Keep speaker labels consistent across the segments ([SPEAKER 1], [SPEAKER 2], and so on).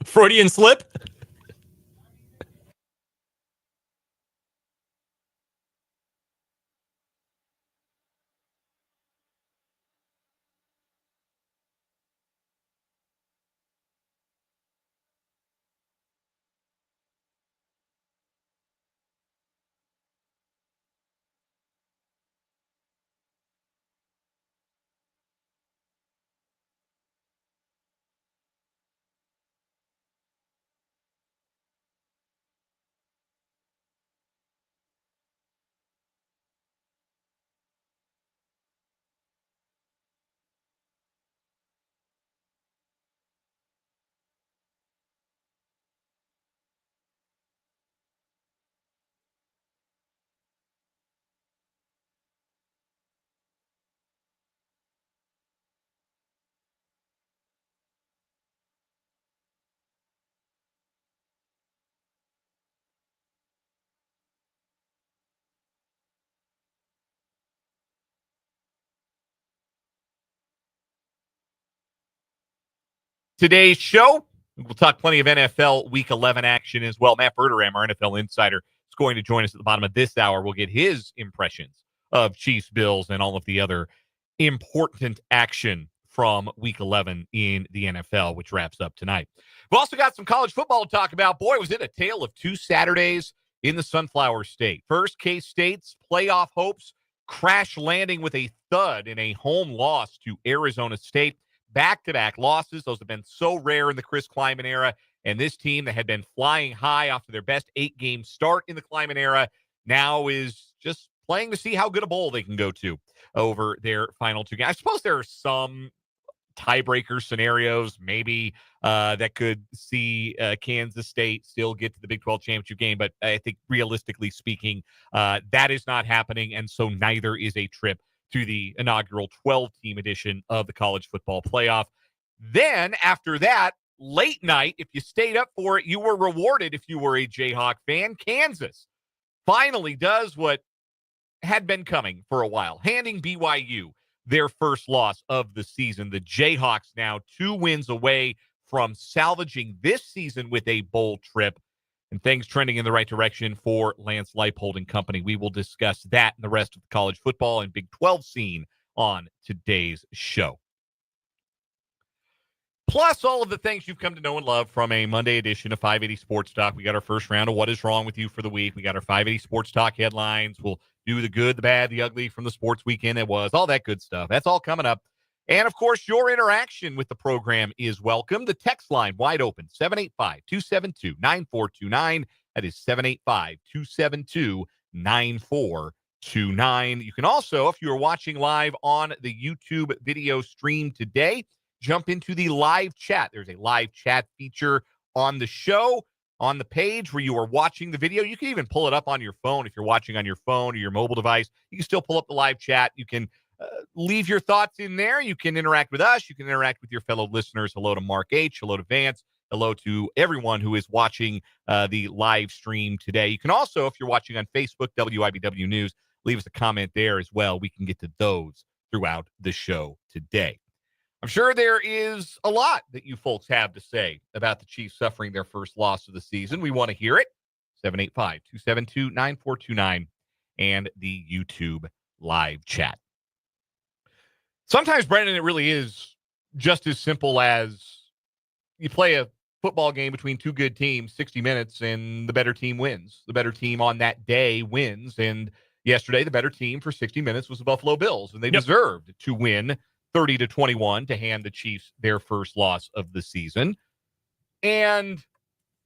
[SPEAKER 1] Freudian slip? Today's show, we'll talk plenty of NFL Week 11 action as well. Matt Verderame, our NFL insider, is going to join us at the bottom of this hour. We'll get his impressions of Chiefs, Bills, and all of the other important action from Week 11 in the NFL, which wraps up tonight. We've also got some college football to talk about. Boy, was it a tale of two Saturdays in the Sunflower State. First, K-State's playoff hopes crash landing with a thud in a home loss to Arizona State. Back-to-back losses. Those have been so rare in the Chris Kleiman era. And this team that had been flying high after their best 8-game start in the Kleiman era now is just playing to see how good a bowl they can go to over their final two games. I suppose there are some tiebreaker scenarios maybe that could see Kansas State still get to the Big 12 championship game. But I think realistically speaking, that is not happening. And so neither is a trip to the inaugural 12-team edition of the college football playoff. Then after that, late night, if you stayed up for it, you were rewarded if you were a Jayhawk fan. Kansas finally does what had been coming for a while, handing BYU their first loss of the season. The Jayhawks now 2 wins away from salvaging this season with a bowl trip, and things trending in the right direction for Lance Leipold and company. We will discuss that and the rest of the college football and Big 12 scene on today's show. Plus all of the things you've come to know and love from a Monday edition of 580 Sports Talk. We got our first round of What Is Wrong With You for the week. We got our 580 Sports Talk headlines. We'll do the good, the bad, the ugly from the sports weekend it was, all that good stuff. That's all coming up. And, of course, your interaction with the program is welcome. The text line wide open, 785-272-9429. That is 785-272-9429. You can also, if you're watching live on the YouTube video stream today, jump into the live chat. There's a live chat feature on the show, on the page where you are watching the video. You can even pull it up on your phone if you're watching on your phone or your mobile device. You can still pull up the live chat. You can leave your thoughts in there. You can interact with us. You can interact with your fellow listeners. Hello to Mark H. Hello to Vance. Hello to everyone who is watching the live stream today. You can also, if you're watching on Facebook, WIBW News, leave us a comment there as well. We can get to those throughout the show today. I'm sure there is a lot that you folks have to say about the Chiefs suffering their first loss of the season. We want to hear it. 785-272-9429 and the YouTube live chat. Sometimes, Brendan, it really is just as simple as you play a football game between two good teams, 60 minutes, and the better team wins. The better team on that day wins. And yesterday, the better team for 60 minutes was the Buffalo Bills, and they deserved to win 30-21 to hand the Chiefs their first loss of the season. And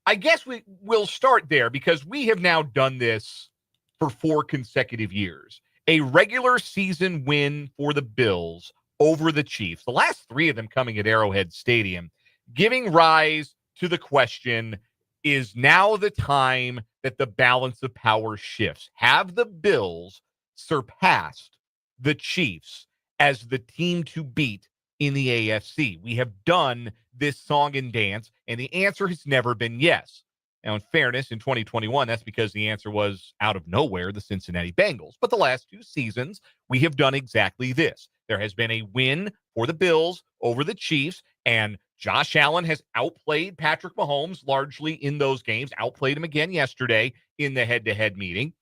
[SPEAKER 1] I guess we'll start there because we have now done this for 4 consecutive years. A regular season win for the Bills over the Chiefs, the last 3 of them coming at Arrowhead Stadium, giving rise to the question, is now the time that the balance of power shifts? Have the Bills surpassed the Chiefs as the team to beat in the AFC? We have done this song and dance, and the answer has never been yes. Now, in fairness, in 2021, that's because the answer was out of nowhere, the Cincinnati Bengals. But the last 2 seasons, we have done exactly this. There has been a win for the Bills over the Chiefs, and Josh Allen has outplayed Patrick Mahomes largely in those games, outplayed him again yesterday in the head-to-head meeting.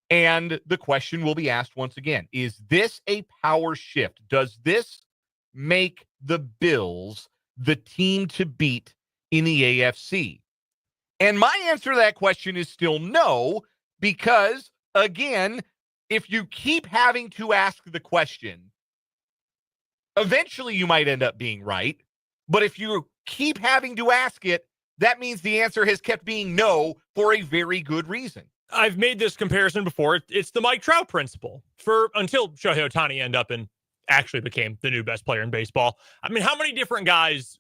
[SPEAKER 1] And the question will be asked once again, is this a power shift? Does this make the Bills the team to beat in the AFC? And my answer to that question is still no, because, again, if you keep having to ask the question, eventually you might end up being right. But if you keep having to ask it, that means the answer has kept being no for a very good reason.
[SPEAKER 2] I've made this comparison before. It's the Mike Trout principle until Shohei Ohtani ended up and actually became the new best player in baseball. I mean, how many different guys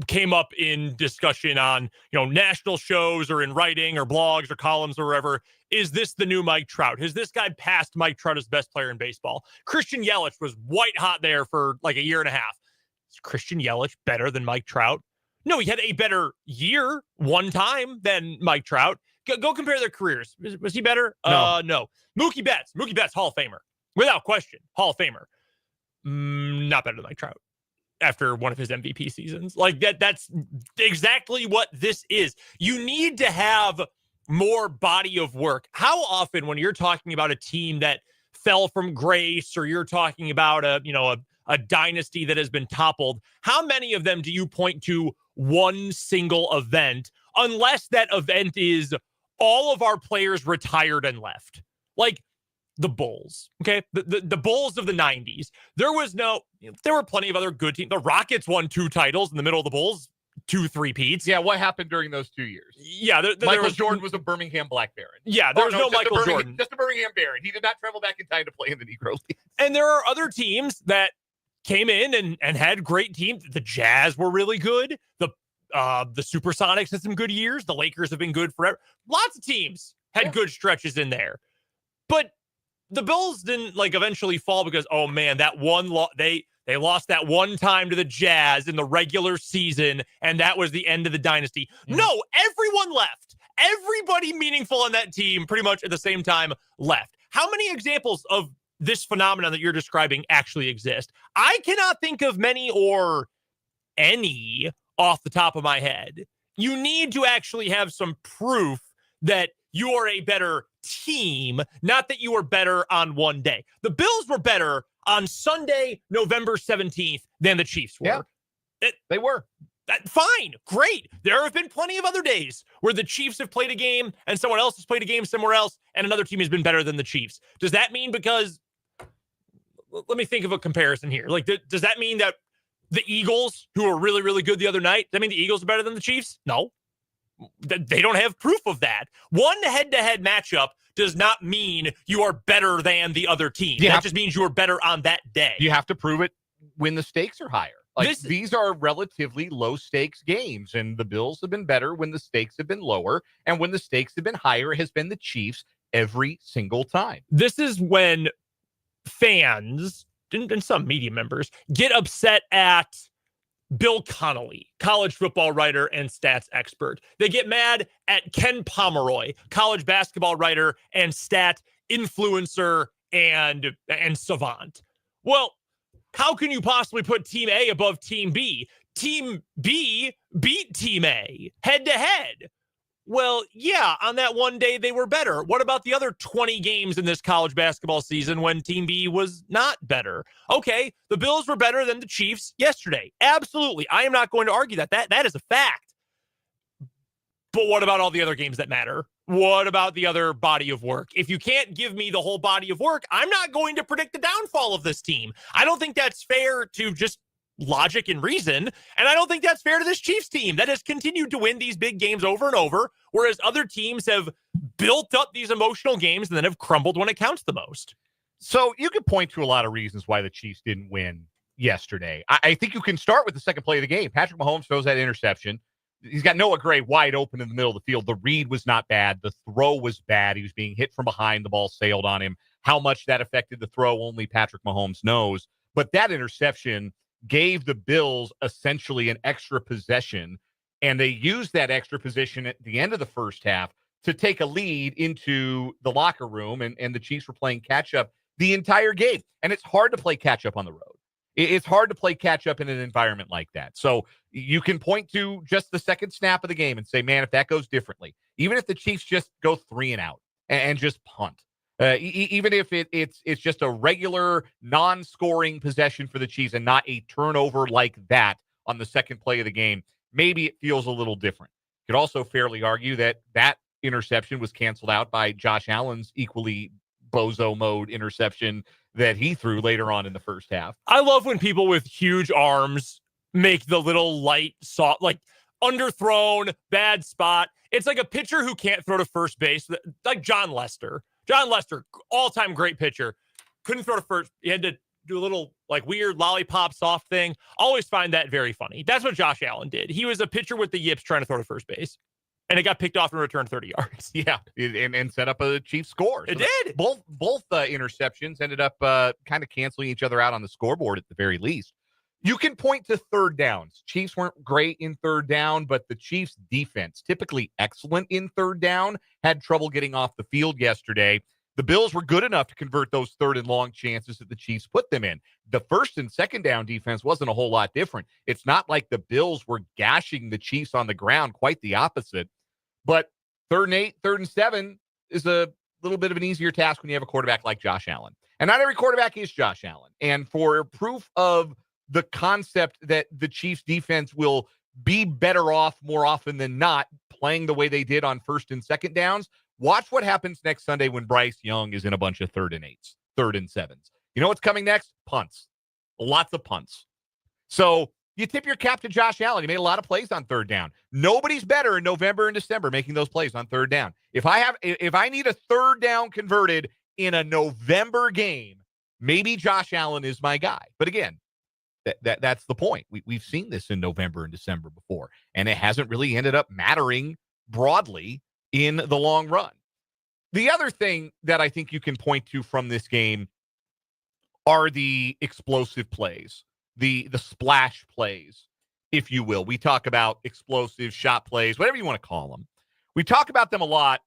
[SPEAKER 2] came up in discussion on, national shows or in writing or blogs or columns or wherever? Is this the new Mike Trout? Has this guy passed Mike Trout as best player in baseball? Christian Yelich was white hot there for like a year and a half. Is Christian Yelich better than Mike Trout? No, he had a better year one time than Mike Trout. Go compare their careers. Was he better? No. Mookie Betts, Hall of Famer. Without question, Hall of Famer. Not better than Mike Trout after one of his MVP seasons. Like that's exactly what this is. You need to have more body of work. How often when you're talking about a team that fell from grace, or you're talking about a dynasty that has been toppled, how many of them do you point to one single event, unless that event is all of our players retired and left? Like the Bulls, okay? The Bulls of the 90s. There were plenty of other good teams. The Rockets won 2 titles in the middle of the Bulls, 2 3-peats.
[SPEAKER 1] Yeah, what happened during those 2 years?
[SPEAKER 2] Yeah,
[SPEAKER 1] Michael Jordan was a Birmingham Black Baron.
[SPEAKER 2] Yeah, there was no Michael Jordan.
[SPEAKER 1] Just a Birmingham Baron. He did not travel back in time to play in the Negro League.
[SPEAKER 2] And there are other teams that came in and had great teams. The Jazz were really good. The Supersonics had some good years. The Lakers have been good forever. Lots of teams had good stretches in there. But the Bills didn't eventually fall because, oh man, that one they lost that one time to the Jazz in the regular season, and that was the end of the dynasty. No, everyone left. Everybody meaningful on that team pretty much at the same time left. How many examples of this phenomenon that you're describing actually exist? I cannot think of many or any off the top of my head. You need to actually have some proof that you are a better team, not that you are better on one day. The Bills were better on Sunday, November 17th than the Chiefs were.
[SPEAKER 1] Yeah, they were.
[SPEAKER 2] Fine, great. There have been plenty of other days where the Chiefs have played a game and someone else has played a game somewhere else and another team has been better than the Chiefs. Does that mean because, let me think of a comparison here. Does that mean that the Eagles, who were really, really good the other night, does that mean the Eagles are better than the Chiefs? No. They don't have proof of that. One head-to-head matchup does not mean you are better than the other team. That just means you are better on that day.
[SPEAKER 1] You have to prove it when the stakes are higher. These are relatively low-stakes games, and the Bills have been better when the stakes have been lower, and when the stakes have been higher, it has been the Chiefs every single time.
[SPEAKER 2] This is when fans and some media members get upset at Bill Connolly, college football writer and stats expert. They get mad at Ken Pomeroy, college basketball writer and stat influencer and savant. Well, how can you possibly put Team A above Team B? Team B beat Team A head to head. Well, yeah, on that one day they were better. What about the other 20 games in this college basketball season when Team B was not better? Okay, the Bills were better than the Chiefs yesterday. Absolutely. I am not going to argue that. That is a fact. But what about all the other games that matter? What about the other body of work? If you can't give me the whole body of work, I'm not going to predict the downfall of this team. I don't think that's fair to just logic and reason. And I don't think that's fair to this Chiefs team that has continued to win these big games over and over, whereas other teams have built up these emotional games and then have crumbled when it counts the most.
[SPEAKER 1] So you could point to a lot of reasons why the Chiefs didn't win yesterday. I think you can start with the second play of the game. Patrick Mahomes throws that interception. He's got Noah Gray wide open in the middle of the field. The read was not bad. The throw was bad. He was being hit from behind. The ball sailed on him. How much that affected the throw, only Patrick Mahomes knows. But that interception gave the Bills essentially an extra possession, and they used that extra possession at the end of the first half to take a lead into the locker room, and the Chiefs were playing catch-up the entire game. And it's hard to play catch-up on the road. It's hard to play catch up in an environment like that. So you can point to just the second snap of the game and say, man, if that goes differently, even if the Chiefs just go 3 and out and just punt, even if it's just a regular non-scoring possession for the Chiefs and not a turnover like that on the second play of the game, maybe it feels a little different. You could also fairly argue that interception was canceled out by Josh Allen's equally bozo mode interception that he threw later on in the first half.
[SPEAKER 2] I love when people with huge arms make the little light, soft, like underthrown, bad spot. It's like a pitcher who can't throw to first base, like John Lester. John Lester, all-time great pitcher, couldn't throw to first. He had to do a little like weird lollipop soft thing. Always find that very funny. That's what Josh Allen did. He was a pitcher with the yips trying to throw to first base. And it got picked off and returned 30 yards.
[SPEAKER 1] Yeah, and set up a Chiefs score. So
[SPEAKER 2] it did.
[SPEAKER 1] Both interceptions ended up kind of canceling each other out on the scoreboard at the very least. You can point to third downs. Chiefs weren't great in third down, but the Chiefs defense, typically excellent in third down, had trouble getting off the field yesterday. The Bills were good enough to convert those third and long chances that the Chiefs put them in. The first and second down defense wasn't a whole lot different. It's not like the Bills were gashing the Chiefs on the ground, quite the opposite. But 3rd and 8, 3rd and 7 is a little bit of an easier task when you have a quarterback like Josh Allen. And not every quarterback is Josh Allen. And for proof of the concept that the Chiefs defense will be better off more often than not playing the way they did on first and second downs, watch what happens next Sunday when Bryce Young is in a bunch of 3rd and 8s, 3rd and 7s. You know what's coming next? Punts. Lots of punts. So you tip your cap to Josh Allen. He made a lot of plays on third down. Nobody's better in November and December making those plays on third down. If I need a third down converted in a November game, maybe Josh Allen is my guy. But again, that's the point. We've seen this in November and December before, and it hasn't really ended up mattering broadly in the long run. The other thing that I think you can point to from this game are the explosive plays. The splash plays, if you will. We talk about explosive shot plays, whatever you want to call them. We talk about them a lot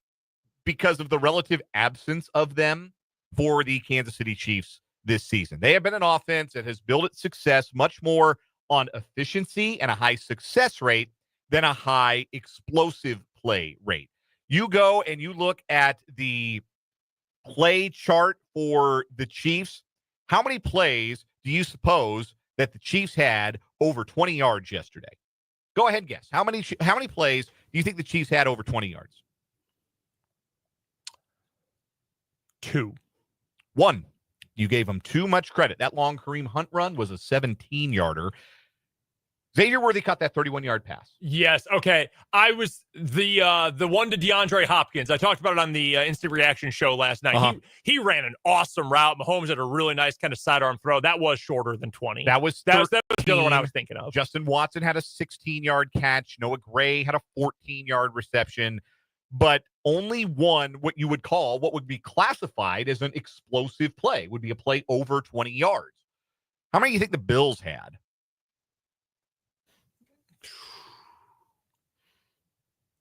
[SPEAKER 1] because of the relative absence of them for the Kansas City Chiefs this season. They have been an offense that has built its success much more on efficiency and a high success rate than a high explosive play rate. You go and you look at the play chart for the Chiefs. How many plays do you suppose that the Chiefs had over 20 yards yesterday? Go ahead and guess. How many plays do you think the Chiefs had over 20 yards?
[SPEAKER 2] 2.
[SPEAKER 1] 1. You gave them too much credit. That long Kareem Hunt run was a 17-yarder. Xavier Worthy caught that 31-yard pass.
[SPEAKER 2] Yes. Okay. I was the one to DeAndre Hopkins. I talked about it on the Instant Reaction show last night.
[SPEAKER 1] Uh-huh.
[SPEAKER 2] He ran an awesome route. Mahomes had a really nice kind of sidearm throw. That was shorter than 20.
[SPEAKER 1] That was
[SPEAKER 2] the other one I was thinking of.
[SPEAKER 1] Justin Watson had a 16-yard catch. Noah Gray had a 14-yard reception. But only one, what would be classified as an explosive play, would be a play over 20 yards. How many do you think the Bills had?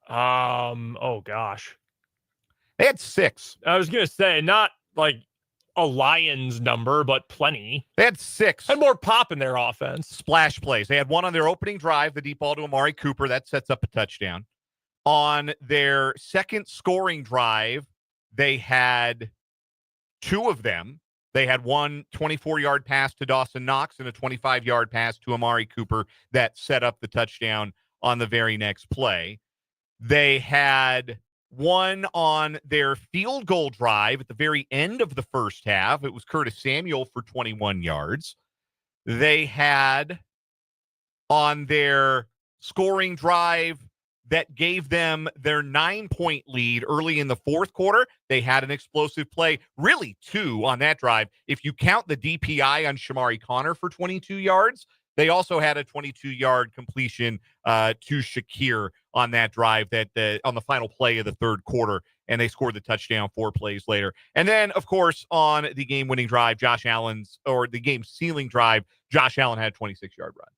[SPEAKER 2] Oh gosh.
[SPEAKER 1] They had 6.
[SPEAKER 2] I was gonna say not like a Lions number, but plenty.
[SPEAKER 1] They had 6.
[SPEAKER 2] Had more pop in their offense.
[SPEAKER 1] Splash plays. They had one on their opening drive, the deep ball to Amari Cooper. That sets up a touchdown. On their second scoring drive, they had 2 of them. They had one 24-yard pass to Dawson Knox and a 25-yard pass to Amari Cooper that set up the touchdown on the very next play. They had one on their field goal drive at the very end of the first half. It was Curtis Samuel for 21 yards. They had on their scoring drive that gave them their 9-point lead early in the fourth quarter, they had an explosive play, really 2 on that drive. If you count the DPI on Shamari Connor for 22 yards, they also had a 22-yard completion to Shakir on that drive that on the final play of the third quarter, and they scored the touchdown 4 plays later. And then, of course, on the game-winning drive, the game-sealing drive, Josh Allen had a 26-yard run.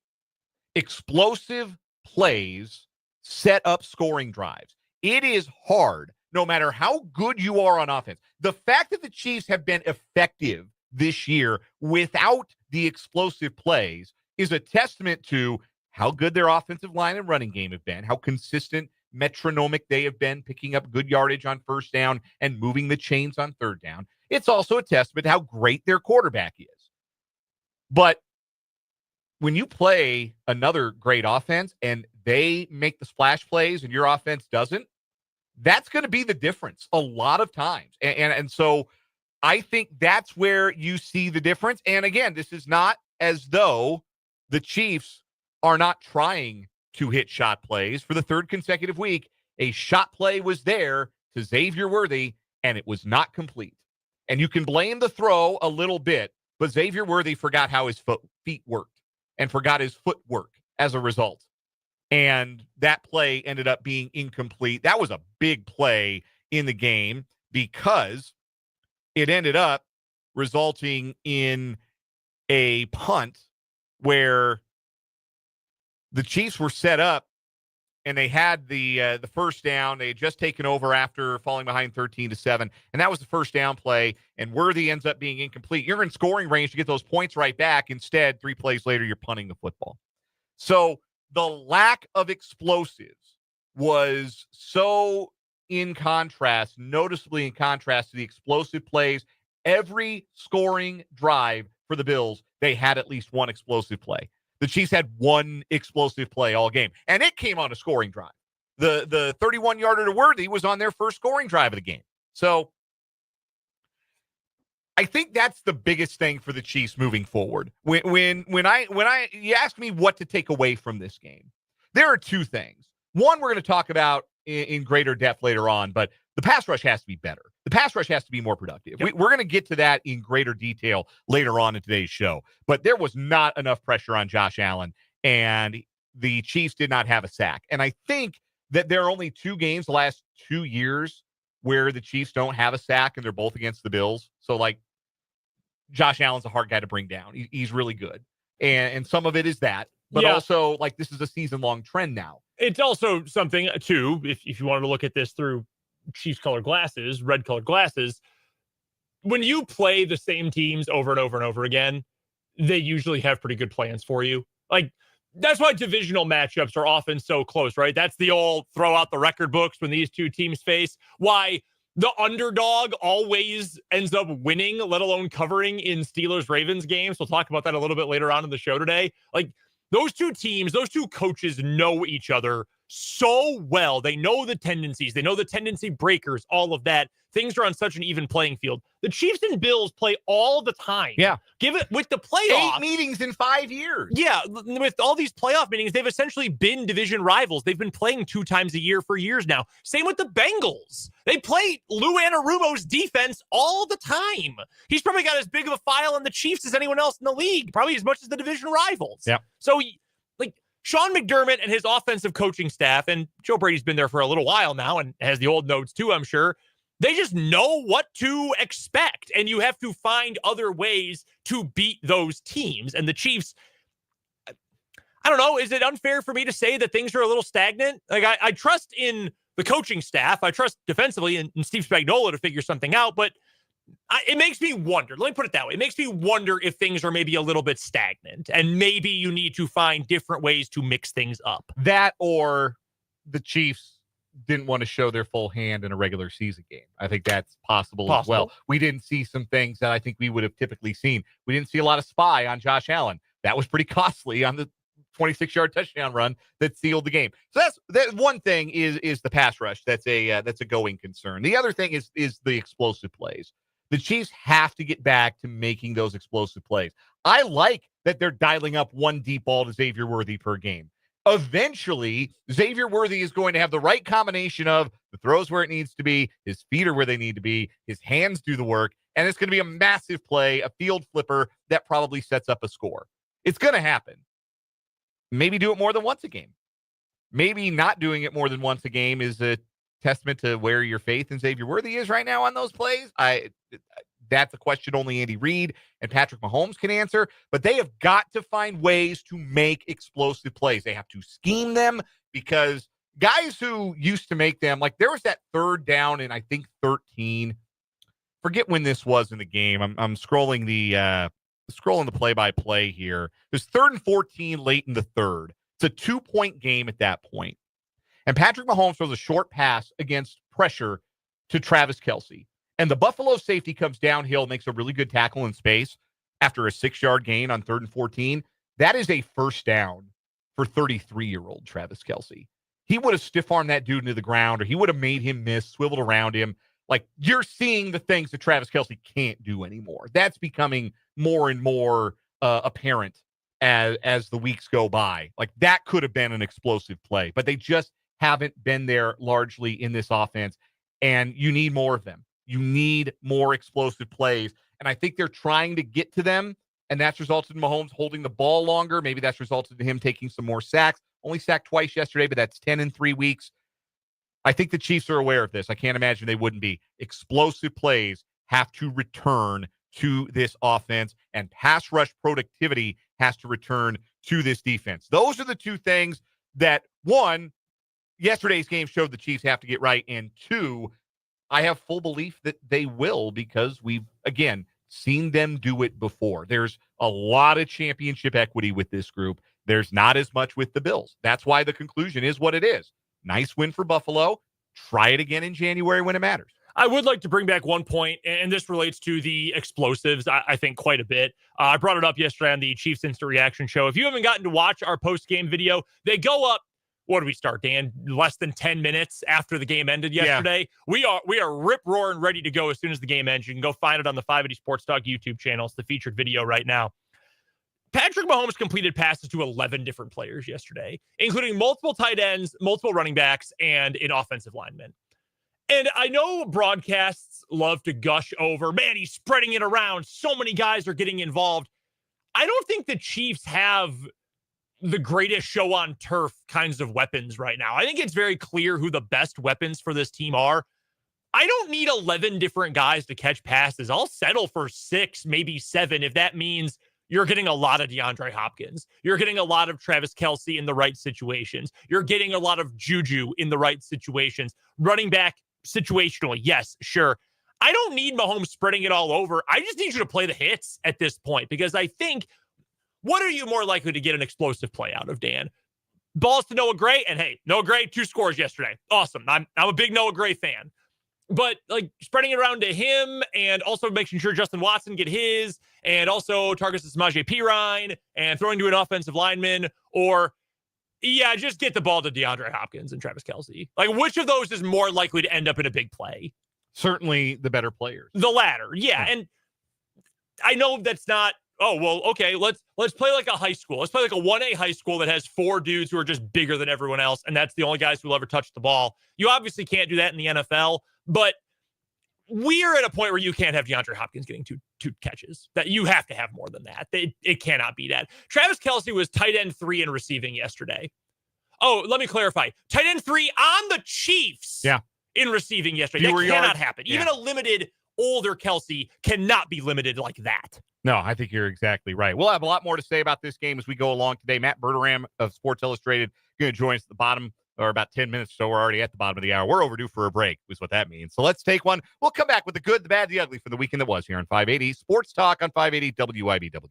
[SPEAKER 1] Explosive plays set up scoring drives. It is hard, no matter how good you are on offense. The fact that the Chiefs have been effective this year without the explosive plays is a testament to how good their offensive line and running game have been, how consistent, metronomic they have been, picking up good yardage on first down and moving the chains on third down. It's also a testament to how great their quarterback is. But when you play another great offense and they make the splash plays and your offense doesn't, that's going to be the difference a lot of times. And so I think that's where you see the difference. And again, this is not as though the Chiefs are not trying to hit shot plays. For the third consecutive week, a shot play was there to Xavier Worthy, and it was not complete. And you can blame the throw a little bit, but Xavier Worthy forgot how his feet worked and forgot his footwork as a result. And that play ended up being incomplete. That was a big play in the game because it ended up resulting in a punt where the Chiefs were set up and they had the first down. They had just taken over after falling behind 13-7, and that was the first down play, and Worthy ends up being incomplete. You're in scoring range to get those points right back. Instead, 3 plays later, you're punting the football. So the lack of explosives was so noticeably in contrast to the explosive plays. Every scoring drive for the Bills, they had at least one explosive play. The Chiefs had one explosive play all game, and it came on a scoring drive. The 31-yarder to Worthy was on their first scoring drive of the game. So I think that's the biggest thing for the Chiefs moving forward. When you ask me what to take away from this game, there are two things. One, we're going to talk about in greater depth later on, but the pass rush has to be better. The pass rush has to be more productive.
[SPEAKER 2] Yep.
[SPEAKER 1] We're going to get to that in greater detail later on in today's show. But there was not enough pressure on Josh Allen, and the Chiefs did not have a sack. And I think that there are only 2 games the last 2 years where the Chiefs don't have a sack, and they're both against the Bills. So, like, Josh Allen's a hard guy to bring down. He's really good. And some of it is that. But also, like, this is a season-long trend now.
[SPEAKER 2] It's also something, too, if you wanted to look at this through Chiefs-colored glasses, red-colored glasses, when you play the same teams over and over and over again, they usually have pretty good plans for you. Like, that's why divisional matchups are often so close, right? That's the old throw out the record books when these two teams face. Why the underdog always ends up winning, let alone covering in Steelers-Ravens games. We'll talk about that a little bit later on in the show today. Like, those two teams, those two coaches know each other so well. They know the tendencies. They know the tendency breakers, all of that. Things are on such an even playing field. The Chiefs and Bills play all the time.
[SPEAKER 1] Yeah.
[SPEAKER 2] Give it with the playoffs.
[SPEAKER 1] 8 meetings in 5 years.
[SPEAKER 2] Yeah. With all these playoff meetings, they've essentially been division rivals. They've been playing 2 times a year for years now. Same with the Bengals. They play Lou Anarumo's defense all the time. He's probably got as big of a file on the Chiefs as anyone else in the league, probably as much as the division rivals.
[SPEAKER 1] Yeah.
[SPEAKER 2] So, like, Sean McDermott and his offensive coaching staff, and Joe Brady's been there for a little while now and has the old notes too, I'm sure. They just know what to expect, and you have to find other ways to beat those teams. And the Chiefs, I don't know, is it unfair for me to say that things are a little stagnant? Like, I trust in the coaching staff. I trust defensively in Steve Spagnuolo to figure something out, but it makes me wonder. Let me put it that way. It makes me wonder if things are maybe a little bit stagnant, and maybe you need to find different ways to mix things up.
[SPEAKER 1] That, or the Chiefs didn't want to show their full hand in a regular season game. I think that's possible as well. We didn't see some things that I think we would have typically seen. We didn't see a lot of spy on Josh Allen. That was pretty costly on the 26-yard touchdown run that sealed the game. So that's one thing is the pass rush. That's a going concern. The other thing is the explosive plays. The Chiefs have to get back to making those explosive plays. I like that they're dialing up one deep ball to Xavier Worthy per game. Eventually, Xavier Worthy is going to have the right combination of the throws where it needs to be, his feet are where they need to be, his hands do the work, and it's going to be a massive play, a field flipper that probably sets up a score. It's going to happen. Maybe do it more than once a game. Maybe not doing it more than once a game is a testament to where your faith in Xavier Worthy is right now on those plays. That's a question only Andy Reid and Patrick Mahomes can answer, but they have got to find ways to make explosive plays. They have to scheme them, because guys who used to make them, like there was that third down in, I think, 13. Forget when this was in the game. I'm scrolling the scrolling the play-by-play here. It was 3rd and 14 late in the third. It's a 2-point game at that point. And Patrick Mahomes throws a short pass against pressure to Travis Kelce. And the Buffalo safety comes downhill, makes a really good tackle in space after a 6-yard gain on 3rd and 14. That is a first down for 33-year-old Travis Kelce. He would have stiff-armed that dude into the ground, or he would have made him miss, swiveled around him. Like, you're seeing the things that Travis Kelce can't do anymore. That's becoming more and more apparent as the weeks go by. Like, that could have been an explosive play, but they just haven't been there largely in this offense, and you need more of them. You need more explosive plays, and I think they're trying to get to them, and that's resulted in Mahomes holding the ball longer. Maybe that's resulted in him taking some more sacks. Only sacked twice yesterday, but that's 10 in 3 weeks. I think the Chiefs are aware of this. I can't imagine they wouldn't be. Explosive plays have to return to this offense, and pass rush productivity has to return to this defense. Those are the two things that, one, yesterday's game showed the Chiefs have to get right, and two, I have full belief that they will, because we've, again, seen them do it before. There's a lot of championship equity with this group. There's not as much with the Bills. That's why the conclusion is what it is. Nice win for Buffalo. Try it again in January when it matters.
[SPEAKER 2] I would like to bring back one point, and this relates to the explosives, I think, quite a bit. I brought it up yesterday on the Chiefs Instant Reaction show. If you haven't gotten to watch our post-game video, they go up, what did we start, Dan? Less than 10 minutes after the game ended yesterday. Yeah. We are rip-roaring ready to go as soon as the game ends. You can go find it on the 580 Sports Talk YouTube channel. It's the featured video right now. Patrick Mahomes completed passes to 11 different players yesterday, including multiple tight ends, multiple running backs, and an offensive lineman. And I know broadcasts love to gush over, man, he's spreading it around. So many guys are getting involved. I don't think the Chiefs have the greatest show on turf kinds of weapons right now. I think it's very clear who the best weapons for this team are. I don't need 11 different guys to catch passes. I'll settle for 6, maybe 7, if that means you're getting a lot of DeAndre Hopkins. You're getting a lot of Travis Kelce in the right situations. You're getting a lot of Juju in the right situations. Running back situational, yes, sure. I don't need Mahomes spreading it all over. I just need you to play the hits at this point, because I think, what are you more likely to get an explosive play out of, Dan? Balls to Noah Gray, and hey, Noah Gray, 2 scores yesterday. Awesome. I'm a big Noah Gray fan. But like spreading it around to him, and also making sure Justin Watson get his, and also targets to Samaje Perine, and throwing to an offensive lineman, or just get the ball to DeAndre Hopkins and Travis Kelce. Like, which of those is more likely to end up in a big play?
[SPEAKER 1] Certainly the better players.
[SPEAKER 2] The latter, yeah. And I know that's not, okay, let's play like a high school. Let's play like a 1A high school that has 4 dudes who are just bigger than everyone else, and that's the only guys who will ever touch the ball. You obviously can't do that in the NFL, but we're at a point where you can't have DeAndre Hopkins getting two catches. That you have to have more than that. It cannot be that. Travis Kelce was tight end 3 in receiving yesterday. Oh, let me clarify. Tight end 3 on the Chiefs in receiving yesterday. That cannot happen. Even a limited older Kelce cannot be limited like that.
[SPEAKER 1] No, I think you're exactly right. We'll have a lot more to say about this game as we go along today. Matt Verderame of Sports Illustrated going to join us at the bottom, or about 10 minutes, so we're already at the bottom of the hour. We're overdue for a break, is what that means. So let's take one. We'll come back with the good, the bad, the ugly for the weekend that was here on 580 Sports Talk on 580 WIBW.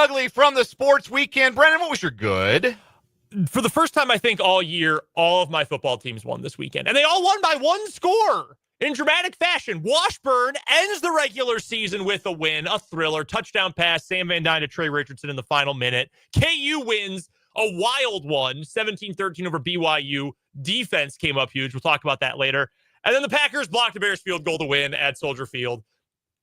[SPEAKER 1] ugly from the sports weekend. Brennan, what was your good?
[SPEAKER 2] For the first time, I think, all year, all of my football teams won this weekend. And they all won by one score in dramatic fashion. Washburn ends the regular season with a win, a thriller, touchdown pass, Sam Van Dyne to Trey Richardson in the final minute. KU wins a wild one, 17-13 over BYU. Defense came up huge. We'll talk about that later. And then the Packers blocked a Bears field goal to win at Soldier Field.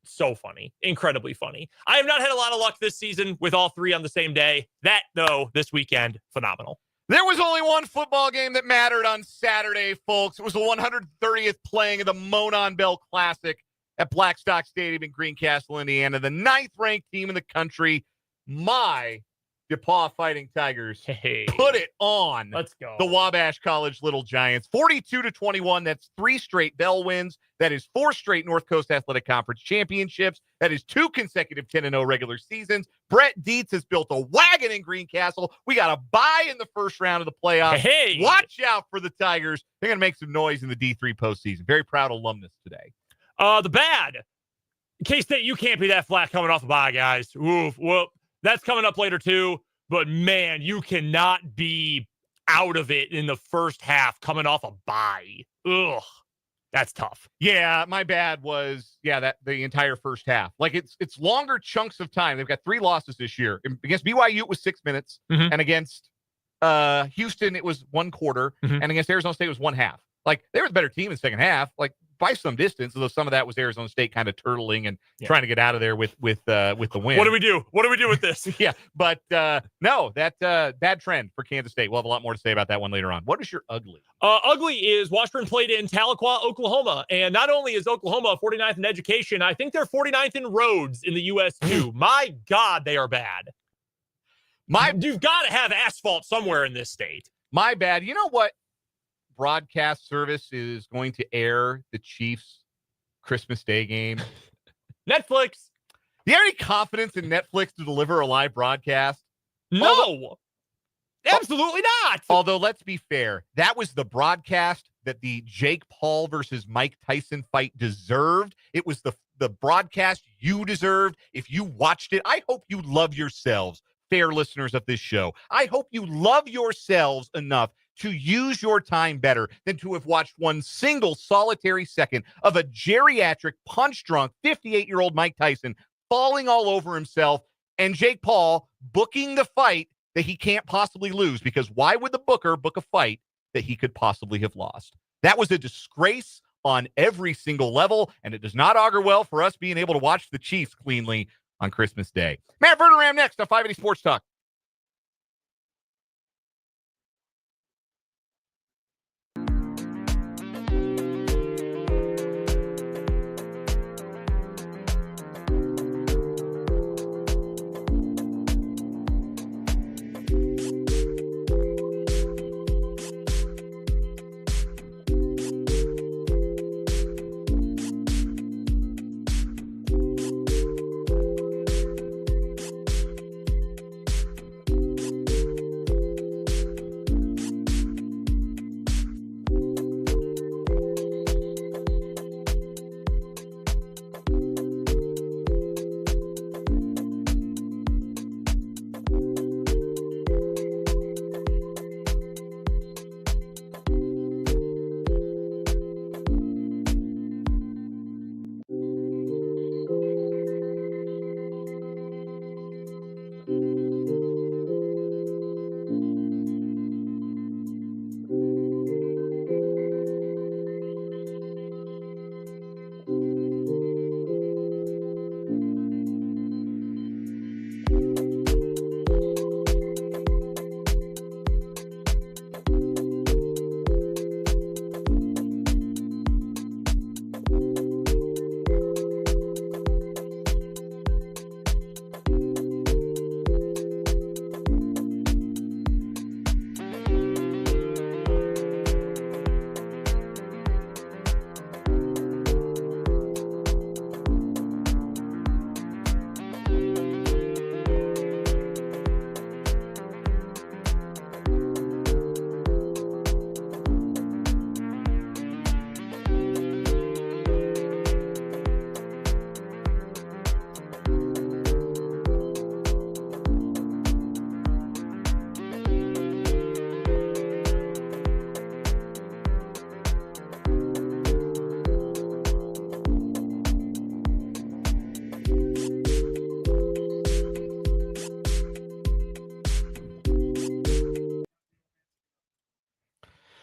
[SPEAKER 2] So funny. Incredibly funny. I have not had a lot of luck this season with all three on the same day. That, though, this weekend, phenomenal.
[SPEAKER 1] There was only one football game that mattered on Saturday, folks. It was the 130th playing of the Monon Bell Classic at Blackstock Stadium in Greencastle, Indiana. The 9th-ranked team in the country, my DePaul Fighting Tigers, put it on.
[SPEAKER 2] Let's go.
[SPEAKER 1] The Wabash College Little Giants. 42-21. That's 3 straight Bell wins. That is 4 straight North Coast Athletic Conference championships. That is 2 consecutive 10-0 regular seasons. Brett Dietz has built a wagon in Greencastle. We got a bye in the first round of the playoffs.
[SPEAKER 2] Hey.
[SPEAKER 1] Watch out for the Tigers. They're going to make some noise in the D3 postseason. Very proud alumnus today.
[SPEAKER 2] The bad. K-State, you can't be that flat coming off a bye, guys. Oof, whoop. That's coming up later, too. But, man, you cannot be out of it in the first half coming off a bye. Ugh. That's tough.
[SPEAKER 1] Yeah, my bad was, that the entire first half. Like, it's longer chunks of time. They've got 3 losses this year. Against BYU, it was 6 minutes.
[SPEAKER 2] Mm-hmm.
[SPEAKER 1] And against Houston, it was 1 quarter.
[SPEAKER 2] Mm-hmm.
[SPEAKER 1] And against Arizona State, it was 1 half. Like, they were the better team in the second half. Like, by some distance, although some of that was Arizona State kind of turtling and trying to get out of there with the win.
[SPEAKER 2] What do we do? What do we do with this?
[SPEAKER 1] Yeah, but no, that bad trend for Kansas State. We'll have a lot more to say about that one later on. What is your ugly?
[SPEAKER 2] Ugly is Washburn played in Tahlequah, Oklahoma. And not only is Oklahoma 49th in education, I think they're 49th in roads in the U.S. too. My God, they are bad. You've got to have asphalt somewhere in this state.
[SPEAKER 1] My bad. You know what broadcast service is going to air the Chiefs Christmas Day game?
[SPEAKER 2] Netflix.
[SPEAKER 1] Do you have any confidence in Netflix to deliver a live broadcast?
[SPEAKER 2] No. Absolutely not.
[SPEAKER 1] Although, let's be fair, that was the broadcast that the Jake Paul versus Mike Tyson fight deserved. It was the broadcast you deserved if you watched it. I hope you love yourselves, fair listeners of this show. I hope you love yourselves enough to use your time better than to have watched one single solitary second of a geriatric, punch-drunk, 58-year-old Mike Tyson falling all over himself and Jake Paul booking the fight that he can't possibly lose, because why would the booker book a fight that he could possibly have lost? That was a disgrace on every single level, and it does not augur well for us being able to watch the Chiefs cleanly on Christmas Day. Matt Verderame next on 580 Sports Talk.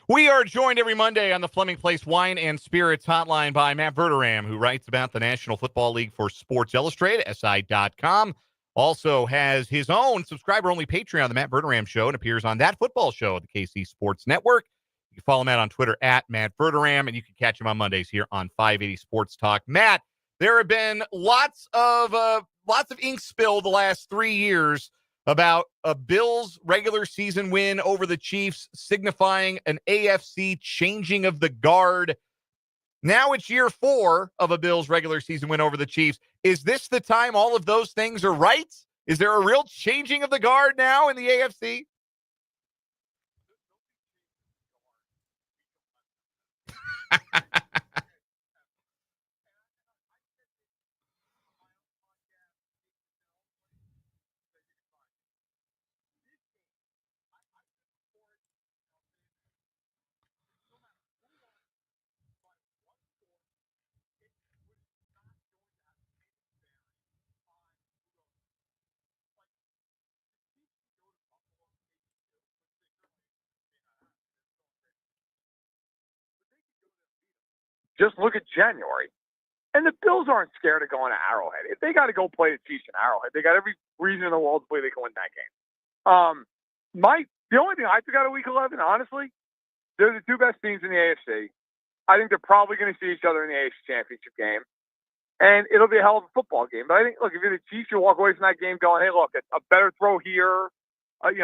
[SPEAKER 1] We are joined every Monday on the Fleming Place Wine and Spirits Hotline by Matt Verderame, who writes about the National Football League for Sports Illustrated, SI.com. Also has his own subscriber-only Patreon, The Matt Verderame Show, and appears on That Football Show at the KC Sports Network. You can follow Matt on Twitter at Matt Verderame, and you can catch him on Mondays here on 580 Sports Talk. Matt, there have been lots of ink spill the last 3 years about a Bills regular season win over the Chiefs, signifying an AFC changing of the guard. Now it's year 4 of a Bills regular season win over the Chiefs. Is this the time all of those things are right? Is there a real changing of the guard now in the AFC?
[SPEAKER 3] Just look at January. And the Bills aren't scared of going to Arrowhead. If they got to go play the Chiefs in Arrowhead, they got every reason in the world to believe they can win that game. The only thing I took out of Week 11, honestly, they're the 2 best teams in the AFC. I think they're probably going to see each other in the AFC Championship game. And it'll be a hell of a football game. But I think, look, if you're the Chiefs, you walk away from that game going, hey, look, a better throw here, a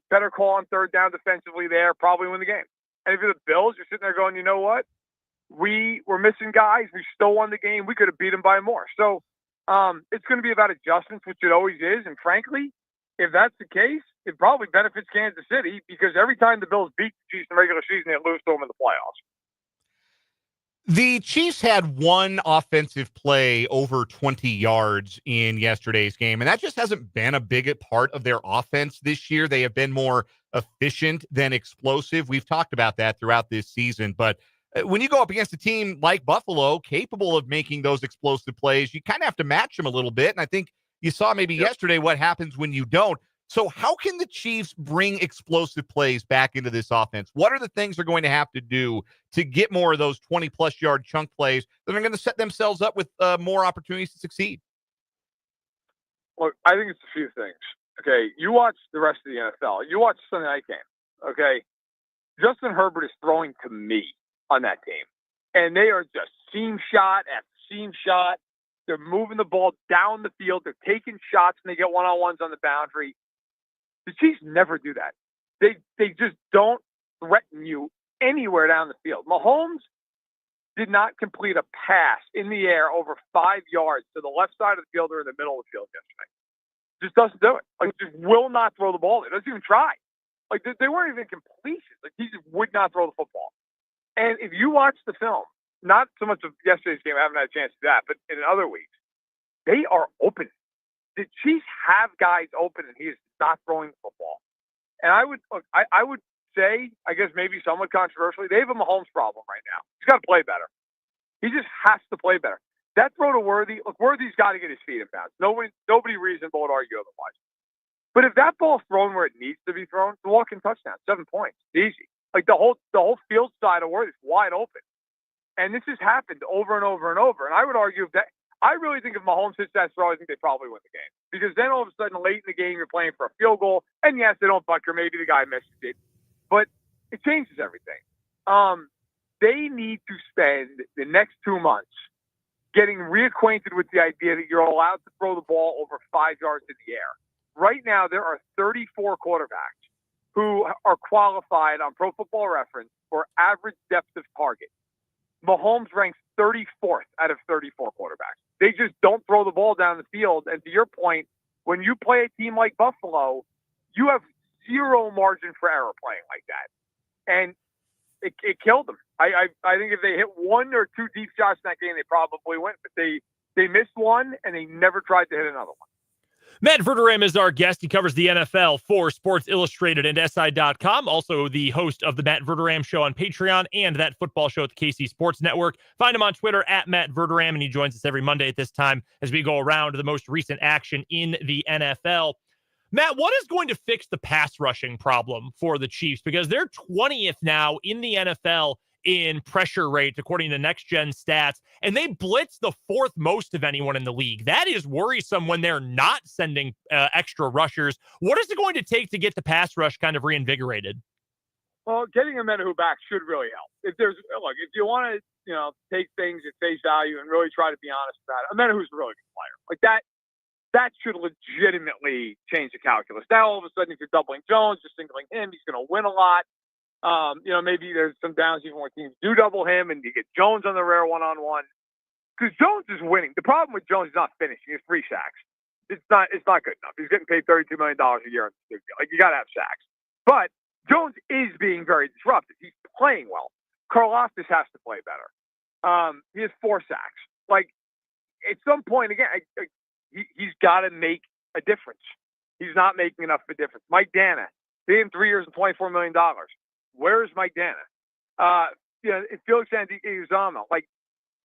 [SPEAKER 3] better call on third down defensively there, probably win the game. And if you're the Bills, you're sitting there going, you know what? We were missing guys. We still won the game. We could have beat them by more. So it's going to be about adjustments, which it always is. And frankly, if that's the case, it probably benefits Kansas City because every time the Bills beat the Chiefs in the regular season, they lose to them in the playoffs.
[SPEAKER 1] The Chiefs had one offensive play over 20 yards in yesterday's game, and that just hasn't been a big part of their offense this year. They have been more efficient than explosive. We've talked about that throughout this season, but when you go up against a team like Buffalo, capable of making those explosive plays, you kind of have to match them a little bit, and I think you saw maybe yesterday what happens when you don't. So how can the Chiefs bring explosive plays back into this offense? What are the things they're going to have to do to get more of those 20-plus yard chunk plays that are going to set themselves up with more opportunities to succeed?
[SPEAKER 3] Look, I think it's a few things. Okay, you watch the rest of the NFL. You watch the Sunday night game. Okay, Justin Herbert is throwing to me on that team, and they are just seam shot after seam shot. They're moving the ball down the field. They're taking shots, and they get one-on-ones on the boundary. The Chiefs never do that. They just don't threaten you anywhere down the field. Mahomes did not complete a pass in the air over 5 yards to the left side of the field or in the middle of the field yesterday. Just doesn't do it. Like, just will not throw the ball. He doesn't even try. Like, they weren't even completions. Like, he just would not throw the football. And if you watch the film, not so much of yesterday's game, I haven't had a chance to do that, but in other weeks, they are open. The Chiefs have guys open, and he is not throwing the football. And I would say, I guess maybe somewhat controversially, they have a Mahomes problem right now. He's got to play better. He just has to play better. That throw to Worthy, look, Worthy's got to get his feet in bounds. Nobody reasonable would argue otherwise. But if that ball's thrown where it needs to be thrown, it's a walk-in touchdown, 7 points. It's easy. Like the whole field side of Worthy's wide open. And this has happened over and over and over. And I would argue I really think if Mahomes hits that throw, I think they probably win the game. Because then all of a sudden, late in the game, you're playing for a field goal. And yes, they don't bunker. Maybe the guy missed it. But it changes everything. They need to spend the next 2 months getting reacquainted with the idea that you're allowed to throw the ball over 5 yards in the air. Right now, there are 34 quarterbacks who are qualified on Pro Football Reference for average depth of target. Mahomes ranks 34th out of 34 quarterbacks. They just don't throw the ball down the field. And to your point, when you play a team like Buffalo, you have zero margin for error playing like that. And it killed them. I think if they hit 1 or 2 deep shots in that game, they probably win. But they missed one, and they never tried to hit another one.
[SPEAKER 2] Matt Verderame is our guest. He covers the NFL for Sports Illustrated and SI.com. Also the host of the Matt Verderame Show on Patreon and That Football Show at the KC Sports Network. Find him on Twitter at Matt Verderame, and he joins us every Monday at this time as we go around the most recent action in the NFL. Matt, what is going to fix the pass rushing problem for the Chiefs? Because they're 20th now in the NFL in pressure rate, according to Next Gen Stats, and they blitz the fourth most of anyone in the league. That is worrisome when they're not sending extra rushers. What is it going to take to get the pass rush kind of reinvigorated?
[SPEAKER 3] Well, getting a Menahu back should really help. If you want to, take things at face value and really try to be honest about it, a Menahu's a really good player. Like that should legitimately change the calculus. Now, all of a sudden, if you're doubling Jones, just singling him, he's going to win a lot. Maybe there's some downs even where teams do double him and you get Jones on the rare one-on-one. Because Jones is winning. The problem with Jones is not finishing. He has 3 sacks. It's not good enough. He's getting paid $32 million a year. Like, you got to have sacks. But Jones is being very disruptive. He's playing well. Karlaftis has to play better. He has 4 sacks. Like, at some point, again, he's got to make a difference. He's not making enough of a difference. Mike Dana, they him 3 years and $24 million. Where's Mike Dana? Felix Anzalone, like,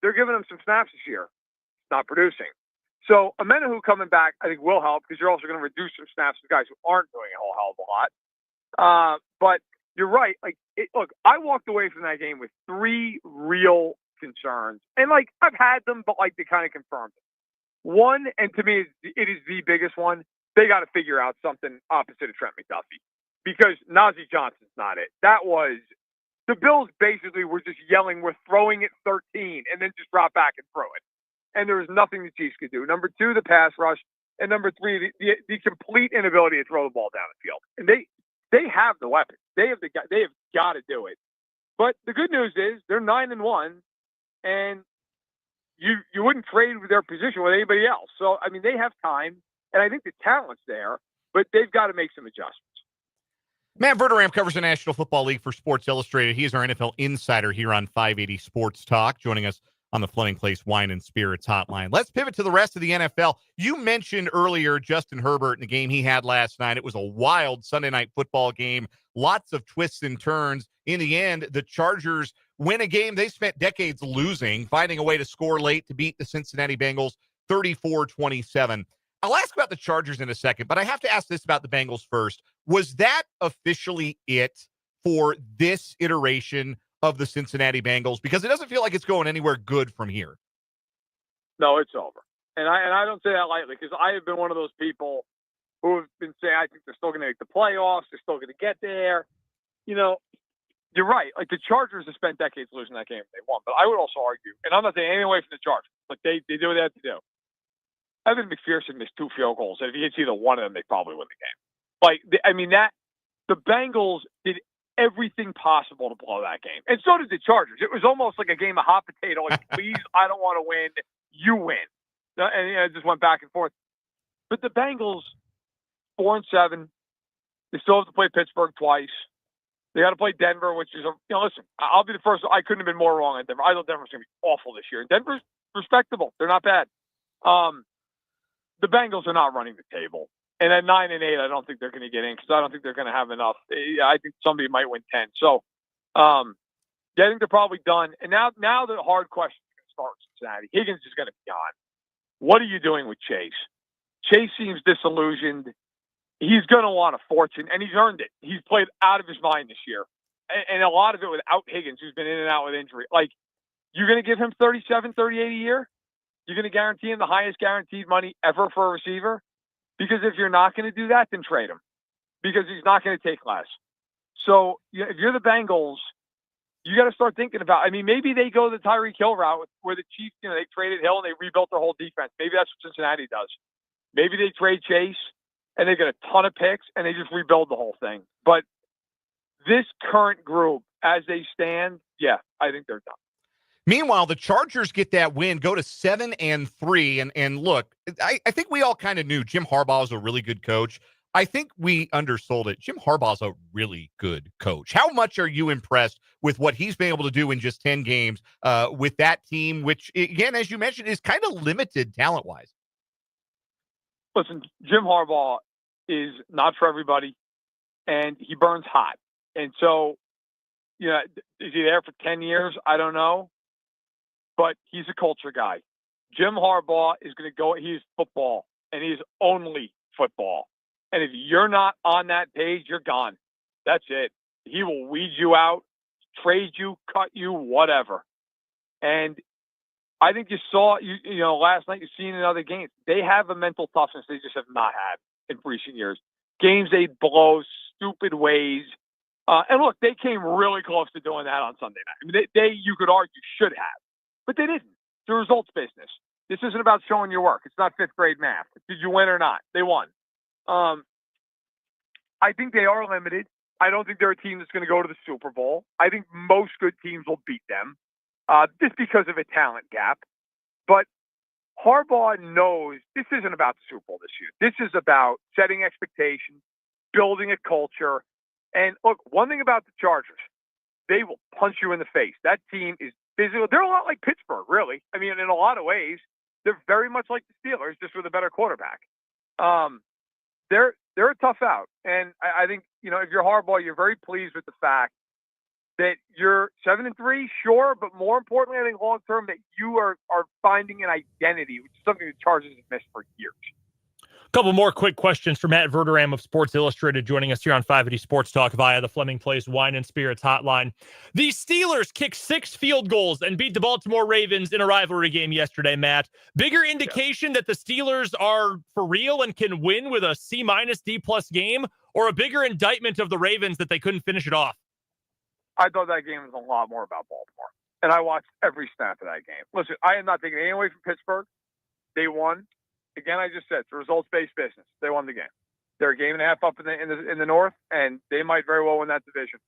[SPEAKER 3] they're giving him some snaps this year. Not producing. So a Menahu coming back, I think, will help because you're also going to reduce some snaps to guys who aren't doing a whole hell of a lot. But you're right. Look, I walked away from that game with 3 real concerns. And, I've had them, but, they kind of confirmed it. One, and to me, it is the biggest one, they got to figure out something opposite of Trent McDuffie. Because Najee Johnson's not it. The Bills basically were just yelling, we're throwing it 13, and then just drop back and throw it. And there was nothing the Chiefs could do. Number 2, the pass rush. And number 3, the complete inability to throw the ball down the field. And they have the weapons. They have got to do it. But the good news is they're 9-1, and you wouldn't trade their position with anybody else. So, they have time, and I think the talent's there, but they've got to make some adjustments.
[SPEAKER 1] Matt Verderame covers the National Football League for Sports Illustrated. He is our NFL insider here on 580 Sports Talk, joining us on the Fleming Place Wine and Spirits hotline. Let's pivot to the rest of the NFL. You mentioned earlier Justin Herbert and the game he had last night. It was a wild Sunday night football game. Lots of twists and turns. In the end, the Chargers win a game they spent decades losing, finding a way to score late to beat the Cincinnati Bengals 34-27. I'll ask about the Chargers in a second, but I have to ask this about the Bengals first. Was that officially it for this iteration of the Cincinnati Bengals? Because it doesn't feel like it's going anywhere good from here.
[SPEAKER 3] No, it's over. And I don't say that lightly because I have been one of those people who have been saying, I think they're still going to make the playoffs. They're still going to get there. You're right. The Chargers have spent decades losing that game. They won. But I would also argue, and I'm not taking anything away from the Chargers, they do what they have to do. Evan McPherson missed 2 field goals, and if he hits either one of them, they probably win the game. The Bengals did everything possible to blow that game, and so did the Chargers. It was almost like a game of hot potato. Please, I don't want to win. You win, and it just went back and forth. But the Bengals, 4-7, they still have to play Pittsburgh twice. They got to play Denver, which is listen. I'll be the first. I couldn't have been more wrong on Denver. I thought Denver was going to be awful this year, and Denver's respectable. They're not bad. The Bengals are not running the table. And at 9-8, I don't think they're going to get in because I don't think they're going to have enough. I think somebody might win 10. So, I think they're probably done. And now the hard question is going to start with Cincinnati. Higgins is going to be gone. What are you doing with Chase? Chase seems disillusioned. He's going to want a fortune, and he's earned it. He's played out of his mind this year. And a lot of it without Higgins, who's been in and out with injury. You're going to give him $37, $38 a year? You're going to guarantee him the highest guaranteed money ever for a receiver? Because if you're not going to do that, then trade him. Because he's not going to take less. So if you're the Bengals, you got to start thinking about, maybe they go the Tyreek Hill route where the Chiefs, they traded Hill and they rebuilt their whole defense. Maybe that's what Cincinnati does. Maybe they trade Chase and they get a ton of picks and they just rebuild the whole thing. But this current group, as they stand, I think they're done.
[SPEAKER 1] Meanwhile, the Chargers get that win, go to 7-3. And look, I think we all kind of knew Jim Harbaugh is a really good coach. I think we undersold it. Jim Harbaugh is a really good coach. How much are you impressed with what he's been able to do in just 10 games with that team, which, again, as you mentioned, is kind of limited talent-wise?
[SPEAKER 3] Listen, Jim Harbaugh is not for everybody, and he burns hot. And so, is he there for 10 years? I don't know. But he's a culture guy. Jim Harbaugh is going to go. He's football, and he's only football. And if you're not on that page, you're gone. That's it. He will weed you out, trade you, cut you, whatever. And I think you saw, last night, you've seen in other games, they have a mental toughness they just have not had in recent years. Games they blow stupid ways. And look, they came really close to doing that on Sunday night. I mean, they you could argue, should have. But they didn't. It's a results business. This isn't about showing your work. It's not fifth grade math. Did you win or not? They won. I think they are limited. I don't think they're a team that's going to go to the Super Bowl. I think most good teams will beat them just because of a talent gap. But Harbaugh knows this isn't about the Super Bowl this year. This is about setting expectations, building a culture. And look, one thing about the Chargers, they will punch you in the face. That team is physical. They're a lot like Pittsburgh, really. I mean, in a lot of ways, they're very much like the Steelers, just with a better quarterback. They're a tough out. And I think, if you're Harbaugh, you're very pleased with the fact that you're 7-3, sure, but more importantly, I think long term that you are finding an identity, which is something the Chargers have missed for years.
[SPEAKER 2] Couple more quick questions from Matt Verderame of Sports Illustrated, joining us here on 580 Sports Talk via the Fleming Place Wine and Spirits hotline. The Steelers kicked 6 field goals and beat the Baltimore Ravens in a rivalry game yesterday, Matt. Bigger indication that the Steelers are for real and can win with a C- D+ game, or a bigger indictment of the Ravens that they couldn't finish it off?
[SPEAKER 3] I thought that game was a lot more about Baltimore. And I watched every snap of that game. Listen, I am not taking anything away from Pittsburgh. They won. Again, I just said it's a results-based business. They won the game. They're a game and a half up in the North, and they might very well win that division.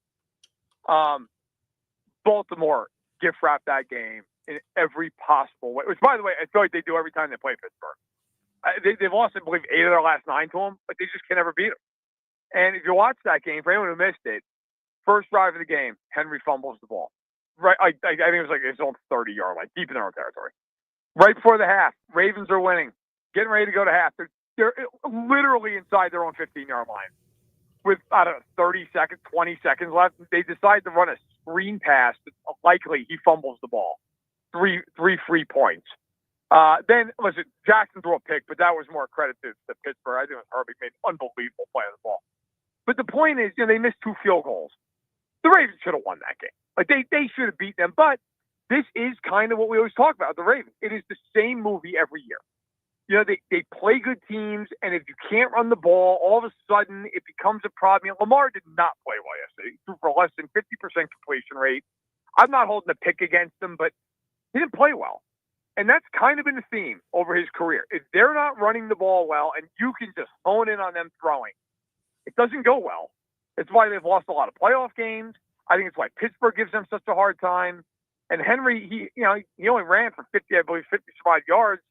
[SPEAKER 3] Baltimore gift wrapped that game in every possible way. Which, by the way, I feel like they do every time they play Pittsburgh. They've lost, I believe, 8 of their last 9 to them, but they just can never beat them. And if you watch that game, for anyone who missed it, first drive of the game, Henry fumbles the ball. Right, I think it was like his own 30-yard line, deep in their own territory. Right before the half, Ravens are winning. Getting ready to go to half. They're literally inside their own 15-yard line with, 30 seconds, 20 seconds left. They decide to run a screen pass. Likely he fumbles the ball. Three free points. Then, listen, Jackson threw a pick, but that was more credit to Pittsburgh. I think Herbie made an unbelievable play on the ball. But the point is, they missed 2 field goals. The Ravens should have won that game. Like, they should have beat them. But this is kind of what we always talk about, the Ravens. It is the same movie every year. They play good teams, and if you can't run the ball, all of a sudden it becomes a problem. Lamar did not play well yesterday. He threw for less than 50% completion rate. I'm not holding a pick against him, but he didn't play well. And that's kind of been the theme over his career. If they're not running the ball well and you can just hone in on them throwing, it doesn't go well. It's why they've lost a lot of playoff games. I think it's why Pittsburgh gives them such a hard time. And Henry, he only ran for 55 yards.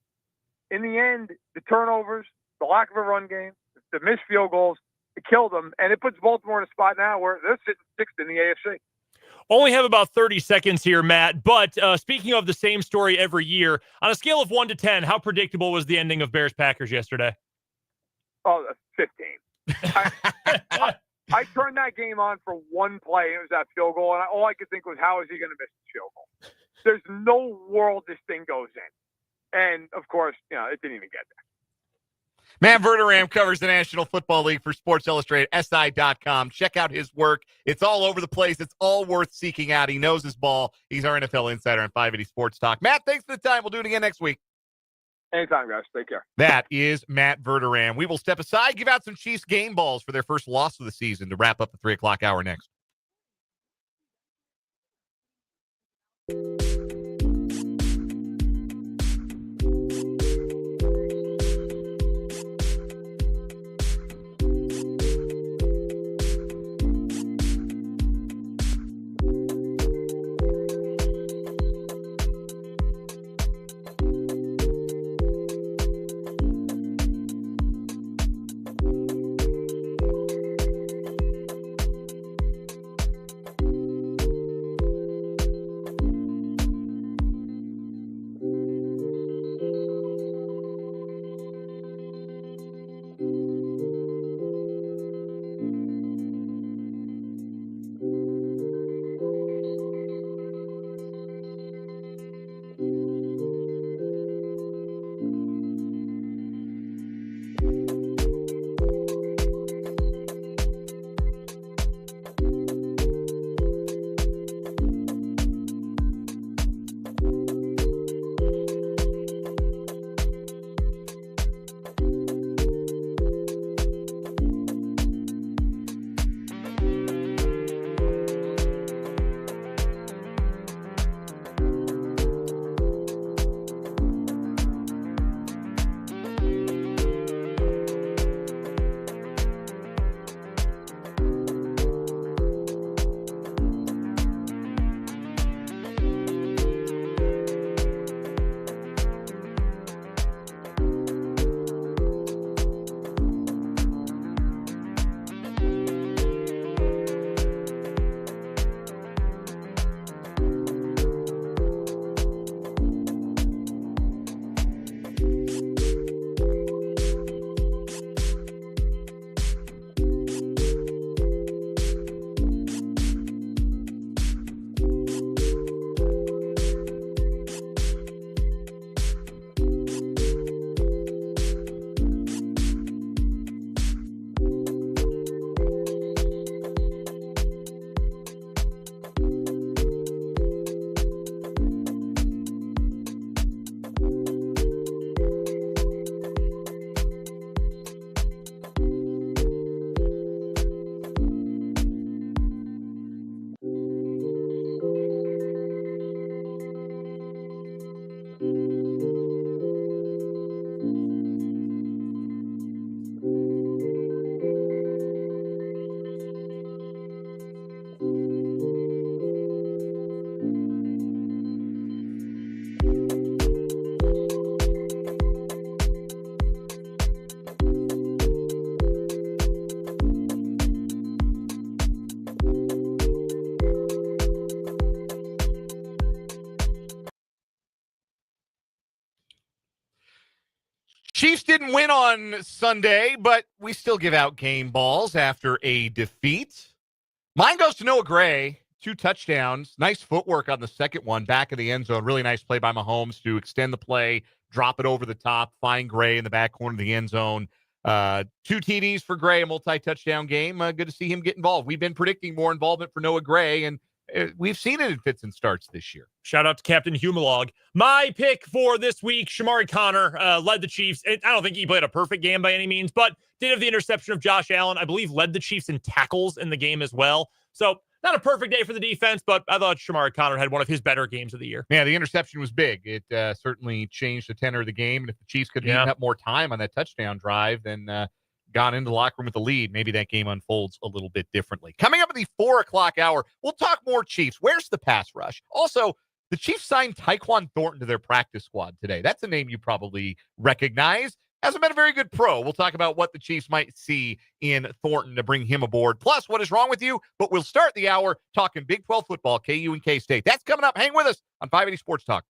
[SPEAKER 3] In the end, the turnovers, the lack of a run game, the missed field goals, it killed them. And it puts Baltimore in a spot now where they're sitting 6th in the AFC.
[SPEAKER 2] Only have about 30 seconds here, Matt. But speaking of the same story every year, on a scale of 1 to 10, how predictable was the ending of Bears-Packers yesterday?
[SPEAKER 3] Oh, that's 15. I turned that game on for one play, and it was that field goal. And all I could think was, how is he going to miss the field goal? There's no world this thing goes in. And, of course, it didn't even get there.
[SPEAKER 1] Matt Verderame covers the National Football League for Sports Illustrated, SI.com. Check out his work. It's all over the place. It's all worth seeking out. He knows his ball. He's our NFL insider on 580 Sports Talk. Matt, thanks for the time. We'll do it again next week.
[SPEAKER 3] Anytime, guys. Take care.
[SPEAKER 1] That is Matt Verderame. We will step aside, give out some Chiefs game balls for their first loss of the season to wrap up the 3 o'clock hour next. Chiefs didn't win on Sunday, but we still give out game balls after a defeat. Mine goes to Noah Gray, 2 touchdowns. Nice footwork on the second one, back of the end zone. Really nice play by Mahomes to extend the play, drop it over the top, find Gray in the back corner of the end zone. 2 TDs for Gray, a multi-touchdown game. Good to see him get involved. We've been predicting more involvement for Noah Gray, and we've seen it in fits and starts this year.
[SPEAKER 2] Shout out to Captain Humalog. My pick for this week, Shamari Connor led the Chiefs. I don't think he played a perfect game by any means, but did have the interception of Josh Allen. I believe led the Chiefs in tackles in the game as well. So not a perfect day for the defense, but I thought Shamari Connor had one of his better games of the year.
[SPEAKER 1] Yeah, the interception was big. It certainly changed the tenor of the game. And if the Chiefs could have eaten up more time on that touchdown drive, then got into the locker room with the lead, maybe that game unfolds a little bit differently. Coming up at the 4 o'clock hour, we'll talk more Chiefs. Where's the pass rush? Also, the Chiefs signed Tyquan Thornton to their practice squad today. That's a name you probably recognize. Hasn't been a very good pro. We'll talk about what the Chiefs might see in Thornton to bring him aboard. Plus, what is wrong with you? But we'll start the hour talking Big 12 football, KU and K-State. That's coming up. Hang with us on 580 Sports Talk.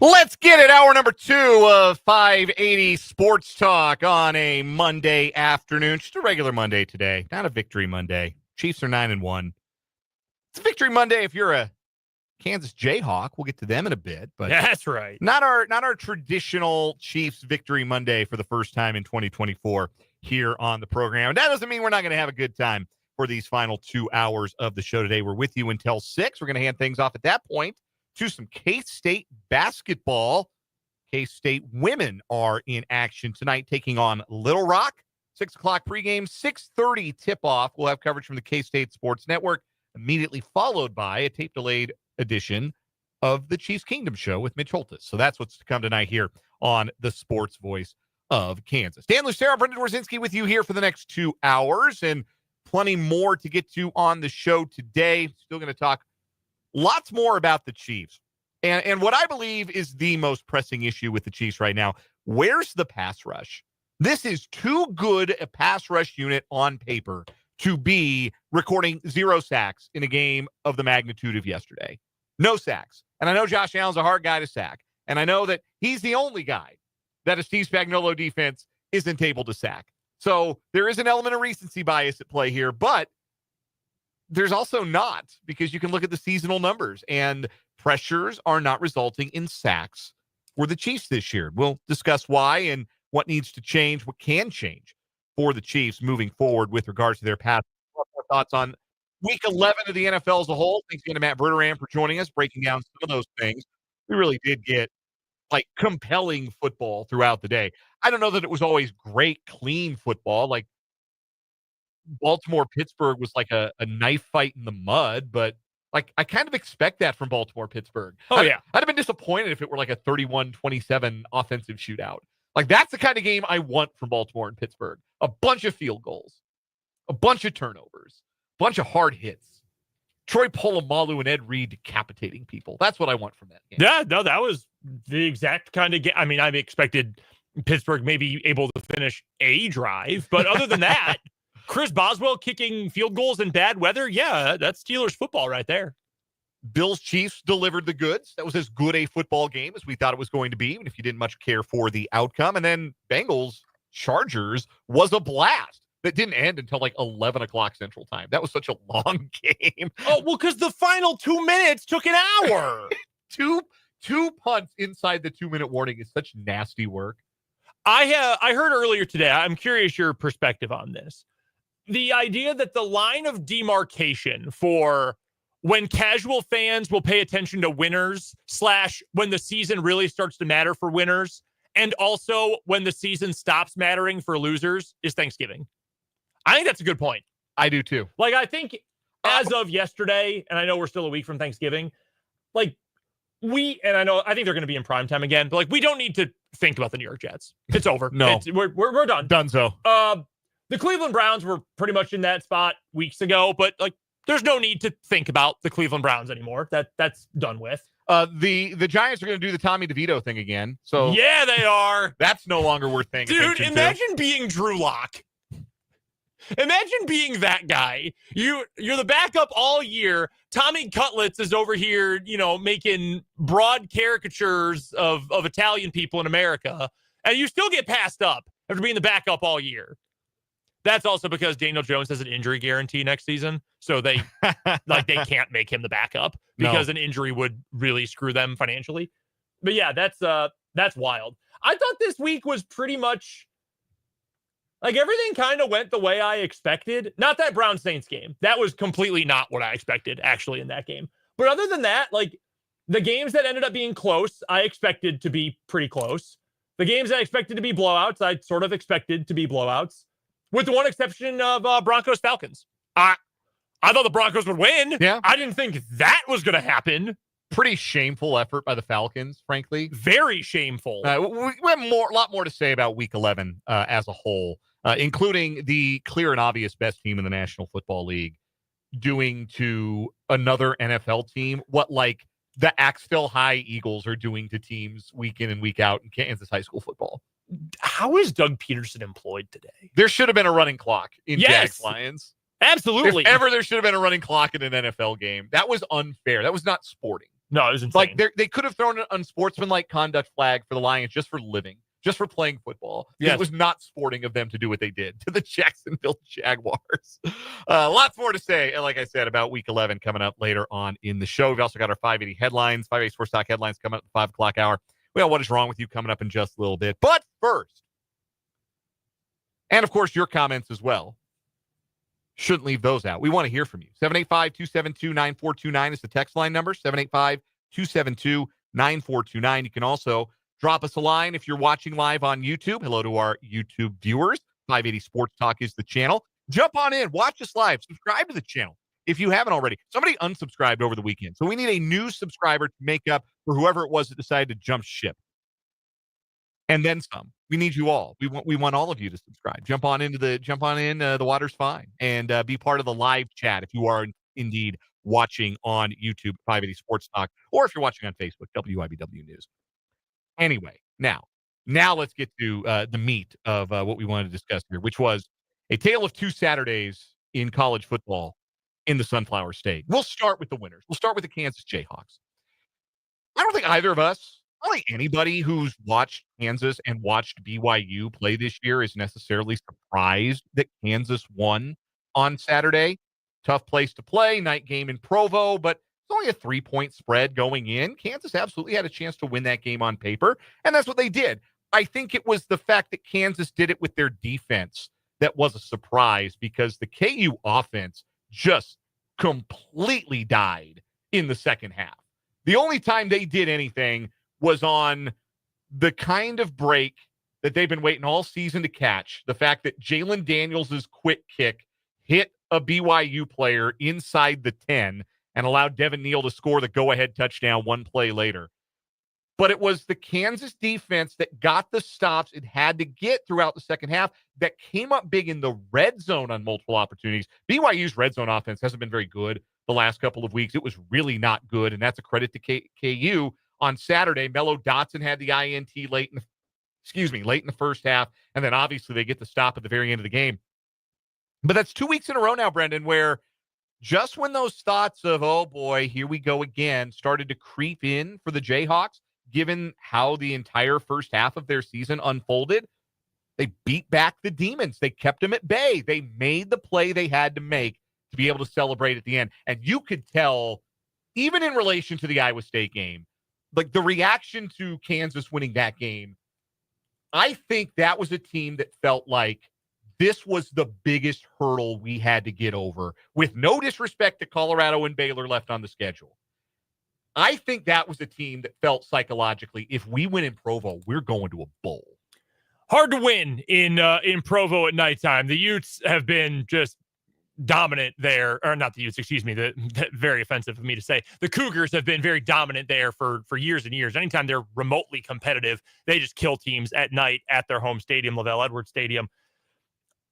[SPEAKER 1] Let's get it. Hour number 2 of 580 Sports Talk on a Monday afternoon. Just a regular Monday today, not a victory Monday. Chiefs are 9-1. It's a victory Monday if you're a Kansas Jayhawk. We'll get to them in a bit, but
[SPEAKER 2] that's right.
[SPEAKER 1] Not our traditional Chiefs victory Monday for the first time in 2024 here on the program. And that doesn't mean we're not going to have a good time for these final 2 hours of the show today. We're with you until 6. We're going to hand things off at that point to some K-State basketball. K-State women are in action tonight, taking on Little Rock. 6 o'clock pregame, 6:30 tip-off. We'll have coverage from the K-State Sports Network, immediately followed by a tape-delayed edition of the Chiefs Kingdom Show with Mitch Holtis. So that's what's to come tonight here on the Sports Voice of Kansas. Dan Lucero, Brendan Warzinski with you here for the next 2 hours, and plenty more to get to on the show today. Still going to talk lots more about the Chiefs. And what I believe is the most pressing issue with the Chiefs right now, where's the pass rush? This is too good a pass rush unit on paper to be recording 0 sacks in a game of the magnitude of yesterday. No sacks. And I know Josh Allen's a hard guy to sack. And I know that he's the only guy that a Steve Spagnuolo defense isn't able to sack. So there is an element of recency bias at play here, but there's also not, because you can look at the seasonal numbers and pressures are not resulting in sacks for the Chiefs this year. We'll discuss why and what needs to change, what can change for the Chiefs moving forward with regards to their path. More thoughts on Week 11 of the NFL as a whole. Thanks again to Matt Verderame for joining us, breaking down some of those things. We really did get compelling football throughout the day. I don't know that it was always great, clean football. Baltimore-Pittsburgh was like a knife fight in the mud, but I kind of expect that from Baltimore-Pittsburgh.
[SPEAKER 2] I'd
[SPEAKER 1] have been disappointed if it were like a 31-27 offensive shootout. That's the kind of game I want from Baltimore and Pittsburgh. A bunch of field goals, a bunch of turnovers, a bunch of hard hits. Troy Polamalu and Ed Reed decapitating people. That's what I want from that game.
[SPEAKER 2] Yeah, no, that was the exact kind of game. I mean, I expected Pittsburgh maybe able to finish a drive, but other than that, Chris Boswell kicking field goals in bad weather, yeah, that's Steelers football right there.
[SPEAKER 1] Bills Chiefs delivered the goods. That was as good a football game as we thought it was going to be, even if you didn't much care for the outcome. And then Bengals Chargers was a blast that didn't end until 11 o'clock Central Time. That was such a long game.
[SPEAKER 2] Oh, well, because the final 2 minutes took an hour.
[SPEAKER 1] two punts inside the 2-minute warning is such nasty work.
[SPEAKER 2] I heard earlier today, I'm curious your perspective on this. The idea that the line of demarcation for when casual fans will pay attention to winners / when the season really starts to matter for winners, and also when the season stops mattering for losers, is Thanksgiving. I think that's a good point.
[SPEAKER 1] I do too.
[SPEAKER 2] I think as of yesterday, and I know we're still a week from Thanksgiving, I think they're going to be in primetime again, but we don't need to think about the New York Jets. It's over.
[SPEAKER 1] No.
[SPEAKER 2] We're done.
[SPEAKER 1] Donezo.
[SPEAKER 2] The Cleveland Browns were pretty much in that spot weeks ago, but there's no need to think about the Cleveland Browns anymore. That's done with.
[SPEAKER 1] The Giants are going to do the Tommy DeVito thing again. So
[SPEAKER 2] yeah, they are.
[SPEAKER 1] That's no longer worth thinking.
[SPEAKER 2] Dude, imagine being Drew Lock. Imagine being that guy. You're the backup all year. Tommy Cutlets is over here, making broad caricatures of Italian people in America, and you still get passed up after being the backup all year. That's also because Daniel Jones has an injury guarantee next season, so they they can't make him the backup because an injury would really screw them financially. But yeah, that's wild. I thought this week was pretty much everything kind of went the way I expected. Not that Brown Saints game. That was completely not what I expected actually in that game. But other than that, the games that ended up being close, I expected to be pretty close. The games I expected to be blowouts, I sort of expected to be blowouts. With the one exception of Broncos-Falcons. I thought the Broncos would win.
[SPEAKER 1] Yeah.
[SPEAKER 2] I didn't think that was going to happen.
[SPEAKER 1] Pretty shameful effort by the Falcons, frankly.
[SPEAKER 2] Very shameful.
[SPEAKER 1] We have a lot more to say about Week 11 as a whole, including the clear and obvious best team in the National Football League doing to another NFL team what the Axtell High Eagles are doing to teams week in and week out in Kansas high school football.
[SPEAKER 2] How is Doug Peterson employed today?
[SPEAKER 1] There should have been a running clock in Jags Lions.
[SPEAKER 2] Absolutely.
[SPEAKER 1] If ever there should have been a running clock in an NFL game. That was unfair. That was not sporting.
[SPEAKER 2] No, it was insane.
[SPEAKER 1] Like they could have thrown an unsportsmanlike conduct flag for the Lions just for living, just for playing football.
[SPEAKER 2] Yes.
[SPEAKER 1] It was not sporting of them to do what they did to the Jacksonville Jaguars. Lots more to say, like I said, about Week 11 coming up later on in the show. We've also got our 580 headlines, 580 Sports Talk headlines coming up at the 5 o'clock hour. We got What Is Wrong With You coming up in just a little bit. But first, and of course, your comments as well. Shouldn't leave those out. We want to hear from you. 785-272-9429 is the text line number. 785-272-9429. You can also drop us a line if you're watching live on YouTube. Hello to our YouTube viewers. 580 Sports Talk is the channel. Jump on in. Watch us live. Subscribe to the channel if you haven't already. Somebody unsubscribed over the weekend. So we need a new subscriber to make up for whoever it was that decided to jump ship. And then some. We need you all. We want all of you to subscribe. Jump on in. The water's fine, and be part of the live chat if you are indeed watching on YouTube, 580 Sports Talk, or if you're watching on Facebook, WIBW News. Anyway, now let's get to the meat of what we wanted to discuss here, which was a tale of two Saturdays in college football in the Sunflower State. We'll start with the winners. We'll start with the Kansas Jayhawks. I don't think either of us, I don't think anybody who's watched Kansas and watched BYU play this year is necessarily surprised that Kansas won on Saturday. Tough place to play, night game in Provo, but it's only a 3-point spread going in. Kansas absolutely had a chance to win that game on paper, and that's what they did. I think it was the fact that Kansas did it with their defense that was a surprise, because the KU offense just completely died in the second half. The only time they did anything was on the kind of break that they've been waiting all season to catch. The fact that Jalen Daniels' quick kick hit a BYU player inside the 10 and allowed Devin Neal to score the go-ahead touchdown one play later. But it was the Kansas defense that got the stops it had to get throughout the second half that came up big in the red zone on multiple opportunities. BYU's red zone offense hasn't been very good the last couple of weeks. It was really not good, and that's a credit to KU. On Saturday, Mello Dotson had the INT late in the first half, and then obviously they get the stop at the very end of the game. But that's 2 weeks in a row now, Brendan, where just when those thoughts of, oh boy, here we go again, started to creep in for the Jayhawks, given how the entire first half of their season unfolded, they beat back the Demons. They kept them at bay. They made the play they had to make to be able to celebrate at the end. And you could tell, even in relation to the Iowa State game, like the reaction to Kansas winning that game, I think that was a team that felt like this was the biggest hurdle we had to get over, with no disrespect to Colorado and Baylor left on the schedule. I think that was a team that felt psychologically, if we win in Provo, we're going to a bowl.
[SPEAKER 2] Hard to win in Provo at nighttime. The Utes have been just dominant there, or not the Utes, excuse me. Very offensive of me to say. The Cougars have been very dominant there for years and years. Anytime they're remotely competitive, they just kill teams at night at their home stadium, Lavelle Edwards Stadium.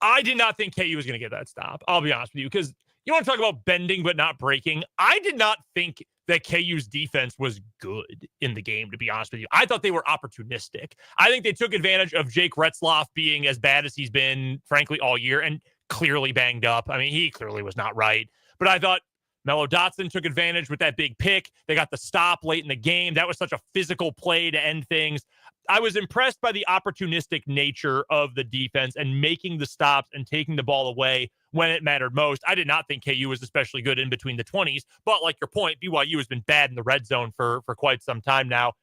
[SPEAKER 2] I did not think KU was going to get that stop. I'll be honest with you, because you want to talk about bending but not breaking. I did not think that KU's defense was good in the game, to be honest with you. I thought they were opportunistic. I think they took advantage of Jake Retzloff being as bad as he's been, frankly, all year, and clearly banged up. I mean, he clearly was not right. But I thought Mello Dotson took advantage with that big pick. They got the stop late in the game. That was such a physical play to end things. I was impressed by the opportunistic nature of the defense and making the stops and taking the ball away when it mattered most. I did not think KU was especially good in between the 20s, but like your point, BYU has been bad in the red zone for quite some time now.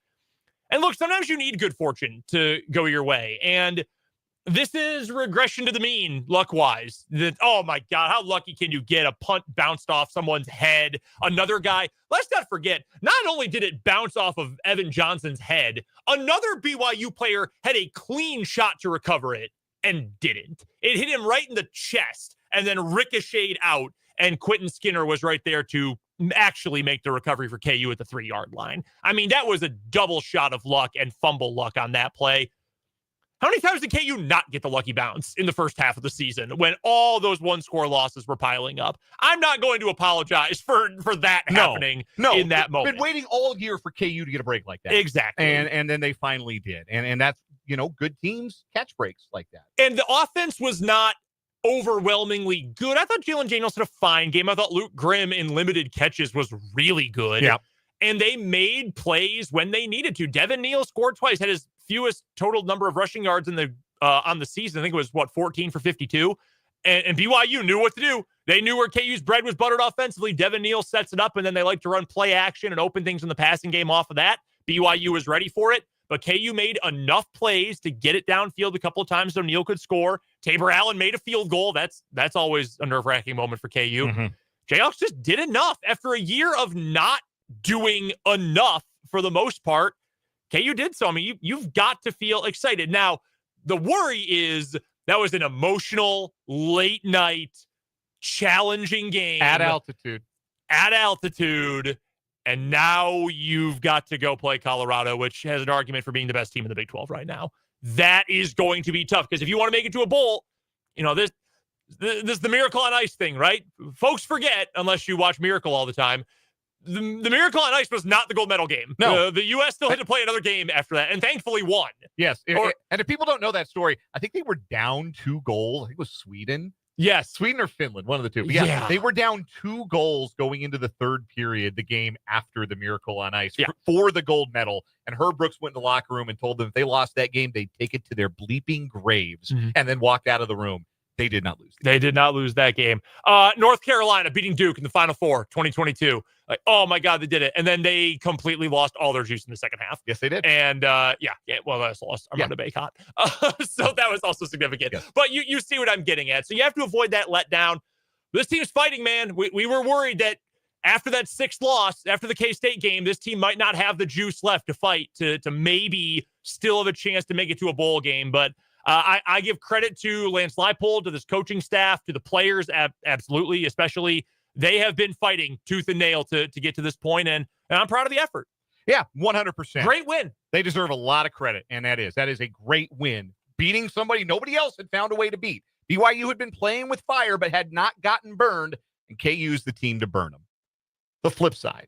[SPEAKER 2] And look, sometimes you need good fortune to go your way. And this is regression to the mean, luck-wise. Oh, my God, how lucky can you get? A punt bounced off someone's head. Another guy, let's not forget, not only did it bounce off of Evan Johnson's head, another BYU player had a clean shot to recover it and didn't. It hit him right in the chest and then ricocheted out, and Quentin Skinner was right there to actually make the recovery for KU at the 3-yard line. I mean, that was a double shot of luck and fumble luck on that play. How many times did KU not get the lucky bounce in the first half of the season when all those one-score losses were piling up? I'm not going to apologize for that happening in that moment.
[SPEAKER 1] Been waiting all year for KU to get a break like that.
[SPEAKER 2] Exactly.
[SPEAKER 1] And then they finally did. And that's, good teams catch breaks like that.
[SPEAKER 2] And the offense was not overwhelmingly good. I thought Jalen Daniels had a fine game. I thought Luke Grimm in limited catches was really good.
[SPEAKER 1] Yeah.
[SPEAKER 2] and they made plays when they needed to. Devin Neal scored twice, had his fewest total number of rushing yards in the on the season. I think it was 14 for 52. And BYU knew what to do. They knew where KU's bread was buttered offensively. Devin Neal sets it up, and then they like to run play action and open things in the passing game off of that. BYU was ready for it, but KU made enough plays to get it downfield a couple of times so Neal could score. Tabor Allen made a field goal. That's always a nerve-wracking moment for KU.
[SPEAKER 1] Mm-hmm.
[SPEAKER 2] Jayhawks just did enough. After a year of not doing enough for the most part, KU did so. I mean, you've got to feel excited. Now, the worry is that was an emotional, late night, challenging game.
[SPEAKER 1] At altitude.
[SPEAKER 2] And now you've got to go play Colorado, which has an argument for being the best team in the Big 12 right now. That is going to be tough because if you want to make it to a bowl, this is the Miracle on Ice thing, right? Folks forget, unless you watch Miracle all the time, the Miracle on Ice was not the gold medal game.
[SPEAKER 1] No.
[SPEAKER 2] The U.S. still had to play another game after that, and thankfully won.
[SPEAKER 1] Yes. And if people don't know that story, I think they were down 2 goals. I think it was Sweden.
[SPEAKER 2] Yes.
[SPEAKER 1] Sweden or Finland, one of the two. But yeah, they were down 2 goals going into the third period, the game after the Miracle on Ice, for the gold medal. And Herb Brooks went in the locker room and told them if they lost that game, they'd take it to their bleeping graves and then walked out of the room. They did not lose.
[SPEAKER 2] They did not lose that game. North Carolina beating Duke in the Final Four, 2022. Like, oh my God, they did it. And then they completely lost all their juice in the second half.
[SPEAKER 1] Yes, they did.
[SPEAKER 2] And well, that's lost Armando Bacot. So that was also significant.
[SPEAKER 1] Yes.
[SPEAKER 2] But you see what I'm getting at. So you have to avoid that letdown. This team's fighting, man. We were worried that after that 6th loss, after the K-State game, this team might not have the juice left to fight, to maybe still have a chance to make it to a bowl game. But I give credit to Lance Leipold, to this coaching staff, to the players, absolutely, especially. They have been fighting tooth and nail to get to this point, and I'm proud of the effort.
[SPEAKER 1] Yeah, 100%.
[SPEAKER 2] Great win.
[SPEAKER 1] They deserve a lot of credit, and that is a great win. Beating somebody nobody else had found a way to beat. BYU had been playing with fire but had not gotten burned, and KU's the team to burn them. The flip side,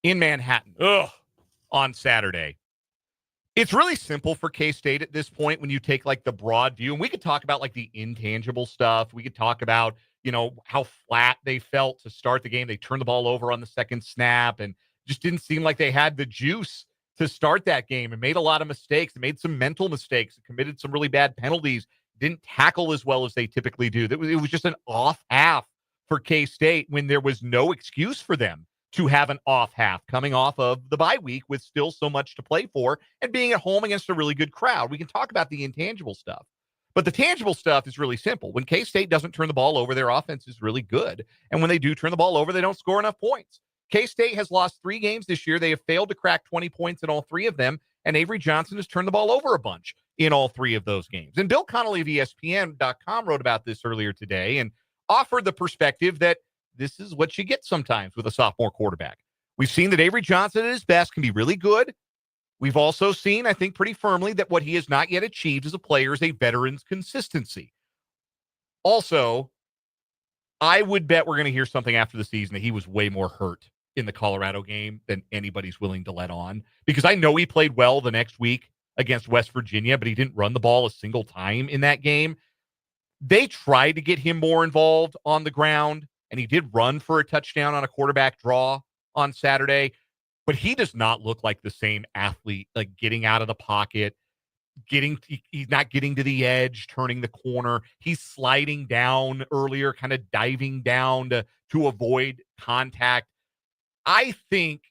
[SPEAKER 1] in Manhattan on Saturday. It's really simple for K-State at this point when you take like the broad view, and we could talk about like the intangible stuff. We could talk about, how flat they felt to start the game. They turned the ball over on the second snap and just didn't seem like they had the juice to start that game and made a lot of mistakes. They made some mental mistakes, committed some really bad penalties, didn't tackle as well as they typically do. It was just an off half for K-State when there was no excuse for them to have an off half coming off of the bye week with still so much to play for and being at home against a really good crowd. We can talk about the intangible stuff, but the tangible stuff is really simple. When K-State doesn't turn the ball over, their offense is really good. And when they do turn the ball over, they don't score enough points. K-State has lost 3 games this year. They have failed to crack 20 points in all 3 of them. And Avery Johnson has turned the ball over a bunch in all 3 of those games. And Bill Connolly of ESPN.com wrote about this earlier today and offered the perspective that this is what you get sometimes with a sophomore quarterback. We've seen that Avery Johnson at his best can be really good. We've also seen, I think pretty firmly, that what he has not yet achieved as a player is a veteran's consistency. Also, I would bet we're going to hear something after the season that he was way more hurt in the Colorado game than anybody's willing to let on. Because I know he played well the next week against West Virginia, but he didn't run the ball a single time in that game. They tried to get him more involved on the ground, and he did run for a touchdown on a quarterback draw on Saturday, but he does not look like the same athlete, like getting out of the pocket, he's not getting to the edge, turning the corner. He's sliding down earlier, kind of diving down to avoid contact. I think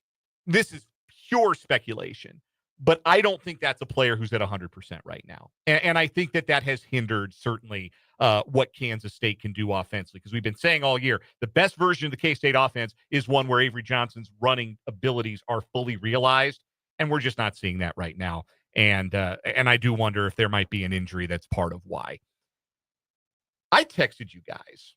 [SPEAKER 1] this is pure speculation, but I don't think that's a player who's at 100% right now. And I think that has hindered certainly what Kansas State can do offensively, because we've been saying all year, the best version of the K-State offense is one where Avery Johnson's running abilities are fully realized, and we're just not seeing that right now. And I do wonder if there might be an injury that's part of why. I texted you guys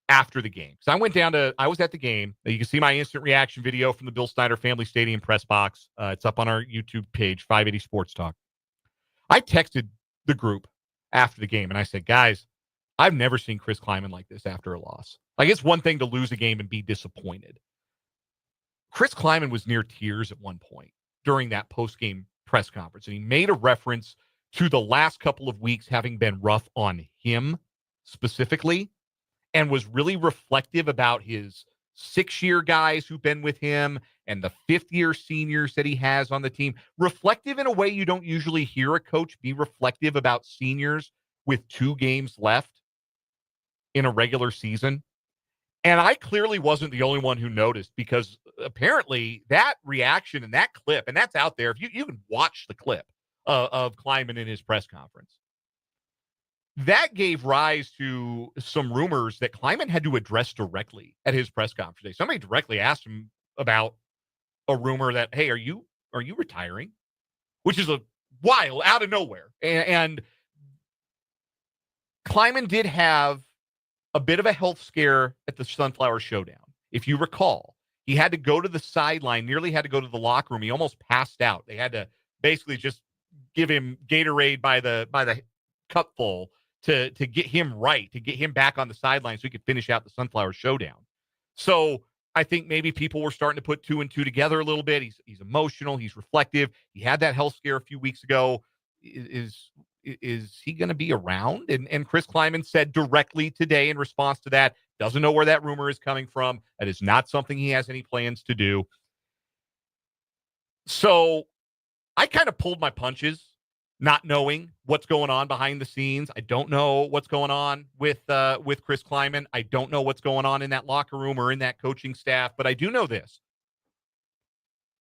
[SPEAKER 1] after the game, because I was at the game. You can see my instant reaction video from the Bill Snyder Family Stadium press box. It's up on our YouTube page, 580 Sports Talk. I texted the group after the game, and I said, guys, I've never seen Chris Kleiman like this after a loss. Like, it's one thing to lose a game and be disappointed. Chris Kleiman was near tears at one point during that post-game press conference, and he made a reference to the last couple of weeks having been rough on him specifically, and was really reflective about his 6-year guys who've been with him and the 5th-year seniors that he has on the team. Reflective in a way you don't usually hear a coach be reflective about seniors with 2 games left in a regular season. And I clearly wasn't the only one who noticed, because apparently that reaction and that clip, and that's out there, if you can watch the clip of Kleiman in his press conference, that gave rise to some rumors that Kleiman had to address directly at his press conference today. Somebody directly asked him about a rumor that, hey, are you retiring? Which is a wild, out of nowhere. And Kleiman did have a bit of a health scare at the Sunflower Showdown. If you recall, he had to go to the sideline, nearly had to go to the locker room. He almost passed out. They had to basically just give him Gatorade by the cupful to get him right, to get him back on the sideline so he could finish out the Sunflower Showdown. So I think maybe people were starting to put 2 and 2 together a little bit. He's emotional. He's reflective. He had that health scare a few weeks ago. Is he going to be around? And Chris Kleiman said directly today in response to that, doesn't know where that rumor is coming from. That is not something he has any plans to do. So I kind of pulled my punches, not knowing what's going on behind the scenes. I don't know what's going on with Chris Kleiman. I don't know what's going on in that locker room or in that coaching staff, but I do know this.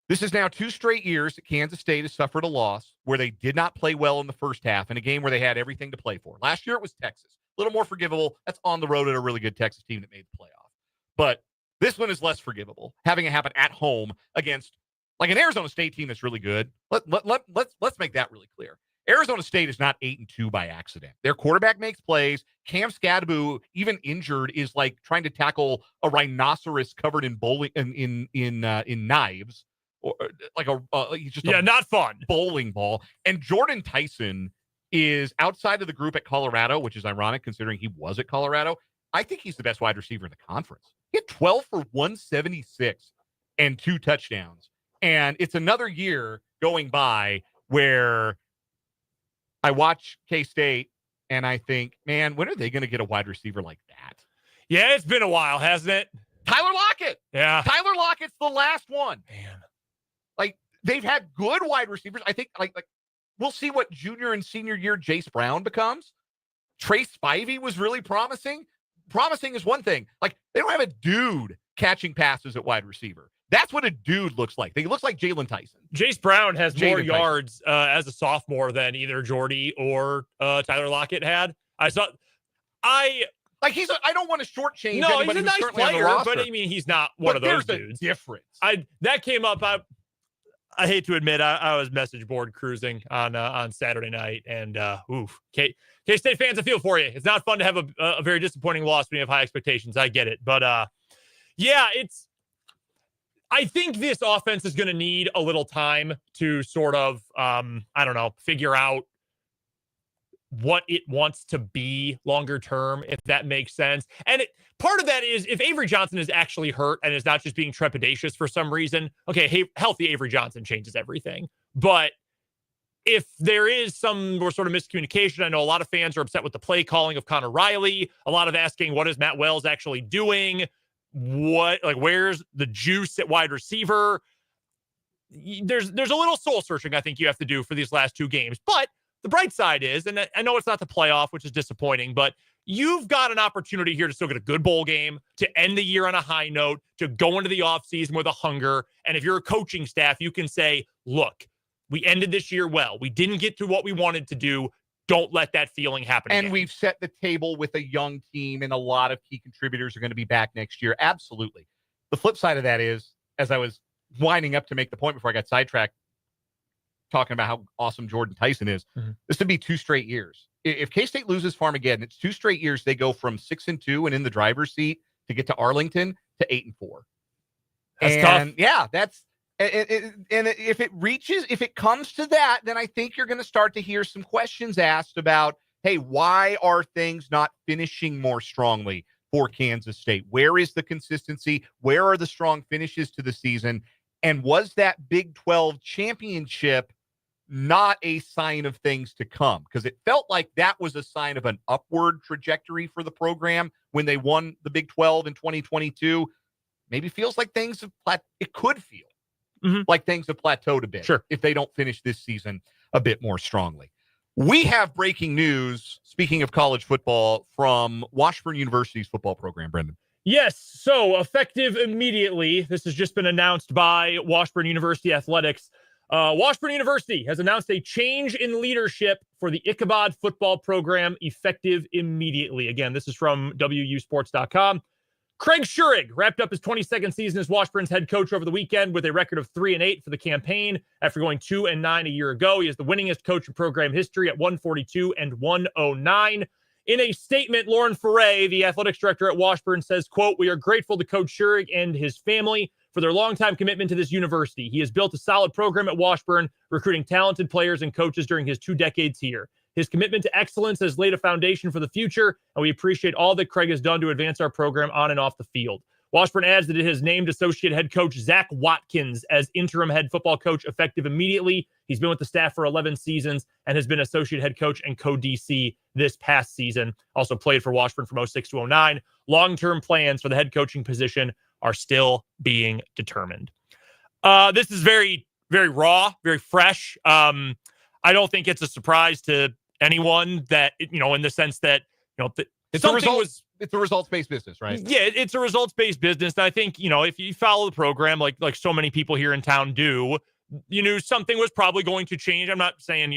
[SPEAKER 1] This is now 2 straight years that Kansas State has suffered a loss where they did not play well in the first half in a game where they had everything to play for. Last year it was Texas. A little more forgivable. That's on the road at a really good Texas team that made the playoff. But this one is less forgivable, having it happen at home against like an Arizona State team that's really good. Let's make that really clear. Arizona State is not 8-2 by accident. Their quarterback makes plays. Cam Scadaboo, even injured, is like trying to tackle a rhinoceros covered in bowling in knives. Or like he's just
[SPEAKER 2] not fun
[SPEAKER 1] bowling ball. And Jordan Tyson is outside of the group at Colorado, which is ironic considering he was at Colorado. I think he's the best wide receiver in the conference. He had 12 for 176 and 2 touchdowns. And it's another year going by where I watch K-State and I think, man, when are they going to get a wide receiver like that?
[SPEAKER 2] Yeah, it's been a while, hasn't it?
[SPEAKER 1] Tyler Lockett.
[SPEAKER 2] Yeah.
[SPEAKER 1] Tyler Lockett's the last one.
[SPEAKER 2] Man.
[SPEAKER 1] Like, they've had good wide receivers. I think, like we'll see what junior and senior year Jace Brown becomes. Trey Spivey was really promising. Promising is one thing. Like, they don't have a dude catching passes at wide receiver. That's what a dude looks like. He looks like Jalen Tyson.
[SPEAKER 2] Jace Brown has more
[SPEAKER 1] Tyson.
[SPEAKER 2] yards as a sophomore than either Jordy or Tyler Lockett had. I
[SPEAKER 1] don't want to shortchange.
[SPEAKER 2] No, he's
[SPEAKER 1] anybody
[SPEAKER 2] a nice player, but I mean, he's not one of those dudes.
[SPEAKER 1] Difference.
[SPEAKER 2] That came up. I hate to admit, I was message board cruising on Saturday night, and K-State fans, I feel for you. It's not fun to have a very disappointing loss when you have high expectations. I get it, but I think this offense is going to need a little time to sort of figure out what it wants to be longer term, if that makes sense. And part of that is if Avery Johnson is actually hurt and is not just being trepidatious for some reason, okay, healthy Avery Johnson changes everything. But if there is some sort of miscommunication, I know a lot of fans are upset with the play calling of Connor Riley, a lot of asking, what is Matt Wells actually doing? Where's the juice at wide receiver? There's a little soul searching I think you have to do for these last 2 games. But the bright side is, and I know it's not the playoff, which is disappointing, but you've got an opportunity here to still get a good bowl game, to end the year on a high note, to go into the offseason with a hunger. And if you're a coaching staff, you can say, look, we ended this year well. We didn't get to what we wanted to do. Don't let that feeling happen again.
[SPEAKER 1] We've set the table with a young team, and a lot of key contributors are going to be back next year. Absolutely. The flip side of that is, as I was winding up to make the point before I got sidetracked, talking about how awesome Jordan Tyson is, this would be 2 straight years. If K-State loses Farmageddon, it's 2 straight years. They go from 6-2 and in the driver's seat to get to Arlington to 8-4.
[SPEAKER 2] That's tough.
[SPEAKER 1] Yeah, that's and if it comes to that, then I think you're going to start to hear some questions asked about, hey, why are things not finishing more strongly for Kansas State? Where is the consistency? Where are the strong finishes to the season? And was that Big 12 championship not a sign of things to come? Because it felt like that was a sign of an upward trajectory for the program when they won the Big 12 in 2022. maybe feels like things have it could feel
[SPEAKER 2] Mhm.
[SPEAKER 1] like things have plateaued a bit
[SPEAKER 2] Sure.
[SPEAKER 1] if they don't finish this season a bit more strongly. We have breaking news, speaking of college football, from Washburn University's football program, Brendan.
[SPEAKER 2] Yes. So effective immediately, this has just been announced by Washburn University Athletics. Washburn University has announced a change in leadership for the Ichabod football program effective immediately. Again, this is from WUsports.com. Craig Schurig wrapped up his 22nd season as Washburn's head coach over the weekend with a record of 3-8 for the campaign after going 2-9 a year ago. He is the winningest coach in program history at 142 and 109. In a statement, Lauren Ferre, the athletics director at Washburn, says, quote, "We are grateful to Coach Schurig and his family for their longtime commitment to this university. He has built a solid program at Washburn, recruiting talented players and coaches during his 2 decades here. His commitment to excellence has laid a foundation for the future, and we appreciate all that Craig has done to advance our program on and off the field." Washburn adds that it has named associate head coach Zach Watkins as interim head football coach effective immediately. He's been with the staff for 11 seasons and has been associate head coach and co-DC this past season. Also played for Washburn from 06 to 09. Long-term plans for the head coaching position are still being determined. This is very, very raw, very fresh. I don't think it's a surprise to anyone that, in the sense that,
[SPEAKER 1] it's a results-based business, right?
[SPEAKER 2] Yeah, it's a results-based business. And I think, if you follow the program like so many people here in town do, you knew something was probably going to change. I'm not saying,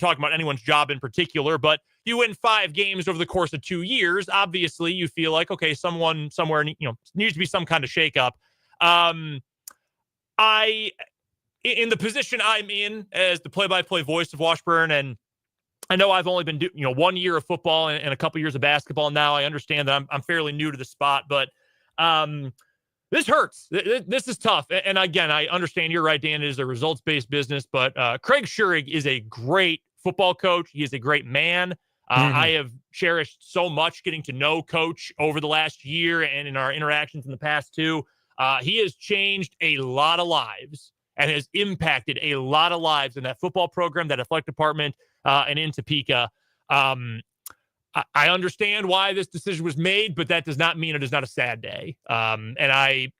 [SPEAKER 2] talking about anyone's job in particular, but you win 5 games over the course of 2 years. Obviously, you feel like, okay, someone somewhere, needs to be some kind of shakeup. In the position I'm in as the play-by-play voice of Washburn, and I know I've only been doing, 1 year of football and a couple years of basketball now. I understand that I'm fairly new to the spot, but this hurts. This is tough. And again, I understand you're right, Dan. It is a results-based business, but Craig Schurig is a great football coach. He is a great man. I have cherished so much getting to know Coach over the last year and in our interactions in the past too. He has changed a lot of lives and has impacted a lot of lives in that football program, that athletic department, and in Topeka. I understand why this decision was made, but that does not mean it is not a sad day. And I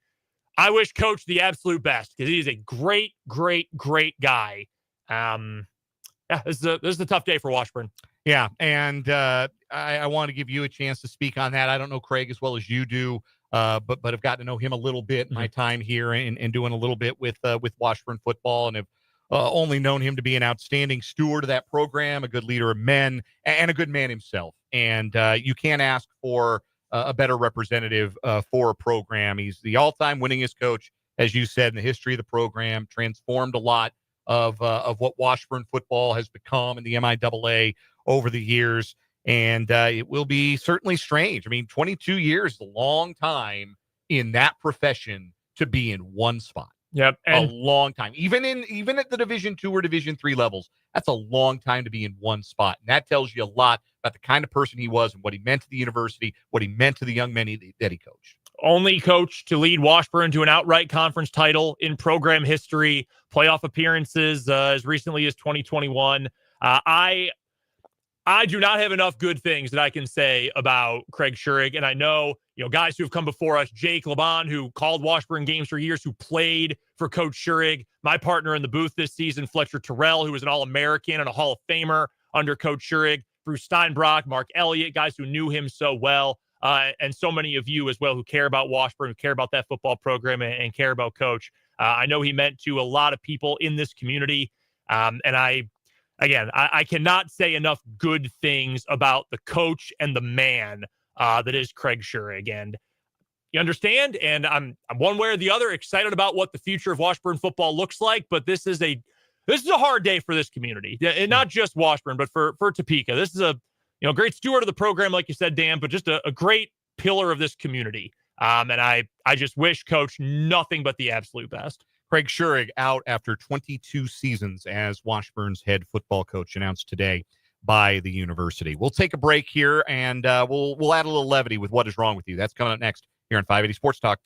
[SPEAKER 2] wish Coach the absolute best because he is a great, great, great guy. This is a tough day for Washburn.
[SPEAKER 1] Yeah, and I want to give you a chance to speak on that. I don't know Craig as well as you do, but I've gotten to know him a little bit in my time here and doing a little bit with Washburn football, and have only known him to be an outstanding steward of that program, a good leader of men, and a good man himself. And you can't ask for a better representative for a program. He's the all-time winningest coach, as you said, in the history of the program, transformed a lot of what Washburn football has become in the MIAA over the years. And it will be certainly strange. I mean, 22 years is a long time in that profession to be in one spot.
[SPEAKER 2] Yep.
[SPEAKER 1] And a long time. Even at the Division II or Division III levels, that's a long time to be in one spot. And that tells you a lot about the kind of person he was and what he meant to the university, what he meant to the young men that he coached.
[SPEAKER 2] Only coach to lead Washburn to an outright conference title in program history, playoff appearances as recently as 2021. I do not have enough good things that I can say about Craig Schurig. And I know, guys who have come before us, Jake Laban, who called Washburn games for years, who played for Coach Schurig. My partner in the booth this season, Fletcher Terrell, who was an All-American and a Hall of Famer under Coach Schurig. Bruce Steinbrock, Mark Elliott, guys who knew him so well. And so many of you as well who care about Washburn, who care about that football program and care about Coach. I know he meant to a lot of people in this community. And I cannot say enough good things about the coach and the man that is Craig Schurig. And you understand? And I'm one way or the other excited about what the future of Washburn football looks like. But this is a hard day for this community, and not just Washburn, but for Topeka. This is a great steward of the program, like you said, Dan, but just a great pillar of this community. And I just wish Coach nothing but the absolute best.
[SPEAKER 1] Craig Schurig out after 22 seasons as Washburn's head football coach, announced today by the university. We'll take a break here, and we'll add a little levity with What Is Wrong With You. That's coming up next here on 580 Sports Talk.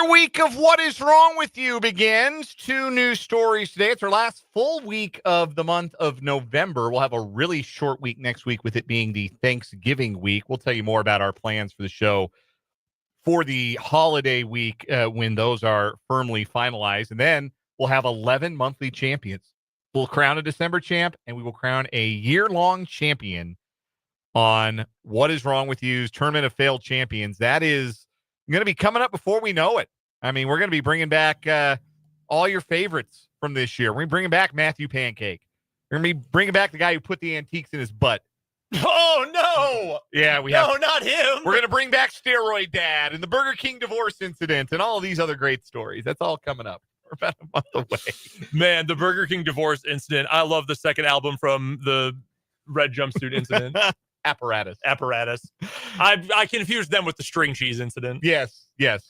[SPEAKER 1] Another week of What is Wrong with You begins. 2 new stories today. It's our last full week of the month of November. We'll have a really short week next week with it being the Thanksgiving week. We'll tell you more about our plans for the show for the holiday week when those are firmly finalized. And then we'll have 11 monthly champions. We'll crown a December champ, and we will crown a year-long champion on What is Wrong with You's Tournament of Failed Champions. That is going to be coming up before we know it. I mean, we're going to be bringing back all your favorites from this year. We're going to be bringing back Matthew Pancake. We're going to be bringing back the guy who put the antiques in his butt.
[SPEAKER 2] Oh, no.
[SPEAKER 1] Yeah,
[SPEAKER 2] not him.
[SPEAKER 1] We're going to bring back Steroid Dad and the Burger King divorce incident and all of these other great stories. That's all coming up. We're about a month away.
[SPEAKER 2] Man, the Burger King divorce incident. I love the second album from the red jumpsuit incident.
[SPEAKER 1] Apparatus.
[SPEAKER 2] I confused them with the string cheese incident.
[SPEAKER 1] Yes.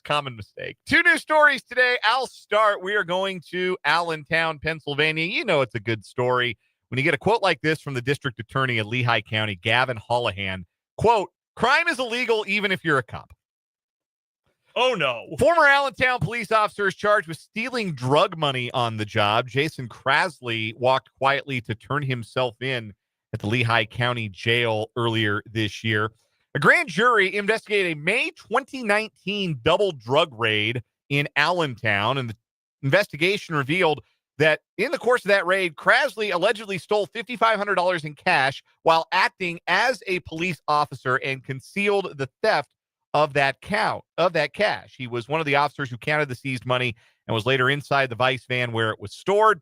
[SPEAKER 1] Common mistake. 2 new stories today. I'll start. We are going to Allentown, Pennsylvania. You know it's a good story when you get a quote like this from the district attorney of Lehigh County, Gavin Holohan. Quote, crime is illegal even if you're a cop.
[SPEAKER 2] Oh, no.
[SPEAKER 1] Former Allentown police officer is charged with stealing drug money on the job. Jason Krasley walked quietly to turn himself in at the Lehigh County Jail earlier this year. A grand jury investigated a May 2019 double drug raid in Allentown, and the investigation revealed that in the course of that raid, Krasley allegedly stole $5,500 in cash while acting as a police officer and concealed the theft of that cash. He was one of the officers who counted the seized money and was later inside the vice van where it was stored.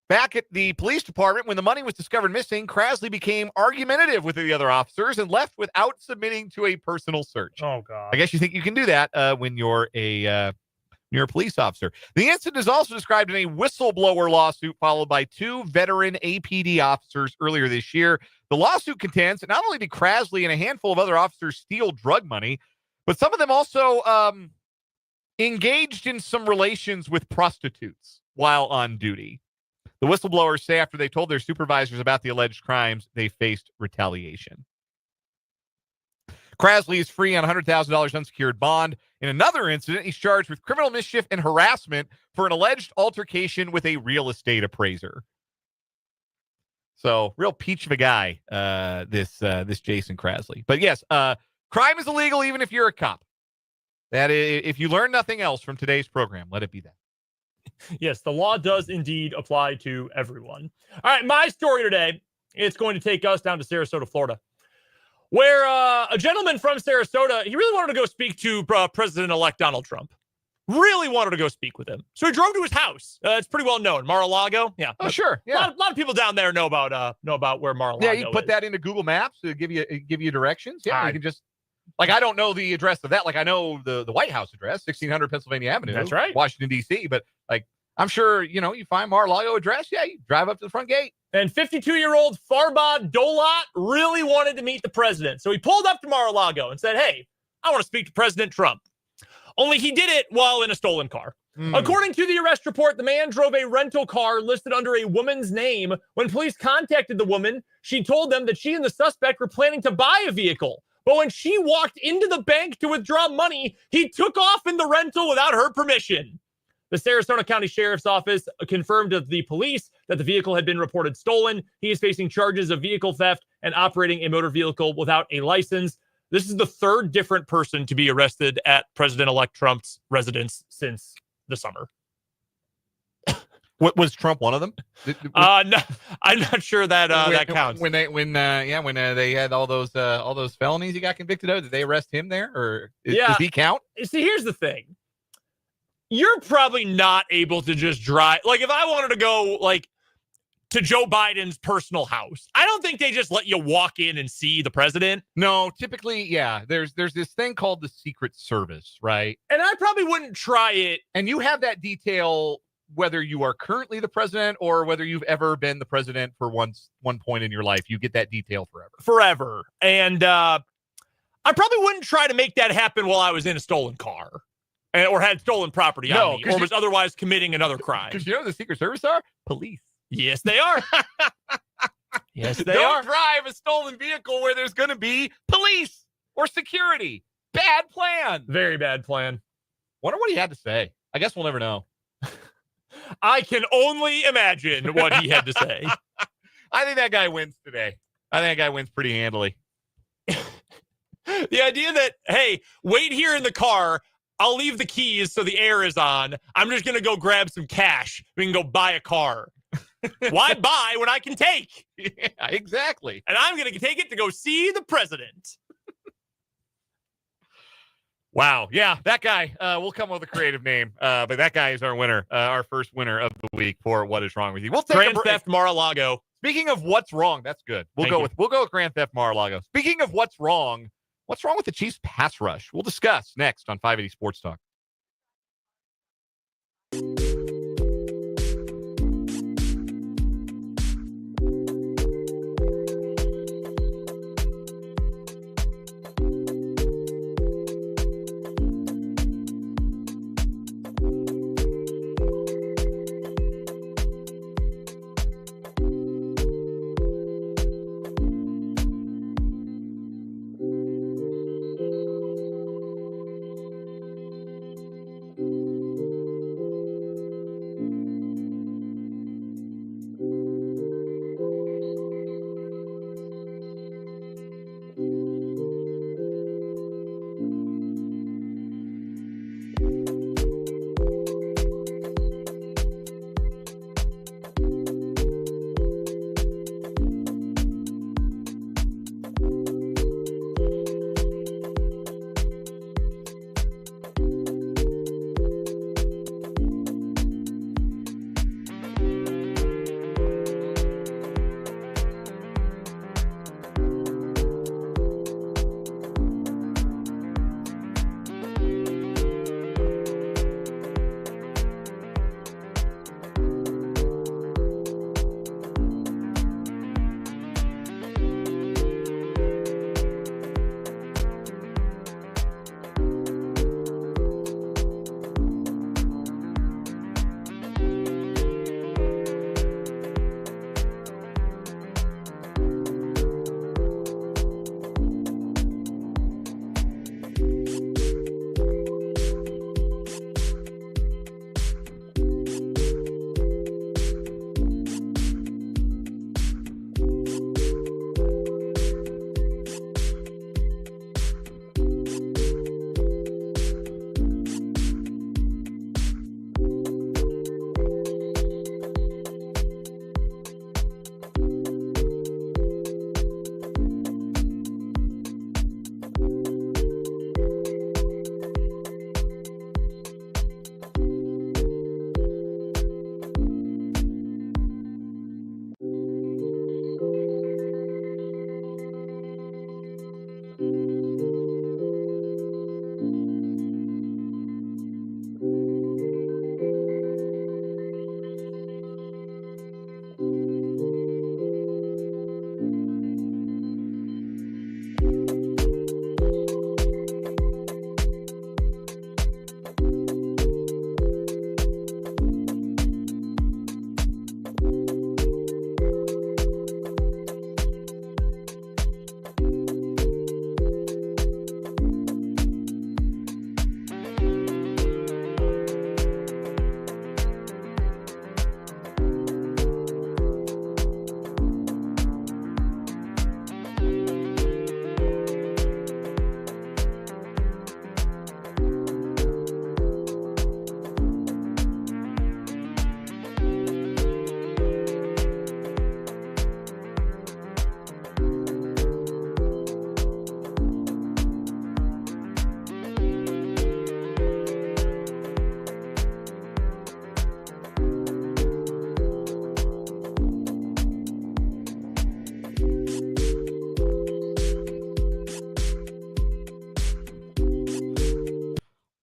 [SPEAKER 1] Back at the police department, when the money was discovered missing, Krasley became argumentative with the other officers and left without submitting to a personal search.
[SPEAKER 2] Oh, God.
[SPEAKER 1] I guess you think you can do that when you're a police officer. The incident is also described in a whistleblower lawsuit followed by 2 veteran APD officers earlier this year. The lawsuit contends that not only did Krasley and a handful of other officers steal drug money, but some of them also engaged in some relations with prostitutes while on duty. The whistleblowers say after they told their supervisors about the alleged crimes, they faced retaliation. Krasley is free on $100,000 unsecured bond. In another incident, he's charged with criminal mischief and harassment for an alleged altercation with a real estate appraiser. So, real peach of a guy, this Jason Krasley. But yes, crime is illegal even if you're a cop. That is, if you learn nothing else from today's program, let it be that.
[SPEAKER 2] Yes, the law does indeed apply to everyone. All right, my story today, it's going to take us down to Sarasota, Florida, where a gentleman from Sarasota, he really wanted to go speak to President-elect Donald Trump. Really wanted to go speak with him. So he drove to his house. It's pretty well known. Mar-a-Lago. Yeah.
[SPEAKER 1] Oh, sure. Yeah.
[SPEAKER 2] A lot of people down there know about where Mar-a-Lago is.
[SPEAKER 1] Yeah, you can put that into Google Maps to give you directions. Yeah, you can just, like, I don't know the address of that. Like, I know the White House address, 1600 Pennsylvania Avenue.
[SPEAKER 2] That's right.
[SPEAKER 1] Washington, D.C. But, like, I'm sure, you find Mar-a-Lago address. Yeah, you drive up to the front gate.
[SPEAKER 2] And 52-year-old Farbad Dolat really wanted to meet the president. So he pulled up to Mar-a-Lago and said, hey, I want to speak to President Trump. Only he did it while in a stolen car. According to the arrest report, the man drove a rental car listed under a woman's name. When police contacted the woman, she told them that she and the suspect were planning to buy a vehicle. But when she walked into the bank to withdraw money, he took off in the rental without her permission. The Sarasota County Sheriff's Office confirmed to the police that the vehicle had been reported stolen. He is facing charges of vehicle theft and operating a motor vehicle without a license. This is the 3rd different person to be arrested at President-elect Trump's residence since the summer.
[SPEAKER 1] What was Trump one of them?
[SPEAKER 2] No, I'm not sure that that counts.
[SPEAKER 1] When they had all those felonies he got convicted of, did they arrest him there, or does he count?
[SPEAKER 2] See, here's the thing. You're probably not able to just drive. Like, if I wanted to go, like, to Joe Biden's personal house, I don't think they just let you walk in and see the president.
[SPEAKER 1] No, typically, yeah. There's this thing called the Secret Service, right?
[SPEAKER 2] And I probably wouldn't try it.
[SPEAKER 1] And you have that detail whether you are currently the president or whether you've ever been the president for one point in your life. You get that detail
[SPEAKER 2] forever. And I probably wouldn't try to make that happen while I was in a stolen car or had stolen property on me, or was otherwise committing another crime.
[SPEAKER 1] Because you know who the Secret Service are? Police.
[SPEAKER 2] Yes, they are. Yes, they
[SPEAKER 1] Don't drive a stolen vehicle where there's going to be police or security. Bad plan.
[SPEAKER 2] Very bad plan.
[SPEAKER 1] Wonder what he had to say. I guess we'll never know.
[SPEAKER 2] I can only imagine what he had to say.
[SPEAKER 1] I think that guy wins today. I think that guy wins pretty handily.
[SPEAKER 2] The idea that, hey, wait here in the car. I'll leave the keys so the air is on. I'm just going to go grab some cash. We can go buy a car. Why buy when I can take?
[SPEAKER 1] Yeah, exactly.
[SPEAKER 2] And I'm going to take it to go see the president.
[SPEAKER 1] Wow. Yeah, that guy. We'll come up with a creative name. But that guy is our winner, our first winner of the week for What Is Wrong With You. We'll take
[SPEAKER 2] Grand Theft Mar-a-Lago.
[SPEAKER 1] Speaking of what's wrong, that's good. We'll go with Grand Theft Mar-a-Lago. Speaking of what's wrong with the Chiefs pass rush? We'll discuss next on 580 Sports Talk.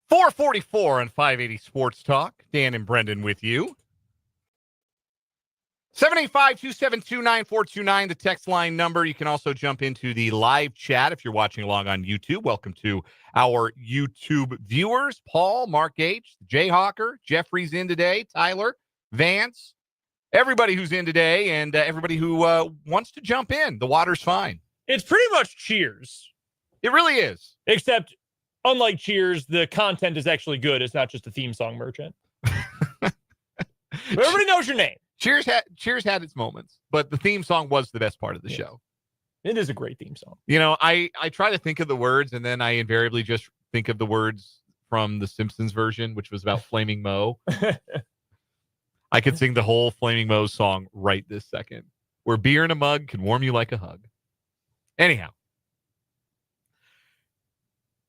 [SPEAKER 1] Four 44 on 580 Sports Talk. Dan and Brendan with you. 785-272-9429, the text line number. You can also jump into the live chat if you're watching along on YouTube. Welcome to our YouTube viewers. Paul, Mark H., Jayhawker, Jeffrey's in today, Tyler, Vance, everybody who's in today, and everybody who wants to jump in. The water's fine.
[SPEAKER 2] It's pretty much Cheers.
[SPEAKER 1] It really is.
[SPEAKER 2] Except unlike Cheers, the content is actually good. It's not just a theme song merchant. But everybody knows your name.
[SPEAKER 1] Cheers had its moments, but the theme song was the best part of the show.
[SPEAKER 2] It is a great theme song.
[SPEAKER 1] You know, I try to think of the words, and then I invariably just think of the words from the Simpsons version, which was about Flaming Moe. I could sing the whole Flaming Moe song right this second, where beer in a mug can warm you like a hug. Anyhow,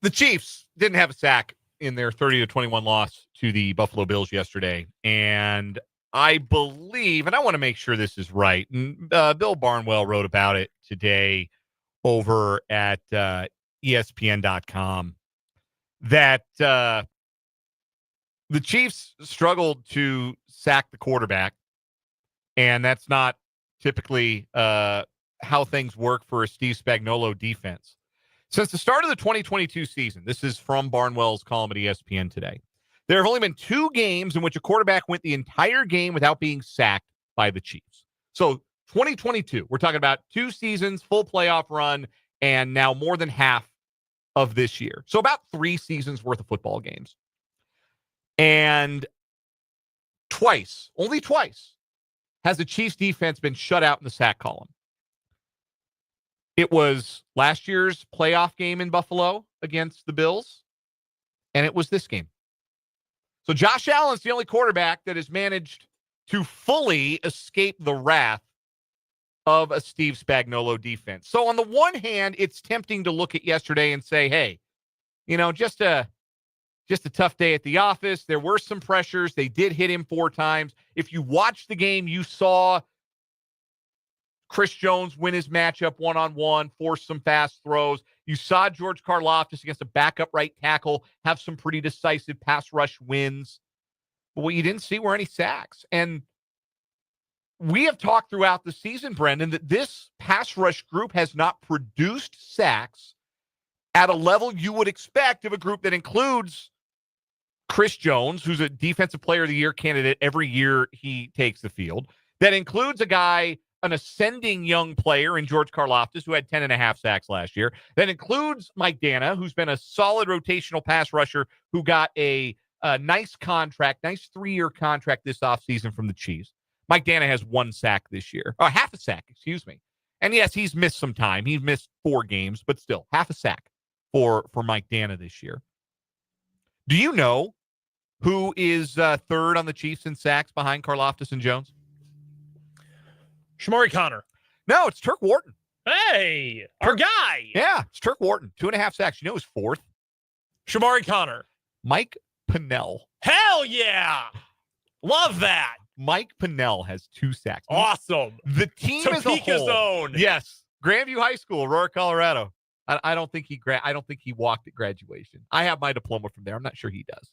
[SPEAKER 1] the Chiefs didn't have a sack in their 30-21 loss to the Buffalo Bills yesterday, and I believe, and I want to make sure this is right, and Bill Barnwell wrote about it today over at ESPN.com, that the Chiefs struggled to sack the quarterback, and that's not typically how things work for a Steve Spagnuolo defense. Since the start of the 2022 season, this is from Barnwell's column at ESPN today, there have only been 2 games in which a quarterback went the entire game without being sacked by the Chiefs. So 2022, we're talking about 2 seasons, full playoff run, and now more than half of this year. So about 3 seasons worth of football games. And only twice, has the Chiefs defense been shut out in the sack column. It was last year's playoff game in Buffalo against the Bills, and it was this game. So Josh Allen's the only quarterback that has managed to fully escape the wrath of a Steve Spagnuolo defense. So on the one hand, it's tempting to look at yesterday and say, hey, you know, just a tough day at the office. There were some pressures. They did hit him 4 times. If you watched the game, you saw Chris Jones win his matchup one-on-one, force some fast throws. You saw George Karlaftis against a backup right tackle have some pretty decisive pass rush wins. But what you didn't see were any sacks. And we have talked throughout the season, Brendan, that this pass rush group has not produced sacks at a level you would expect of a group that includes Chris Jones, who's a Defensive Player of the Year candidate every year he takes the field, that includes a guy, an ascending young player in George Karlaftis, who had 10.5 sacks last year, that includes Mike Dana, who's been a solid rotational pass rusher, who got a nice contract, nice 3-year contract this offseason from the Chiefs. Mike Dana has 1 sack this year. Oh, half a sack, excuse me. And yes, he's missed some time. He's missed 4 games, but still, half a sack for Mike Dana this year. Do you know who is third on the Chiefs in sacks behind Karlaftis and Jones?
[SPEAKER 2] Shamari Connor.
[SPEAKER 1] No, it's Turk Wharton.
[SPEAKER 2] Hey, our guy.
[SPEAKER 1] Yeah, it's Turk Wharton. 2.5 sacks. You know who's 4th?
[SPEAKER 2] Shamari Connor.
[SPEAKER 1] Mike Pennell.
[SPEAKER 2] Hell yeah. Love that.
[SPEAKER 1] Mike Pennell has 2 sacks.
[SPEAKER 2] Awesome.
[SPEAKER 1] The team as a
[SPEAKER 2] Topeka
[SPEAKER 1] whole.
[SPEAKER 2] zone.
[SPEAKER 1] Yes. Grandview High School, Aurora, Colorado. I don't think he walked at graduation. I have my diploma from there. I'm not sure he does.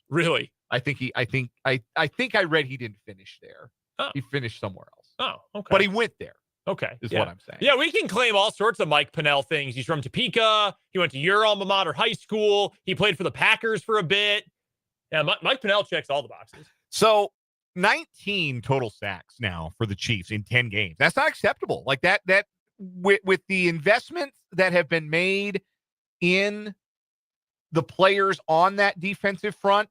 [SPEAKER 2] Really?
[SPEAKER 1] I think I read he didn't finish there.
[SPEAKER 2] Oh.
[SPEAKER 1] He finished somewhere else.
[SPEAKER 2] Oh, okay.
[SPEAKER 1] But he went there.
[SPEAKER 2] Okay.
[SPEAKER 1] Is what I'm saying.
[SPEAKER 2] Yeah, we can claim all sorts of Mike Pennell things. He's from Topeka. He went to your alma mater high school. He played for the Packers for a bit. Yeah, Mike Pennell checks all the boxes.
[SPEAKER 1] So 19 total sacks now for the Chiefs in 10 games. That's not acceptable. Like that with the investments that have been made in the players on that defensive front,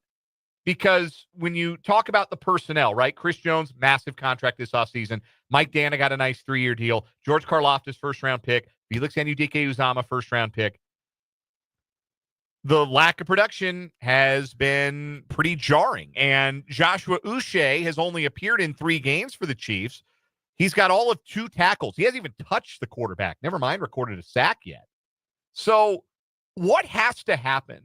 [SPEAKER 1] because when you talk about the personnel, right? Chris Jones, massive contract this offseason. Mike Dana got a nice 3-year deal. George Karlaftis, first-round pick. Felix Anudike-Uzomah, first-round pick. The lack of production has been pretty jarring. And Joshua Uche has only appeared in 3 games for the Chiefs. He's got all of 2 tackles. He hasn't even touched the quarterback. Never mind recorded a sack yet. So what has to happen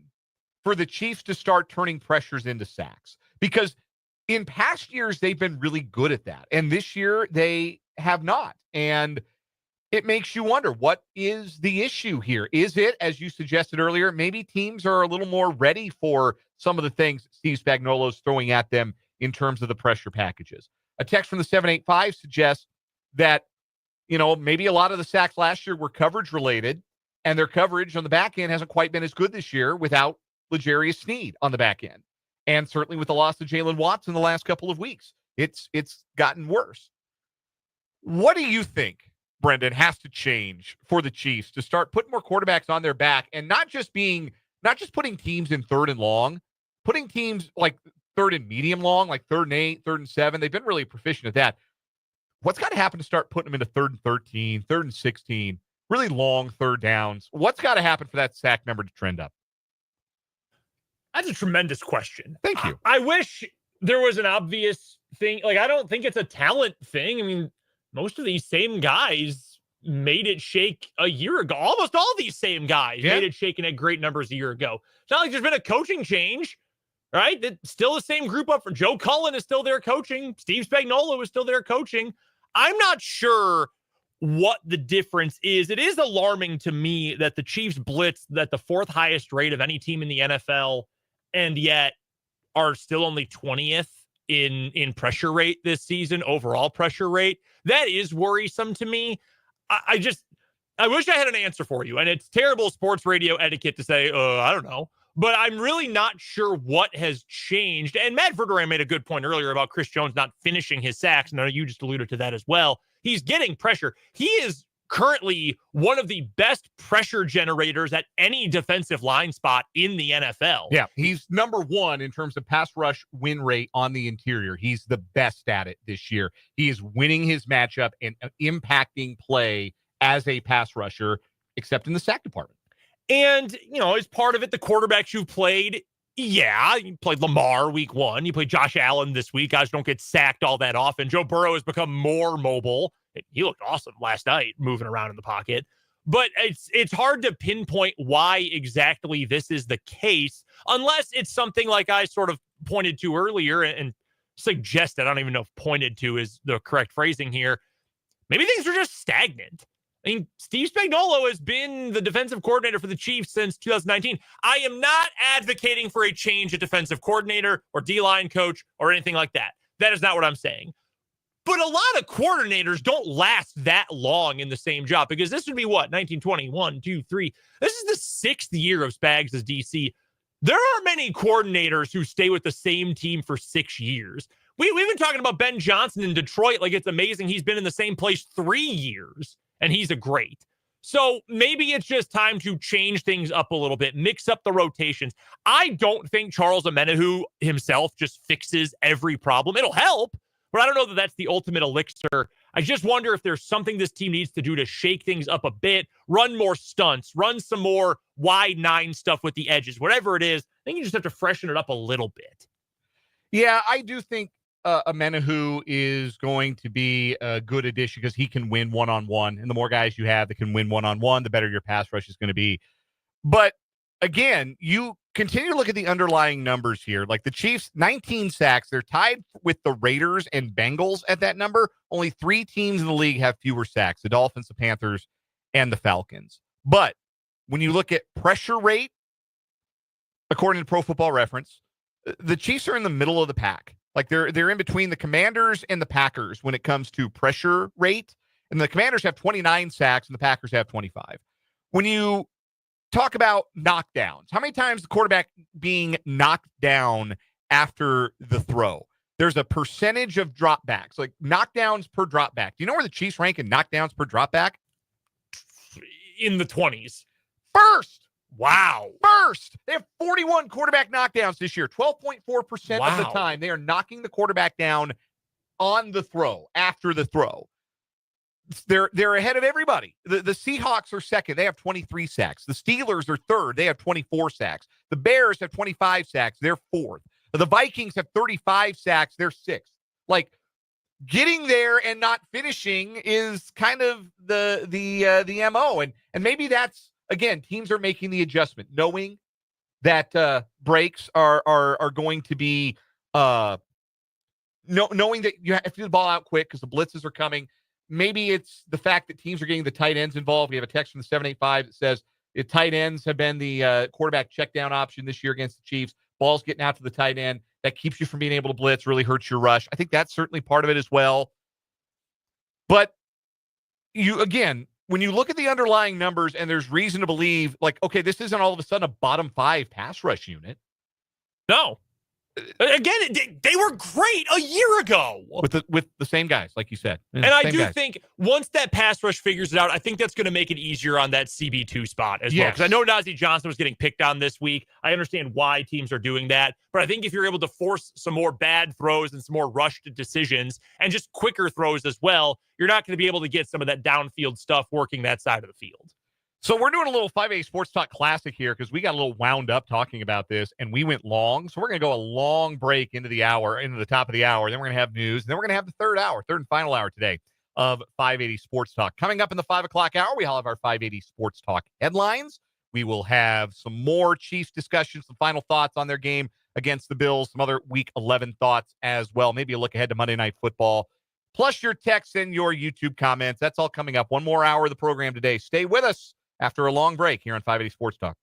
[SPEAKER 1] for the Chiefs to start turning pressures into sacks? Because in past years, they've been really good at that. And this year, they have not. And it makes you wonder, what is the issue here? Is it, as you suggested earlier, maybe teams are a little more ready for some of the things Steve Spagnuolo is throwing at them in terms of the pressure packages? A text from the 785 suggests that, you know, maybe a lot of the sacks last year were coverage related, and their coverage on the back end hasn't quite been as good this year without L'Jarius Sneed on the back end. And certainly with the loss of Jalen Watts in the last couple of weeks, it's gotten worse. What do you think, Brendan, has to change for the Chiefs to start putting more quarterbacks on their back and not not just putting teams in 3rd and long, putting teams like 3rd and medium long, like 3rd and 8, 3rd and 7. They've been really proficient at that. What's got to happen to start putting them into 3rd and 13, 3rd and 16, really long 3rd downs? What's got to happen for that sack number to trend up?
[SPEAKER 2] That's a tremendous question.
[SPEAKER 1] Thank you.
[SPEAKER 2] I wish there was an obvious thing. Like, I don't think it's a talent thing. I mean, most of these same guys made it shake a year ago. Almost all these same guys made it shake and had great numbers a year ago. It's not like there's been a coaching change, right? It's still the same group up for Joe Cullen is still there coaching. Steve Spagnuolo is still there coaching. I'm not sure what the difference is. It is alarming to me that the Chiefs blitz at the 4th highest rate of any team in the NFL, and yet are still only 20th in pressure rate this season, overall pressure rate. That is worrisome to me. I wish I had an answer for you. And it's terrible sports radio etiquette to say, I don't know. But I'm really not sure what has changed. And Matt Verderame made a good point earlier about Chris Jones not finishing his sacks. And I know you just alluded to that as well. He's getting pressure. He is currently one of the best pressure generators at any defensive line spot in the NFL.
[SPEAKER 1] Yeah, he's number 1 in terms of pass rush win rate on the interior. He's the best at it this year. He is winning his matchup and impacting play as a pass rusher, except in the sack department.
[SPEAKER 2] And, as part of it, the quarterbacks you've played, you played Lamar week 1. You played Josh Allen this week. Guys don't get sacked all that often. Joe Burrow has become more mobile. He looked awesome last night, moving around in the pocket. But it's hard to pinpoint why exactly this is the case, unless it's something like I sort of pointed to earlier and suggested. I don't even know if pointed to is the correct phrasing here. Maybe things are just stagnant. I mean, Steve Spagnuolo has been the defensive coordinator for the Chiefs since 2019. I am not advocating for a change at defensive coordinator or D-line coach or anything like that. That is not what I'm saying. But a lot of coordinators don't last that long in the same job, because this would be what, 1921, 2, 3. This is the 6th year of Spags as DC. There are many coordinators who stay with the same team for 6 years. We've been talking about Ben Johnson in Detroit like it's amazing he's been in the same place 3 years. And he's a great. So maybe it's just time to change things up a little bit, mix up the rotations. I don't think Charles Omenihu himself just fixes every problem. It'll help, but I don't know that that's the ultimate elixir. I just wonder if there's something this team needs to do to shake things up a bit, run more stunts, run some more wide 9 stuff with the edges, whatever it is. I think you just have to freshen it up a little bit.
[SPEAKER 1] Yeah, I do think Omenihu is going to be a good addition because he can win one-on-one. And the more guys you have that can win one-on-one, the better your pass rush is going to be. But again, you continue to look at the underlying numbers here. Like the Chiefs, 19 sacks. They're tied with the Raiders and Bengals at that number. Only 3 teams in the league have fewer sacks: the Dolphins, the Panthers, and the Falcons. But when you look at pressure rate, according to Pro Football Reference, the Chiefs are in the middle of the pack. Like they're in between the Commanders and the Packers when it comes to pressure rate. And the Commanders have 29 sacks and the Packers have 25. When you talk about knockdowns, how many times the quarterback being knocked down after the throw? There's a percentage of dropbacks, like knockdowns per dropback. Do you know where the Chiefs rank in knockdowns per dropback?
[SPEAKER 2] In the 20s.
[SPEAKER 1] First.
[SPEAKER 2] Wow.
[SPEAKER 1] First. They have 41 quarterback knockdowns this year. 12.4% of the
[SPEAKER 2] Wow.
[SPEAKER 1] time they are knocking the quarterback down on the throw, after the throw. They're ahead of everybody. The Seahawks are second. They have 23 sacks. The Steelers are third. They have 24 sacks. The Bears have 25 sacks. They're fourth. The Vikings have 35 sacks. They're sixth. Like, getting there and not finishing is kind of the MO. And maybe that's, again, teams are making the adjustment, knowing that breaks are going to be knowing that you have to get the ball out quick because the blitzes are coming. Maybe it's the fact that teams are getting the tight ends involved. We have a text from the 785 that says the tight ends have been the quarterback check down option this year against the Chiefs. Ball's getting out to the tight end. That keeps you from being able to blitz, really hurts your rush. I think that's certainly part of it as well. But when you look at the underlying numbers and there's reason to believe, like, okay, this isn't all of a sudden a bottom 5 pass rush unit.
[SPEAKER 2] No. Again, they were great a year ago
[SPEAKER 1] with the same guys, like you said.
[SPEAKER 2] And I do think once that pass rush figures it out, I think that's going to make it easier on that CB2 spot as well. Because I know Najee Johnson was getting picked on this week. I understand why teams are doing that. But I think if you're able to force some more bad throws and some more rushed decisions and just quicker throws as well, you're not going to be able to get some of that downfield stuff working that side of the field.
[SPEAKER 1] So we're doing a little 580 Sports Talk Classic here because we got a little wound up talking about this, and we went long. So we're going to go a long break into the top of the hour. Then we're going to have news. And then we're going to have the third and final hour today of 580 Sports Talk. Coming up in the 5 o'clock hour, we'll have our 580 Sports Talk headlines. We will have some more Chiefs discussion, some final thoughts on their game against the Bills, some other Week 11 thoughts as well. Maybe a look ahead to Monday Night Football, plus your texts and your YouTube comments. That's all coming up. One more hour of the program today. Stay with us after a long break here on 580 Sports Talk.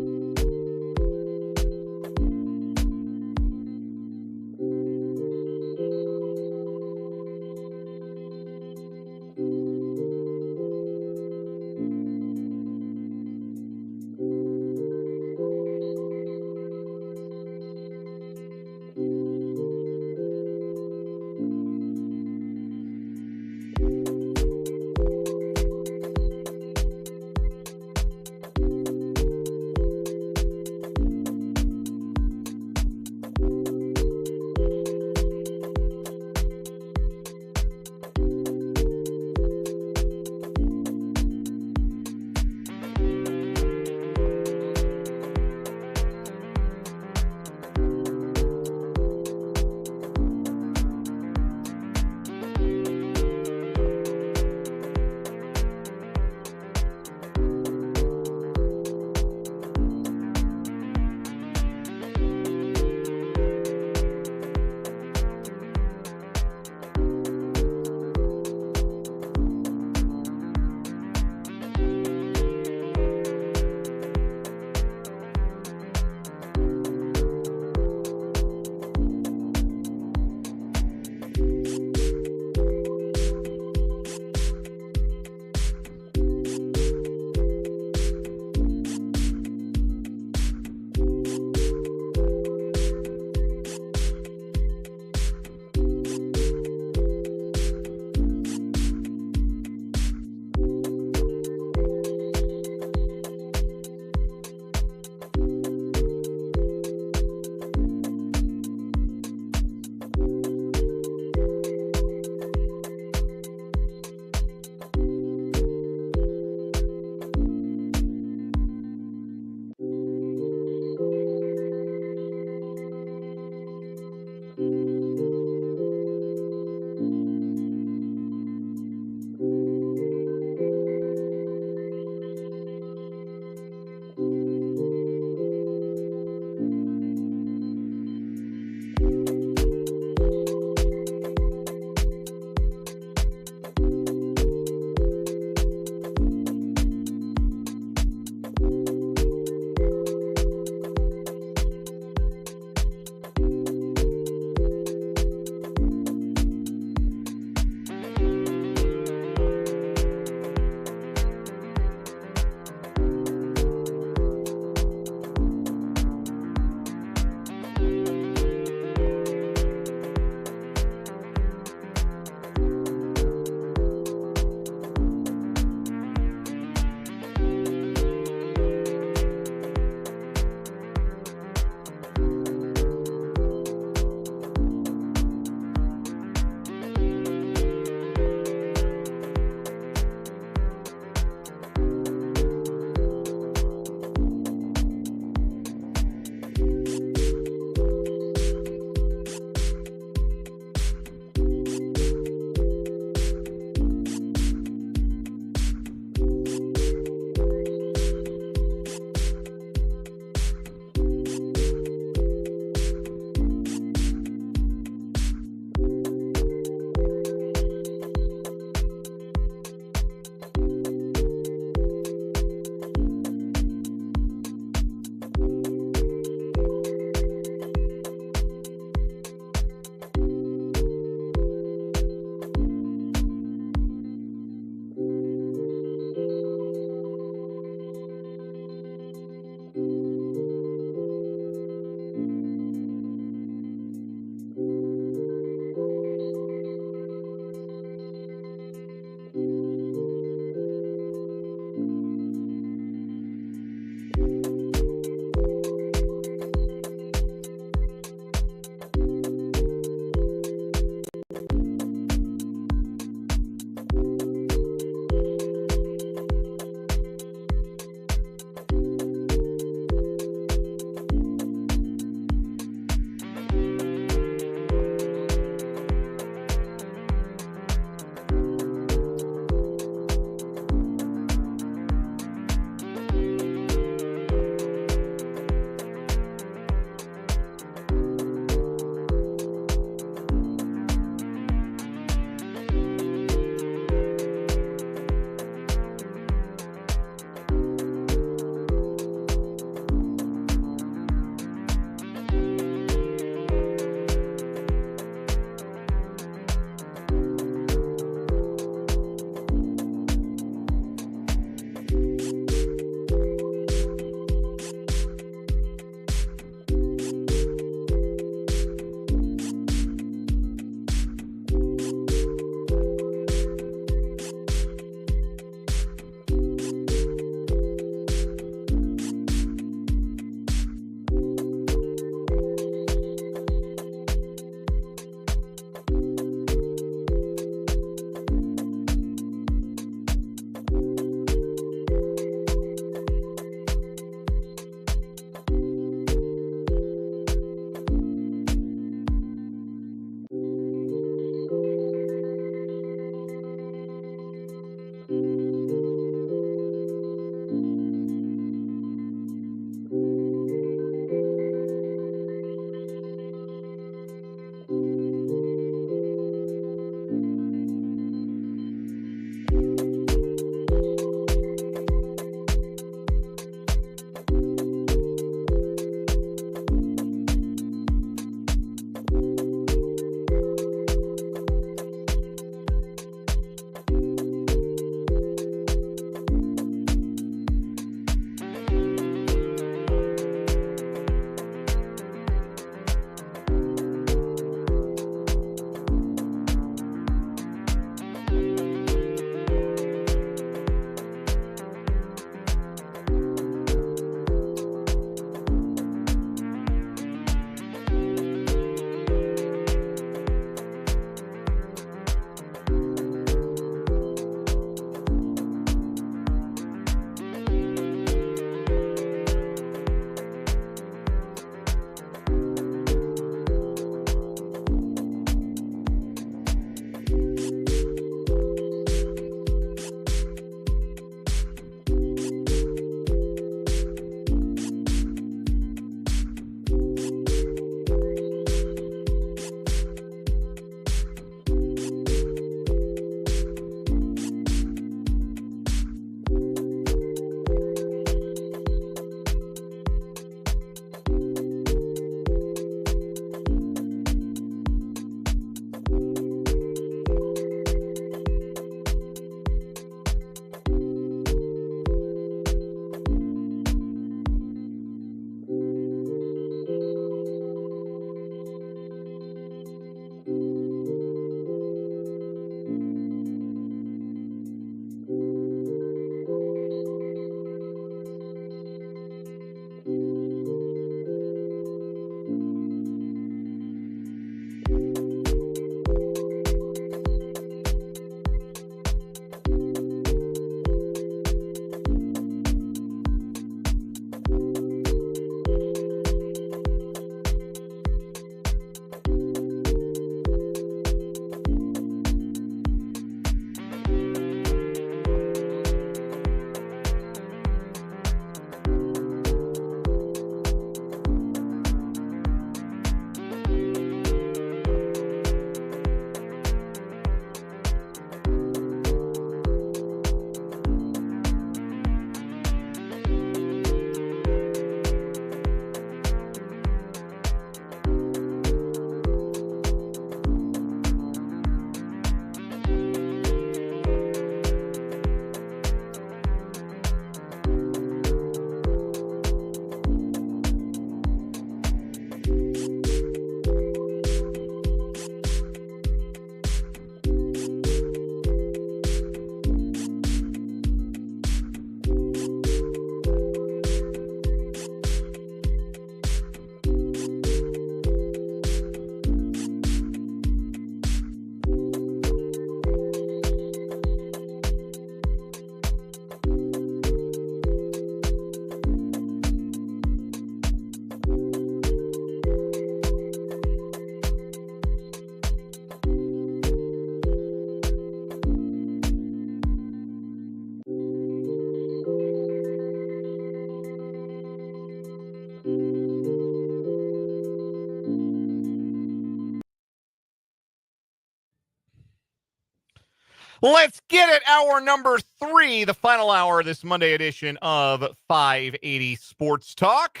[SPEAKER 1] Let's get it. Hour number 3, the final hour of this Monday edition of 580 Sports Talk.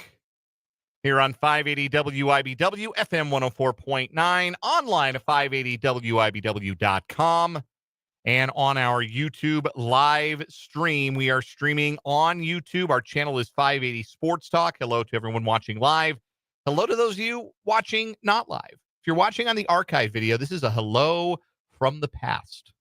[SPEAKER 1] Here on 580 WIBW, FM 104.9, online at 580WIBW.com, and on our YouTube live stream. We are streaming on YouTube. Our channel is 580 Sports Talk. Hello to everyone watching live. Hello to those of you watching not live. If you're watching on the archive video, this is a hello from the past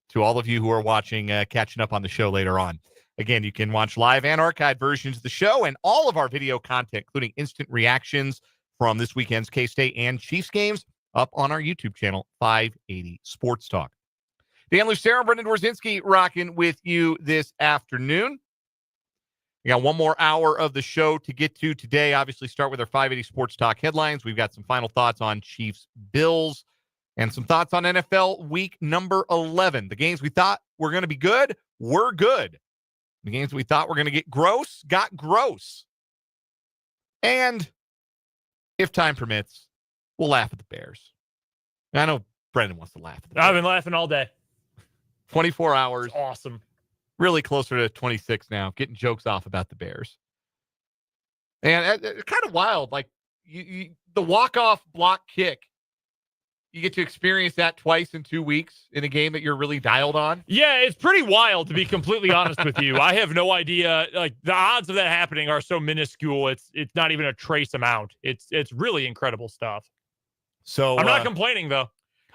[SPEAKER 1] to all of you who are watching, catching up on the show later on. Again, you can watch live and archived versions of the show and all of our video content, including instant reactions from this weekend's K-State and Chiefs games, up on our YouTube channel, 580 Sports Talk. Dan Lucero, Brendan Dworzinski rocking with you this afternoon. We got one more hour of the show to get to today. Obviously, start with our 580 Sports Talk headlines. We've got some final thoughts on Chiefs Bills and some thoughts on NFL week number 11. The games we thought were going to be good were good. The games we thought were going to get gross got gross. And if time permits, we'll laugh at the Bears. I know Brendan wants to laugh at the Bears.
[SPEAKER 2] I've been laughing all day.
[SPEAKER 1] 24 hours.
[SPEAKER 2] It's awesome.
[SPEAKER 1] Really closer to 26 now, getting jokes off about the Bears. And it's kind of wild. Like, the walk-off block kick, you get to experience that twice in 2 weeks in a game that you're really dialed on.
[SPEAKER 2] Yeah, it's pretty wild, to be completely honest with you. I have no idea. Like, the odds of that happening are so minuscule. It's not even a trace amount. It's really incredible stuff.
[SPEAKER 1] So
[SPEAKER 2] I'm not complaining, though.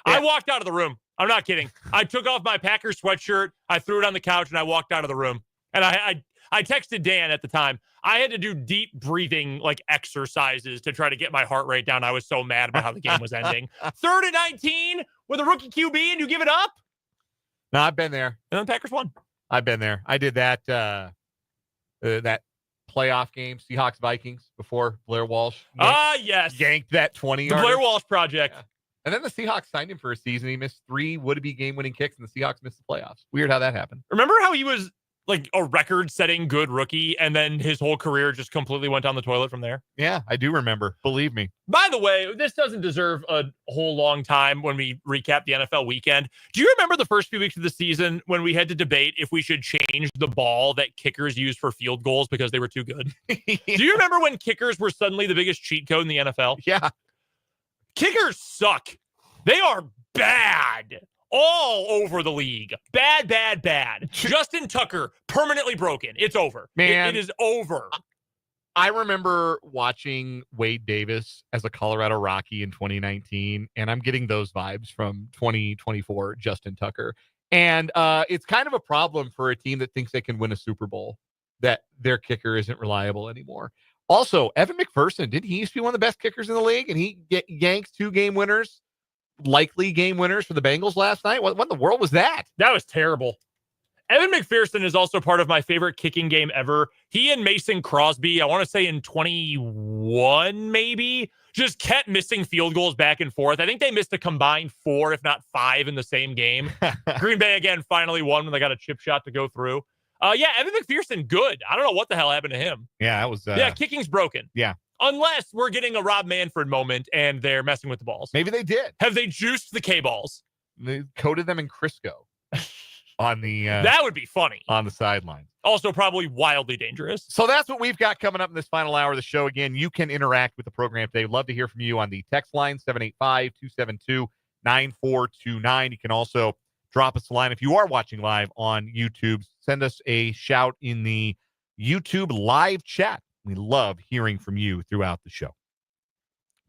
[SPEAKER 1] Yeah.
[SPEAKER 2] I walked out of the room. I'm not kidding. I took off my Packers sweatshirt. I threw it on the couch, and I walked out of the room. And I texted Dan at the time. I had to do deep breathing, like, exercises to try to get my heart rate down. I was so mad about how the game was ending. 3rd and 19 with a rookie QB, and you give it up?
[SPEAKER 1] No, I've been there.
[SPEAKER 2] And then the Packers won.
[SPEAKER 1] I've been there. I did that that playoff game, Seahawks-Vikings, before Blair Walsh
[SPEAKER 2] yes.
[SPEAKER 1] yanked that 20
[SPEAKER 2] The Blair Walsh Project.
[SPEAKER 1] Yeah. And then the Seahawks signed him for a season. He missed 3 would-be game-winning kicks, and the Seahawks missed the playoffs. Weird how that happened.
[SPEAKER 2] Remember how he was like a record-setting good rookie, and then his whole career just completely went down the toilet from there?
[SPEAKER 1] Yeah, I do remember. Believe me.
[SPEAKER 2] By the way, this doesn't deserve a whole long time when we recap the NFL weekend. Do you remember the first few weeks of the season when we had to debate if we should change the ball that kickers used for field goals because they were too good?
[SPEAKER 1] Yeah.
[SPEAKER 2] Do you remember when kickers were suddenly the biggest cheat code in the NFL?
[SPEAKER 1] Yeah.
[SPEAKER 2] Kickers suck. They are bad. All over the league. Bad, bad, bad. Justin Tucker, permanently broken. It's over.
[SPEAKER 1] Man.
[SPEAKER 2] It is over.
[SPEAKER 1] I remember watching Wade Davis as a Colorado Rocky in 2019, and I'm getting those vibes from 2024 Justin Tucker. And it's kind of a problem for a team that thinks they can win a Super Bowl, that their kicker isn't reliable anymore. Also, Evan McPherson, didn't he used to be one of the best kickers in the league? And he yanks 2 game winners, likely game winners for the Bengals last night. What in the world was that?
[SPEAKER 2] That was terrible. Evan McPherson is also part of my favorite kicking game ever. He and Mason Crosby, I want to say in 21 maybe, just kept missing field goals back and forth. I think they missed a combined 4, if not 5 in the same game. Green Bay, again, finally won when they got a chip shot to go through. Yeah, Evan McPherson, good. I don't know what the hell happened to him.
[SPEAKER 1] Yeah, that was...
[SPEAKER 2] yeah, kicking's broken.
[SPEAKER 1] Yeah.
[SPEAKER 2] Unless we're getting a Rob Manfred moment and they're messing with the balls.
[SPEAKER 1] Maybe they did.
[SPEAKER 2] Have they juiced the K-balls?
[SPEAKER 1] They coated them in Crisco on the...
[SPEAKER 2] that would be funny.
[SPEAKER 1] On the sideline.
[SPEAKER 2] Also probably wildly dangerous.
[SPEAKER 1] So that's what we've got coming up in this final hour of the show. Again, you can interact with the program today. Love to hear from you on the text line, 785-272-9429. You can also drop us a line. If you are watching live on YouTube, send us a shout in the YouTube live chat. We love hearing from you throughout the show.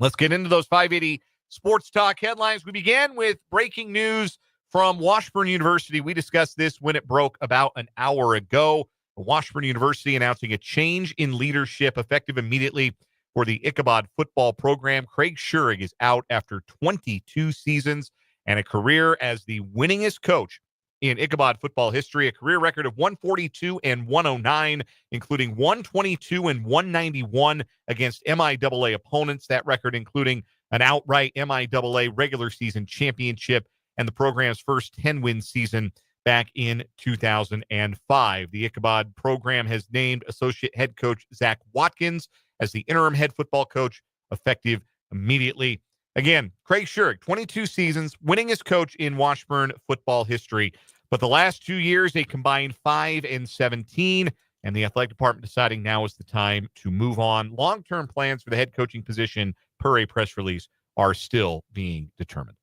[SPEAKER 1] Let's get into those 580 Sports Talk headlines. We began with breaking news from Washburn University. We discussed this when it broke about an hour ago. Washburn University announcing a change in leadership effective immediately for the Ichabod football program. Craig Schurig is out after 22 seasons and a career as the winningest coach in Ichabod football history, a career record of 142 and 109, including 122 and 191 against MIAA opponents. That record including an outright MIAA regular season championship and the program's first 10-win season back in 2005. The Ichabod program has named associate head coach Zach Watkins as the interim head football coach effective immediately. Again, Craig Schurig, 22 seasons, winningest coach in Washburn football history. But the last 2 years, a combined 5-17, and the athletic department deciding now is the time to move on. Long-term plans for the head coaching position, per a press release, are still being determined.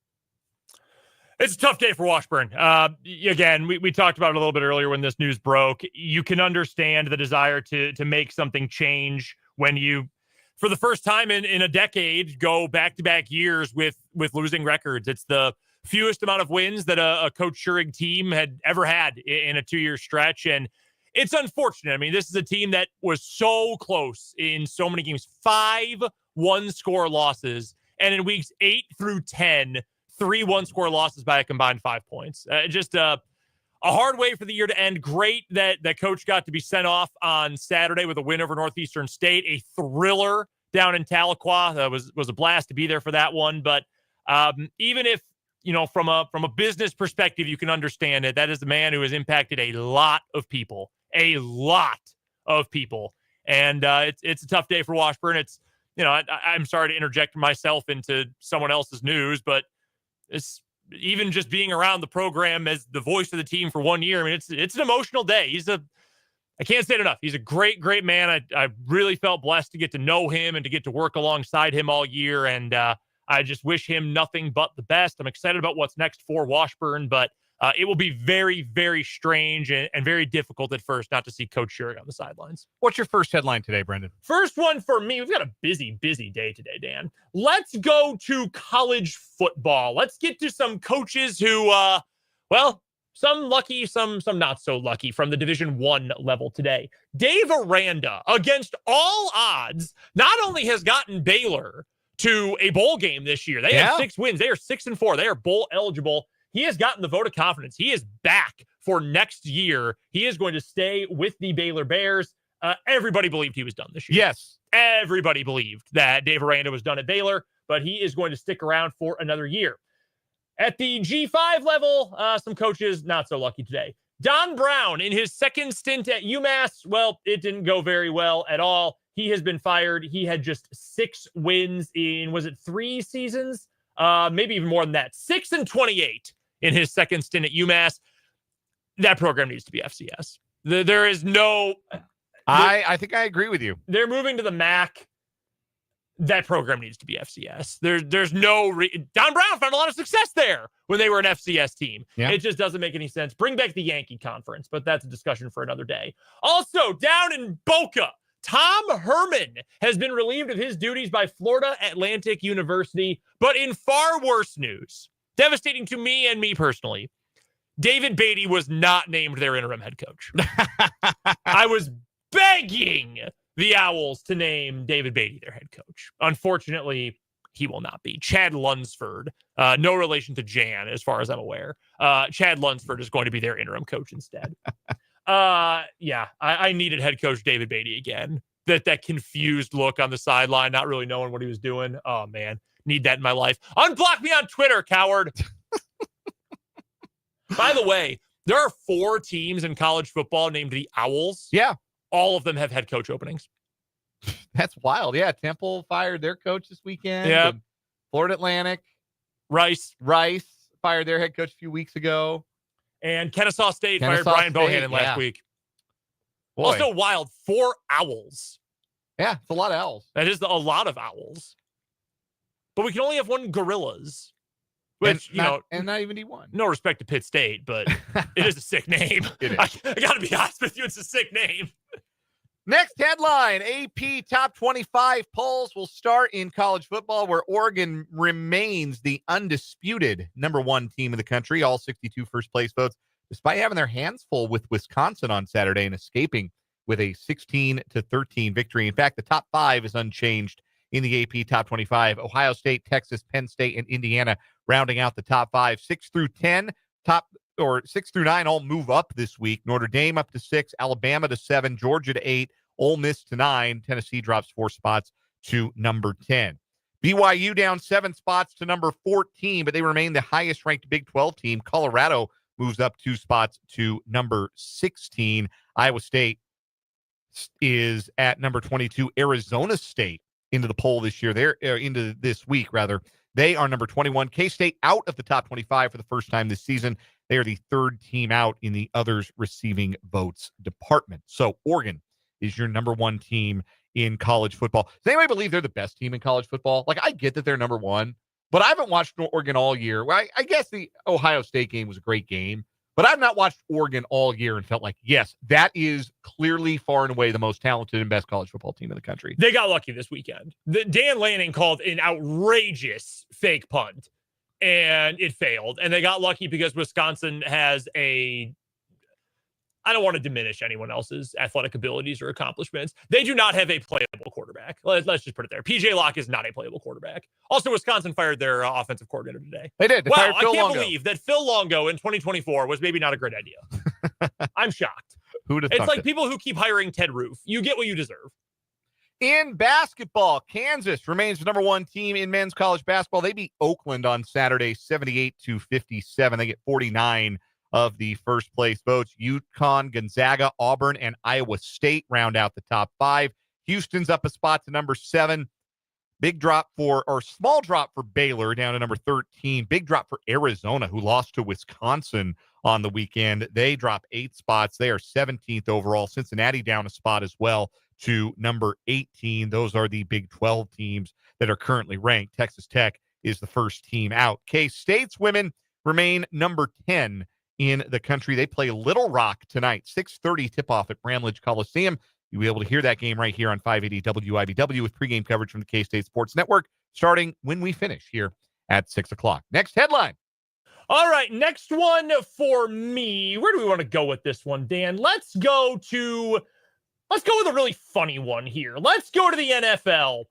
[SPEAKER 2] It's a tough day for Washburn. Again, we talked about it a little bit earlier when this news broke. You can understand the desire to make something change when you, for the first time in a decade, go back-to-back years with losing records. It's the fewest amount of wins that a Coach Schurig team had ever had in a 2-year stretch, and it's unfortunate. I mean, this is a team that was so close in so many games. 5 one-score losses, and in weeks 8 through 10, 3 one-score losses by a combined 5 points. Just a hard way for the year to end. Great that Coach got to be sent off on Saturday with a win over Northeastern State, a thriller down in Tahlequah. That was a blast to be there for that one. But even if, from a business perspective, you can understand it, that is a man who has impacted a lot of people. And it's a tough day for Washburn. It's, I'm sorry to interject myself into someone else's news, but it's even just being around the program as the voice of the team for 1 year. I mean, it's an emotional day. I can't say it enough. He's a great, great man. I really felt blessed to get to know him and to get to work alongside him all year. And I just wish him nothing but the best. I'm excited about what's next for Washburn, but it will be very, very strange and very difficult at first not to see Coach Schurig on the sidelines.
[SPEAKER 1] What's your first headline today, Brendan?
[SPEAKER 2] First one for me. We've got a busy, busy day today, Dan. Let's go to college football. Let's get to some coaches who, some lucky, some not so lucky from the Division I level today. Dave Aranda, against all odds, not only has gotten Baylor to a bowl game this year. They have 6 wins. They are 6-4. They are bowl eligible. He has gotten the vote of confidence. He is back for next year. He is going to stay with the Baylor Bears. Everybody believed he was done this year.
[SPEAKER 1] Yes.
[SPEAKER 2] Everybody believed that Dave Aranda was done at Baylor, but he is going to stick around for another year. At the G5 level, some coaches not so lucky today. Don Brown, in his second stint at UMass, well, it didn't go very well at all. He has been fired. He had just 6 wins in, was it 3 seasons? Maybe even more than that. 6-28 in his second stint at UMass. That program needs to be FCS. There is no...
[SPEAKER 1] I think I agree with you.
[SPEAKER 2] They're moving to the MAC. That program needs to be FCS. There's no... Don Brown found a lot of success there when they were an FCS team.
[SPEAKER 1] Yeah.
[SPEAKER 2] It just doesn't make any sense. Bring back the Yankee Conference, but that's a discussion for another day. Also, down in Boca, Tom Herman has been relieved of his duties by Florida Atlantic University, but in far worse news, devastating to me and me personally, David Beatty was not named their interim head coach. I was begging the Owls to name David Beatty their head coach. Unfortunately, he will not be. Chad Lunsford, no relation to Jan, as far as I'm aware. Chad Lunsford is going to be their interim coach instead. I needed head coach David Beatty again. That confused look on the sideline, not really knowing what he was doing. Oh, man. Need that in my life. Unblock me on Twitter, coward. By the way, there are 4 teams in college football named the Owls.
[SPEAKER 1] Yeah.
[SPEAKER 2] All of them have head coach openings.
[SPEAKER 1] That's wild. Yeah. Temple fired their coach this weekend.
[SPEAKER 2] Yeah.
[SPEAKER 1] Florida Atlantic.
[SPEAKER 2] Rice
[SPEAKER 1] fired their head coach a few weeks ago.
[SPEAKER 2] And Kennesaw State fired Brian Bohannon last week.
[SPEAKER 1] Boy.
[SPEAKER 2] Also wild, 4 Owls.
[SPEAKER 1] Yeah, it's a lot of Owls.
[SPEAKER 2] That is a lot of Owls. But we can only have 1 Gorillas. Which,
[SPEAKER 1] and not even D1.
[SPEAKER 2] No respect to Pitt State, but it is a sick name.
[SPEAKER 1] It is.
[SPEAKER 2] I got to be honest with you, it's a sick name.
[SPEAKER 1] Next headline, AP Top 25 polls will start in college football, where Oregon remains the undisputed number 1 team in the country, all 62 first-place votes, despite having their hands full with Wisconsin on Saturday and escaping with a 16-13 victory. In fact, the top 5 is unchanged in the AP Top 25. Ohio State, Texas, Penn State, and Indiana rounding out the top 5. 6 through 10, 6 through 9 all move up this week. Notre Dame up to 6, Alabama to 7, Georgia to 8, Ole Miss to 9. Tennessee drops 4 spots to number 10. BYU down 7 spots to number 14, but they remain the highest ranked Big 12 team. Colorado moves up 2 spots to number 16. Iowa State is at number 22. Arizona State into the poll this year. They're into this week, rather. They are number 21. K-State out of the top 25 for the first time this season. They are the third team out in the others receiving votes department. So Oregon is your number one team in college football. Does anybody believe they're the best team in college football? Like, I get that they're number one, but I haven't watched Oregon all year. Well, I guess the Ohio State game was a great game, but I've not watched Oregon all year and felt like, yes, that is clearly far and away the most talented and best college football team in the country.
[SPEAKER 2] They got lucky this weekend. Dan Lanning called an outrageous fake punt, and it failed. And they got lucky because Wisconsin has I don't want to diminish anyone else's athletic abilities or accomplishments. They do not have a playable quarterback. Let's just put it there. PJ Locke is not a playable quarterback. Also, Wisconsin fired their offensive coordinator today.
[SPEAKER 1] They did.
[SPEAKER 2] Wow, I can't believe that Phil Longo in 2024 was maybe not a great idea. I'm shocked. It's like people who keep hiring Ted Roof. You get what you deserve.
[SPEAKER 1] In basketball, Kansas remains the number one team in men's college basketball. They beat Oakland on Saturday, 78-57. They get 49 of the first place votes. UConn, Gonzaga, Auburn, and Iowa State round out the top five. Houston's up a spot to number 7. Small drop for Baylor down to number 13. Big drop for Arizona, who lost to Wisconsin on the weekend. They drop 8 spots. They are 17th overall. Cincinnati down a spot as well to number 18. Those are the Big 12 teams that are currently ranked. Texas Tech is the first team out. K-State's women remain number 10 in the country. They play Little Rock tonight, 6:30 tip-off at Bramlage Coliseum. You'll be able to hear that game right here on 580 WIBW with pregame coverage from the K-State Sports Network starting when we finish here at 6 o'clock. Next headline.
[SPEAKER 2] All right, next one for me. Where do we want to go with this one, Dan? Let's go with a really funny one here. Let's go to the NFL,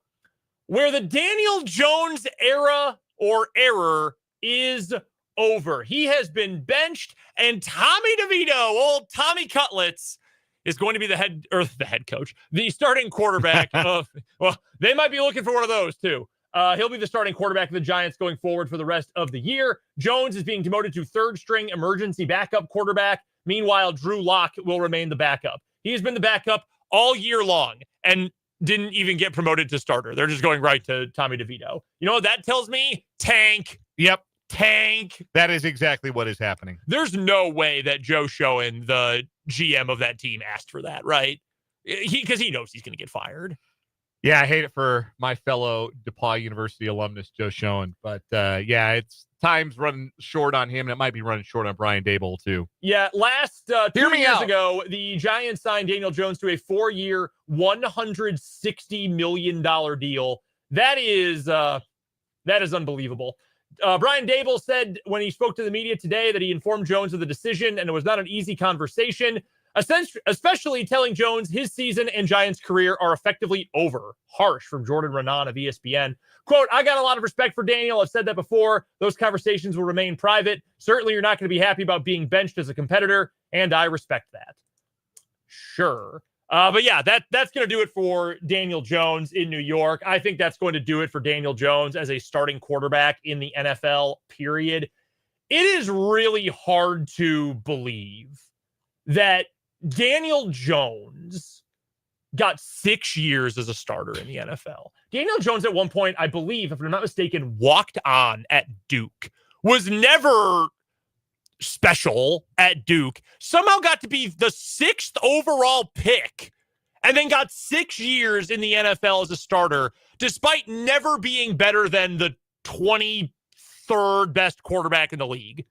[SPEAKER 2] where the Daniel Jones era or error is over. He has been benched, and Tommy DeVito, old Tommy Cutlets, is going to be the head coach, the starting quarterback of, well, they might be looking for one of those too. He'll be the starting quarterback of the Giants going forward for the rest of the year. Jones is being demoted to third string emergency backup quarterback. Meanwhile, Drew Lock will remain the backup. He has been the backup all year long and didn't even get promoted to starter. They're just going right to Tommy DeVito. You know what that tells me? Tank.
[SPEAKER 1] Yep.
[SPEAKER 2] Tank.
[SPEAKER 1] That is exactly what is happening.
[SPEAKER 2] There's no way that Joe Schoen, the GM of that team, asked for that, right? Because he knows he's going to get fired.
[SPEAKER 1] Yeah, I hate it for my fellow DePauw University alumnus, Joe Schoen. But, it's time's running short on him, and it might be running short on Brian Daboll, too.
[SPEAKER 2] Yeah, last 2 years ago, the Giants signed Daniel Jones to a 4-year, $160 million deal. That is unbelievable. Brian Daboll said when he spoke to the media today that he informed Jones of the decision, and it was not an easy conversation, especially telling Jones his season and Giants' career are effectively over. Harsh from Jordan Renan of ESPN. Quote, I got a lot of respect for Daniel. I've said that before. Those conversations will remain private. Certainly you're not going to be happy about being benched as a competitor, and I respect that. Sure. But yeah, that's going to do it for Daniel Jones in New York. I think that's going to do it for Daniel Jones as a starting quarterback in the NFL, period. It is really hard to believe that Daniel Jones got 6 years as a starter in the NFL. Daniel Jones at one point, I believe, if I'm not mistaken, walked on at Duke, was never special at Duke, somehow got to be the 6th overall pick, and then got 6 years in the NFL as a starter, despite never being better than the 23rd best quarterback in the league.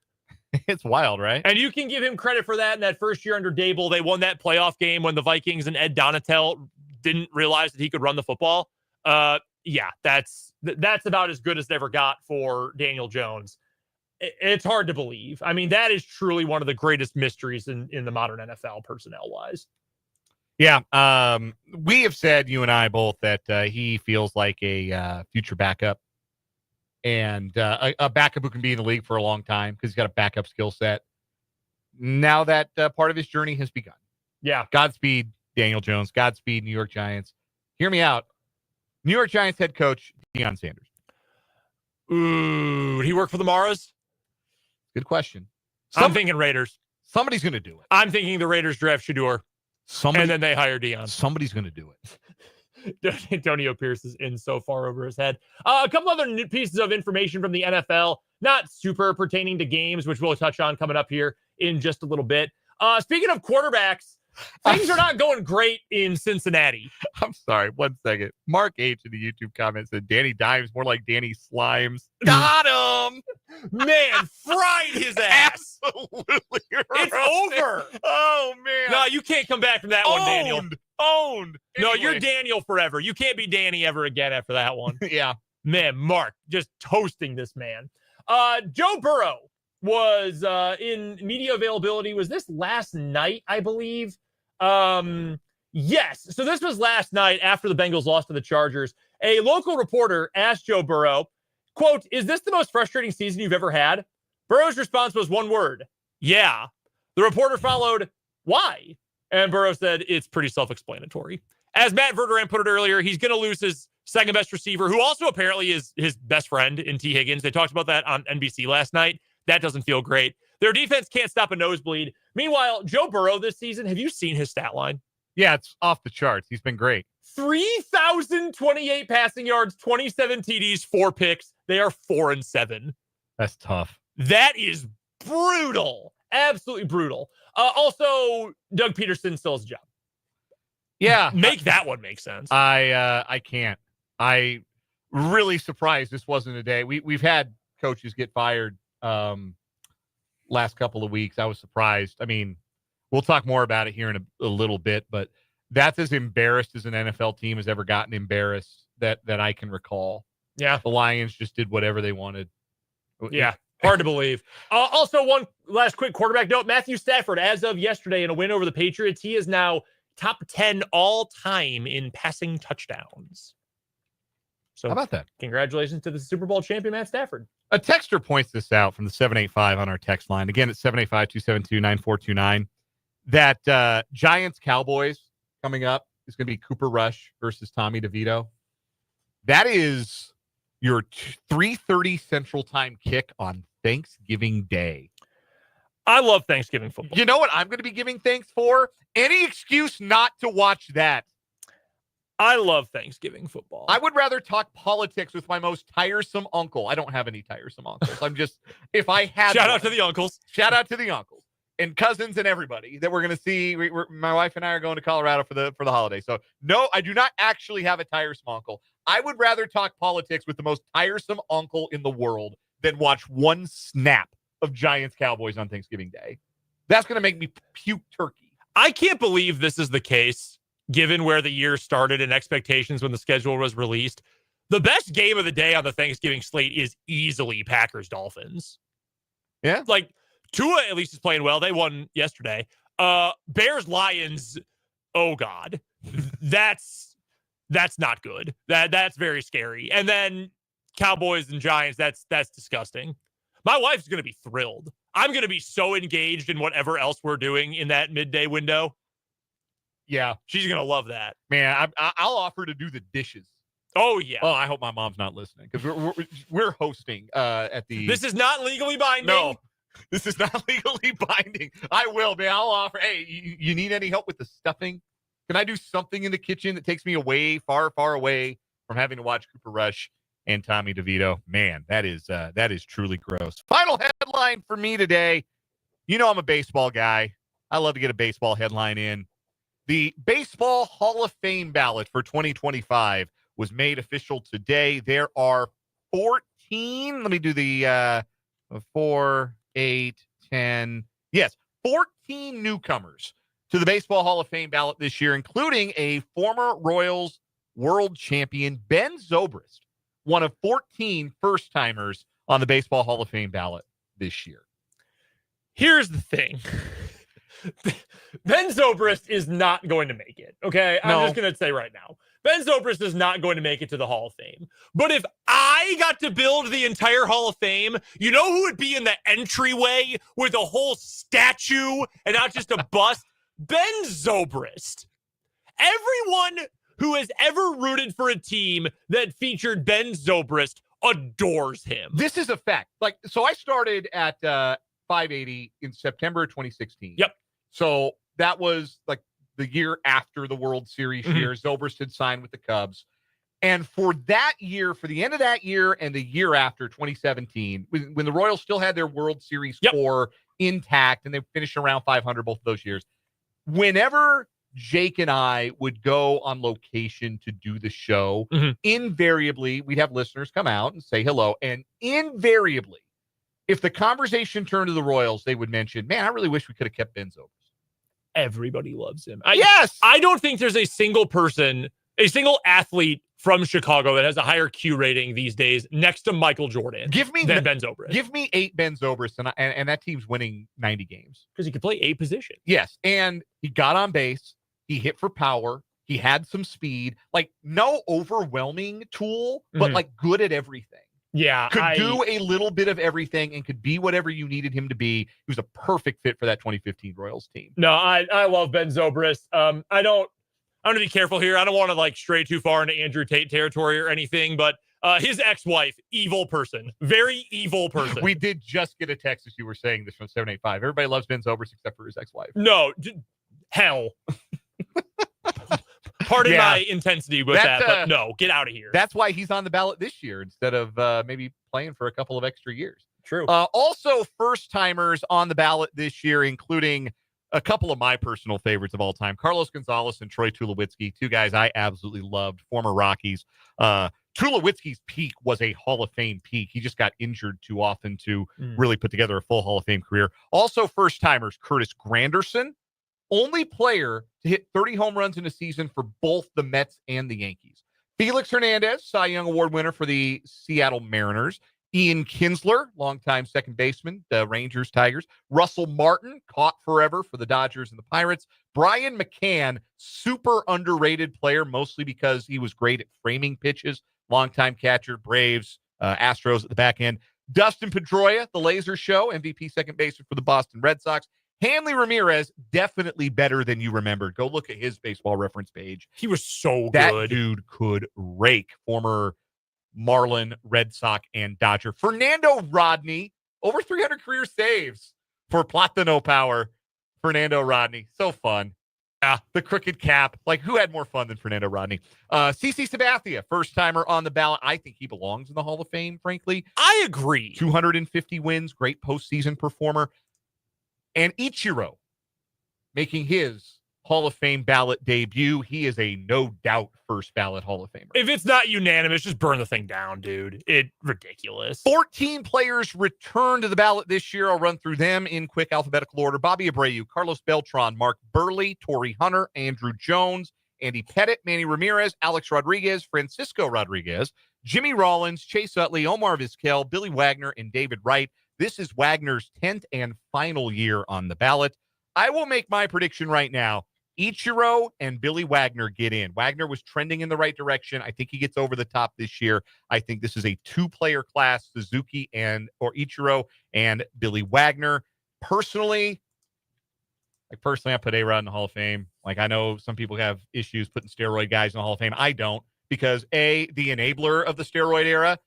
[SPEAKER 1] It's wild, right?
[SPEAKER 2] And you can give him credit for that. In that first year under Daboll, they won that playoff game when the Vikings and Ed Donatel didn't realize that he could run the football. Yeah, that's about as good as they ever got for Daniel Jones. It's hard to believe. I mean, that is truly one of the greatest mysteries in the modern NFL, personnel-wise.
[SPEAKER 1] Yeah, we have said, you and I both, that he feels like a future backup. And a backup who can be in the league for a long time because he's got a backup skill set. Now that part of his journey has begun.
[SPEAKER 2] Yeah.
[SPEAKER 1] Godspeed, Daniel Jones. Godspeed, New York Giants. Hear me out. New York Giants head coach, Deion Sanders.
[SPEAKER 2] Ooh, did he work for the Maras?
[SPEAKER 1] Good question.
[SPEAKER 2] I'm thinking Raiders.
[SPEAKER 1] Somebody's going to do it.
[SPEAKER 2] I'm thinking the Raiders draft Shador. And then they hire Deion.
[SPEAKER 1] Somebody's going to do it.
[SPEAKER 2] Antonio Pierce is in so far over his head. A couple other pieces of information from the NFL, not super pertaining to games, which we'll touch on coming up here in just a little bit. Speaking of quarterbacks, things are not going great in Cincinnati.
[SPEAKER 1] I'm sorry. 1 second. Mark H in the YouTube comments said Danny Dimes more like Danny Slimes. Got him.
[SPEAKER 2] Man, fried his ass.
[SPEAKER 1] Absolutely.
[SPEAKER 2] It's over.
[SPEAKER 1] Oh, man.
[SPEAKER 2] No, you can't come back from that one, Daniel.
[SPEAKER 1] Owned.
[SPEAKER 2] No,
[SPEAKER 1] Anyway.
[SPEAKER 2] you're Daniel forever. You can't be Danny ever again after that one.
[SPEAKER 1] Yeah.
[SPEAKER 2] Man, Mark, just toasting this man. Joe Burrow was in media availability. Was this last night, I believe? Yes. So this was last night after the Bengals lost to the Chargers. A local reporter asked Joe Burrow, quote, "Is this the most frustrating season you've ever had?" Burrow's response was one word: "Yeah." The reporter followed, "Why?" And Burrow said, "It's pretty self-explanatory." As Matt Verderame put it earlier, he's going to lose his second best receiver, who also apparently is his best friend in T. Higgins. They talked about that on NBC last night. That doesn't feel great. Their defense can't stop a nosebleed. Meanwhile, Joe Burrow this season, have you seen his stat line?
[SPEAKER 1] Yeah, it's off the charts. He's been great.
[SPEAKER 2] 3,028 passing yards, 27 TDs, 4 picks. They are 4-7.
[SPEAKER 1] That's tough.
[SPEAKER 2] That is brutal. Absolutely brutal. Also, Doug Peterson still has a job.
[SPEAKER 1] Yeah.
[SPEAKER 2] Make that one make sense.
[SPEAKER 1] I can't. I really surprised this wasn't a day. We've had coaches get fired last couple of weeks. I was surprised. I mean, we'll talk more about it here in a little bit, but that's as embarrassed as an NFL team has ever gotten embarrassed that I can recall.
[SPEAKER 2] Yeah.
[SPEAKER 1] The Lions just did whatever they wanted.
[SPEAKER 2] Yeah. Hard to believe. Also, one last quick quarterback note. Matthew Stafford, as of yesterday in a win over the Patriots, he is now top 10 all time in passing touchdowns. So
[SPEAKER 1] how about that?
[SPEAKER 2] Congratulations to the Super Bowl champion, Matt Stafford.
[SPEAKER 1] A texter points this out from the 785 on our text line. Again, it's 785-272-9429. That Giants-Cowboys coming up is going to be Cooper Rush versus Tommy DeVito. That is your 3:30 Central Time kick on Thanksgiving Day.
[SPEAKER 2] I love Thanksgiving football.
[SPEAKER 1] You know what I'm going to be giving thanks for? Any excuse not to watch that.
[SPEAKER 2] I love Thanksgiving football.
[SPEAKER 1] I would rather talk politics with my most tiresome uncle. I don't have any tiresome uncles. I'm just, if I had
[SPEAKER 2] Shout
[SPEAKER 1] one,
[SPEAKER 2] out to the uncles.
[SPEAKER 1] Shout out to the uncles and cousins and everybody that we're going to see. My wife and I are going to Colorado for the holiday. So no, I do not actually have a tiresome uncle. I would rather talk politics with the most tiresome uncle in the world than watch one snap of Giants Cowboys on Thanksgiving Day. That's going to make me puke turkey.
[SPEAKER 2] I can't believe this is the case, given where the year started and expectations when the schedule was released. The best game of the day on the Thanksgiving slate is easily Packers-Dolphins.
[SPEAKER 1] Yeah.
[SPEAKER 2] Like, Tua at least is playing well. They won yesterday. Bears-Lions, oh God. That's not good. That's very scary. And then Cowboys and Giants, that's disgusting. My wife's going to be thrilled. I'm going to be so engaged in whatever else we're doing in that midday window.
[SPEAKER 1] Yeah.
[SPEAKER 2] She's going to love that.
[SPEAKER 1] Man, I'll offer to do the dishes.
[SPEAKER 2] Oh, yeah.
[SPEAKER 1] Oh, I hope my mom's not listening because we're hosting at the.
[SPEAKER 2] This is not legally binding.
[SPEAKER 1] No, this is not legally binding. I will, man. I'll offer. Hey, you need any help with the stuffing? Can I do something in the kitchen that takes me away, far, far away from having to watch Cooper Rush and Tommy DeVito? Man, that is truly gross. Final headline for me today. You know I'm a baseball guy. I love to get a baseball headline in. The Baseball Hall of Fame ballot for 2025 was made official today. There are 14. Let me do the 4, 8, 10. Yes, 14 newcomers to the Baseball Hall of Fame ballot this year, including a former Royals world champion, Ben Zobrist, one of 14 first-timers on the Baseball Hall of Fame ballot this year.
[SPEAKER 2] Here's the thing. Ben Zobrist is not going to make it, okay? I'm just going to say right now. Ben Zobrist is not going to make it to the Hall of Fame. But if I got to build the entire Hall of Fame, you know who would be in the entryway with a whole statue and not just a bust? Ben Zobrist. Everyone who has ever rooted for a team that featured Ben Zobrist adores him.
[SPEAKER 1] This is a fact. Like, so I started at 580 in September of 2016.
[SPEAKER 2] Yep.
[SPEAKER 1] So that was like the year after the World Series
[SPEAKER 2] Mhm.
[SPEAKER 1] year. Zobrist had signed with the Cubs. And for that year, for the end of that year and the year after 2017, when the Royals still had their World Series core intact and they finished around 500 both of those years, whenever Jake and I would go on location to do the show, invariably we'd have listeners come out and say hello. And invariably, if the conversation turned to the Royals, they would mention, man, I really wish we could have kept Ben Zobrist.
[SPEAKER 2] Everybody loves him.
[SPEAKER 1] Yes.
[SPEAKER 2] I don't think there's a single person, a single athlete from Chicago that has a higher Q rating these days next to Michael Jordan than Ben Zobrist.
[SPEAKER 1] Give me 8 Ben Zobrist, and that team's winning 90 games.
[SPEAKER 2] Because he could play 8 positions.
[SPEAKER 1] Yes, and he got on base. He hit for power. He had some speed. Like, no overwhelming tool, but, like, good at everything.
[SPEAKER 2] Yeah.
[SPEAKER 1] Could do a little bit of everything and could be whatever you needed him to be. He was a perfect fit for that 2015 Royals team.
[SPEAKER 2] No, I love Ben Zobrist. I'm going to be careful here. I don't want to like stray too far into Andrew Tate territory or anything, but his ex-wife, evil person, very evil person.
[SPEAKER 1] We did just get a text as you were saying this from 785. Everybody loves Ben Zobrist except for his ex-wife.
[SPEAKER 2] No, hell. Pardon my intensity with that, but no, get out of here.
[SPEAKER 1] That's why he's on the ballot this year instead of maybe playing for a couple of extra years.
[SPEAKER 2] True.
[SPEAKER 1] Also, first-timers on the ballot this year, including a couple of my personal favorites of all time, Carlos Gonzalez and Troy Tulowitzki, two guys I absolutely loved, former Rockies. Tulowitzki's peak was a Hall of Fame peak. He just got injured too often to really put together a full Hall of Fame career. Also, first-timers, Curtis Granderson, only player to hit 30 home runs in a season for both the Mets and the Yankees. Felix Hernandez, Cy Young Award winner for the Seattle Mariners. Ian Kinsler, longtime second baseman, the Rangers, Tigers. Russell Martin, caught forever for the Dodgers and the Pirates. Brian McCann, super underrated player, mostly because he was great at framing pitches. Longtime catcher, Braves, Astros at the back end. Dustin Pedroia, the Laser Show, MVP second baseman for the Boston Red Sox. Hanley Ramirez, definitely better than you remembered. Go look at his baseball reference page.
[SPEAKER 2] He was so
[SPEAKER 1] good. That dude could rake. Former Marlin, Red Sox, and Dodger. Fernando Rodney, over 300 career saves for Platano Power. Fernando Rodney, so fun. The crooked cap. Like, who had more fun than Fernando Rodney? CC Sabathia, first-timer on the ballot. I think he belongs in the Hall of Fame, frankly.
[SPEAKER 2] I agree.
[SPEAKER 1] 250 wins, great postseason performer. And Ichiro making his Hall of Fame ballot debut. He is a no-doubt first ballot Hall of Famer.
[SPEAKER 2] If it's not unanimous, just burn the thing down, dude. It's ridiculous.
[SPEAKER 1] 14 players returned to the ballot this year. I'll run through them in quick alphabetical order. Bobby Abreu, Carlos Beltran, Mark Burley, Torrey Hunter, Andrew Jones, Andy Pettit, Manny Ramirez, Alex Rodriguez, Francisco Rodriguez, Jimmy Rollins, Chase Utley, Omar Vizquel, Billy Wagner, and David Wright. This is Wagner's 10th and final year on the ballot. I will make my prediction right now. Ichiro and Billy Wagner get in. Wagner was trending in the right direction. I think he gets over the top this year. I think this is a 2-player class, Suzuki or Ichiro and Billy Wagner. Personally, I put A-Rod in the Hall of Fame. Like, I know some people have issues putting steroid guys in the Hall of Fame. I don't, because the enabler of the steroid era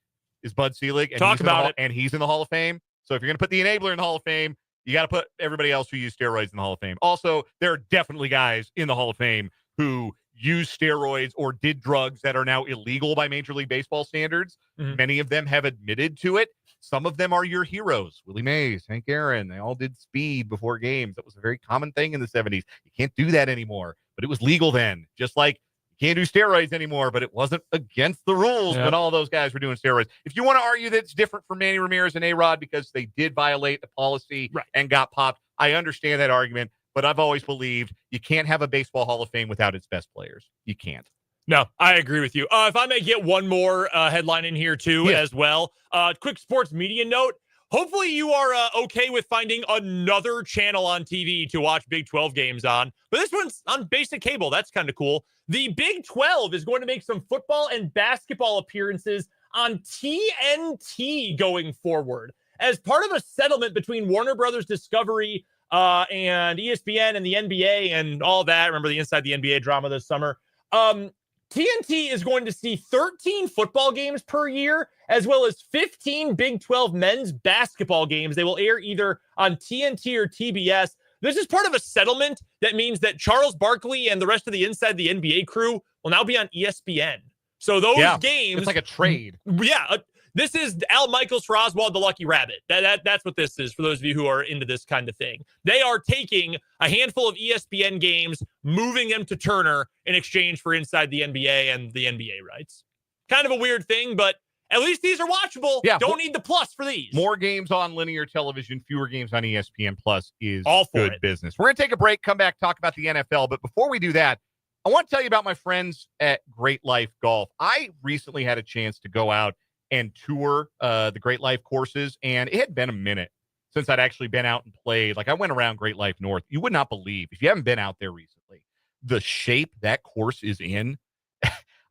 [SPEAKER 1] is Bud Selig. And he's in the Hall of Fame. So if you're going to put the enabler in the Hall of Fame, you got to put everybody else who used steroids in the Hall of Fame. Also, there are definitely guys in the Hall of Fame who use steroids or did drugs that are now illegal by Major League Baseball standards. Many of them have admitted to it. Some of them are your heroes. Willie Mays, Hank Aaron, they all did speed before games. That was a very common thing in the 70s. You can't do that anymore, but it was legal then. Just like can't do steroids anymore, but it wasn't against the rules when all those guys were doing steroids. If you want to argue that it's different for Manny Ramirez and A-Rod because they did violate the policy and got popped, I understand that argument, but I've always believed you can't have a baseball Hall of Fame without its best players. You can't.
[SPEAKER 2] No, I agree with you. If I may get one more headline in here too as well. Quick sports media note. Hopefully you are okay with finding another channel on TV to watch Big 12 games on. But this one's on basic cable. That's kind of cool. The Big 12 is going to make some football and basketball appearances on TNT going forward. As part of a settlement between Warner Brothers Discovery and ESPN and the NBA and all that. Remember the Inside the NBA drama this summer? TNT is going to see 13 football games per year, as well as 15 Big 12 men's basketball games. They will air either on TNT or TBS. This is part of a settlement that means that Charles Barkley and the rest of the Inside the NBA crew will now be on ESPN. So those games,
[SPEAKER 1] it's like a trade.
[SPEAKER 2] Yeah, this is Al Michaels for Oswald the Lucky Rabbit. That's what this is for those of you who are into this kind of thing. They are taking a handful of ESPN games, moving them to Turner in exchange for Inside the NBA and the NBA rights. Kind of a weird thing, but at least these are watchable.
[SPEAKER 1] Yeah,
[SPEAKER 2] don't need the plus for these.
[SPEAKER 1] More games on linear television, fewer games on ESPN Plus is
[SPEAKER 2] all for
[SPEAKER 1] good business. We're going to take a break, come back, talk about the NFL. But before we do that, I want to tell you about my friends at Great Life Golf. I recently had a chance to go out and tour the Great Life courses, and it had been a minute since I'd actually been out and played. Like, I went around Great Life North. You would not believe, if you haven't been out there recently, the shape that course is in.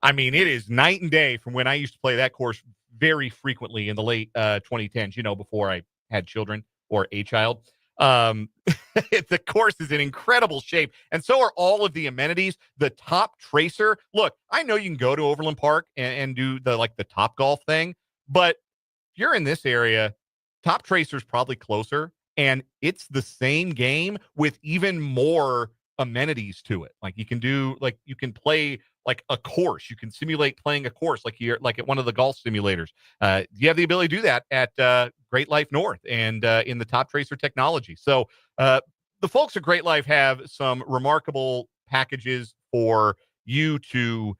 [SPEAKER 1] I mean, it is night and day from when I used to play that course very frequently in the late 2010s, before I had children or a child. The course is in incredible shape, and so are all of the amenities. The Top Tracer. Look, I know you can go to Overland Park and do the Top Golf thing, but if you're in this area, Top Tracer's probably closer, and it's the same game with even more amenities to it. Like, you can play like a course. You can simulate playing a course like you're like at one of the golf simulators. You have the ability to do that at Great Life North and in the Top Tracer technology. So the folks at Great Life have some remarkable packages for you to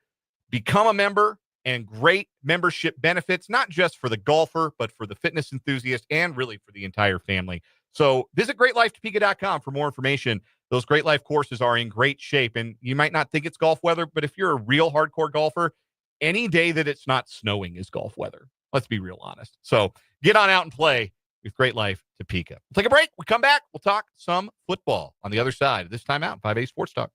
[SPEAKER 1] become a member, and great membership benefits, not just for the golfer, but for the fitness enthusiast and really for the entire family. So visit greatlifetopeka.com for more information. Those Great Life courses are in great shape, and you might not think it's golf weather, but if you're a real hardcore golfer, any day that it's not snowing is golf weather. Let's be real honest. So get on out and play with Great Life Topeka. We'll take a break. We come back. We'll talk some football on the other side of this time out. 5A Sports Talk.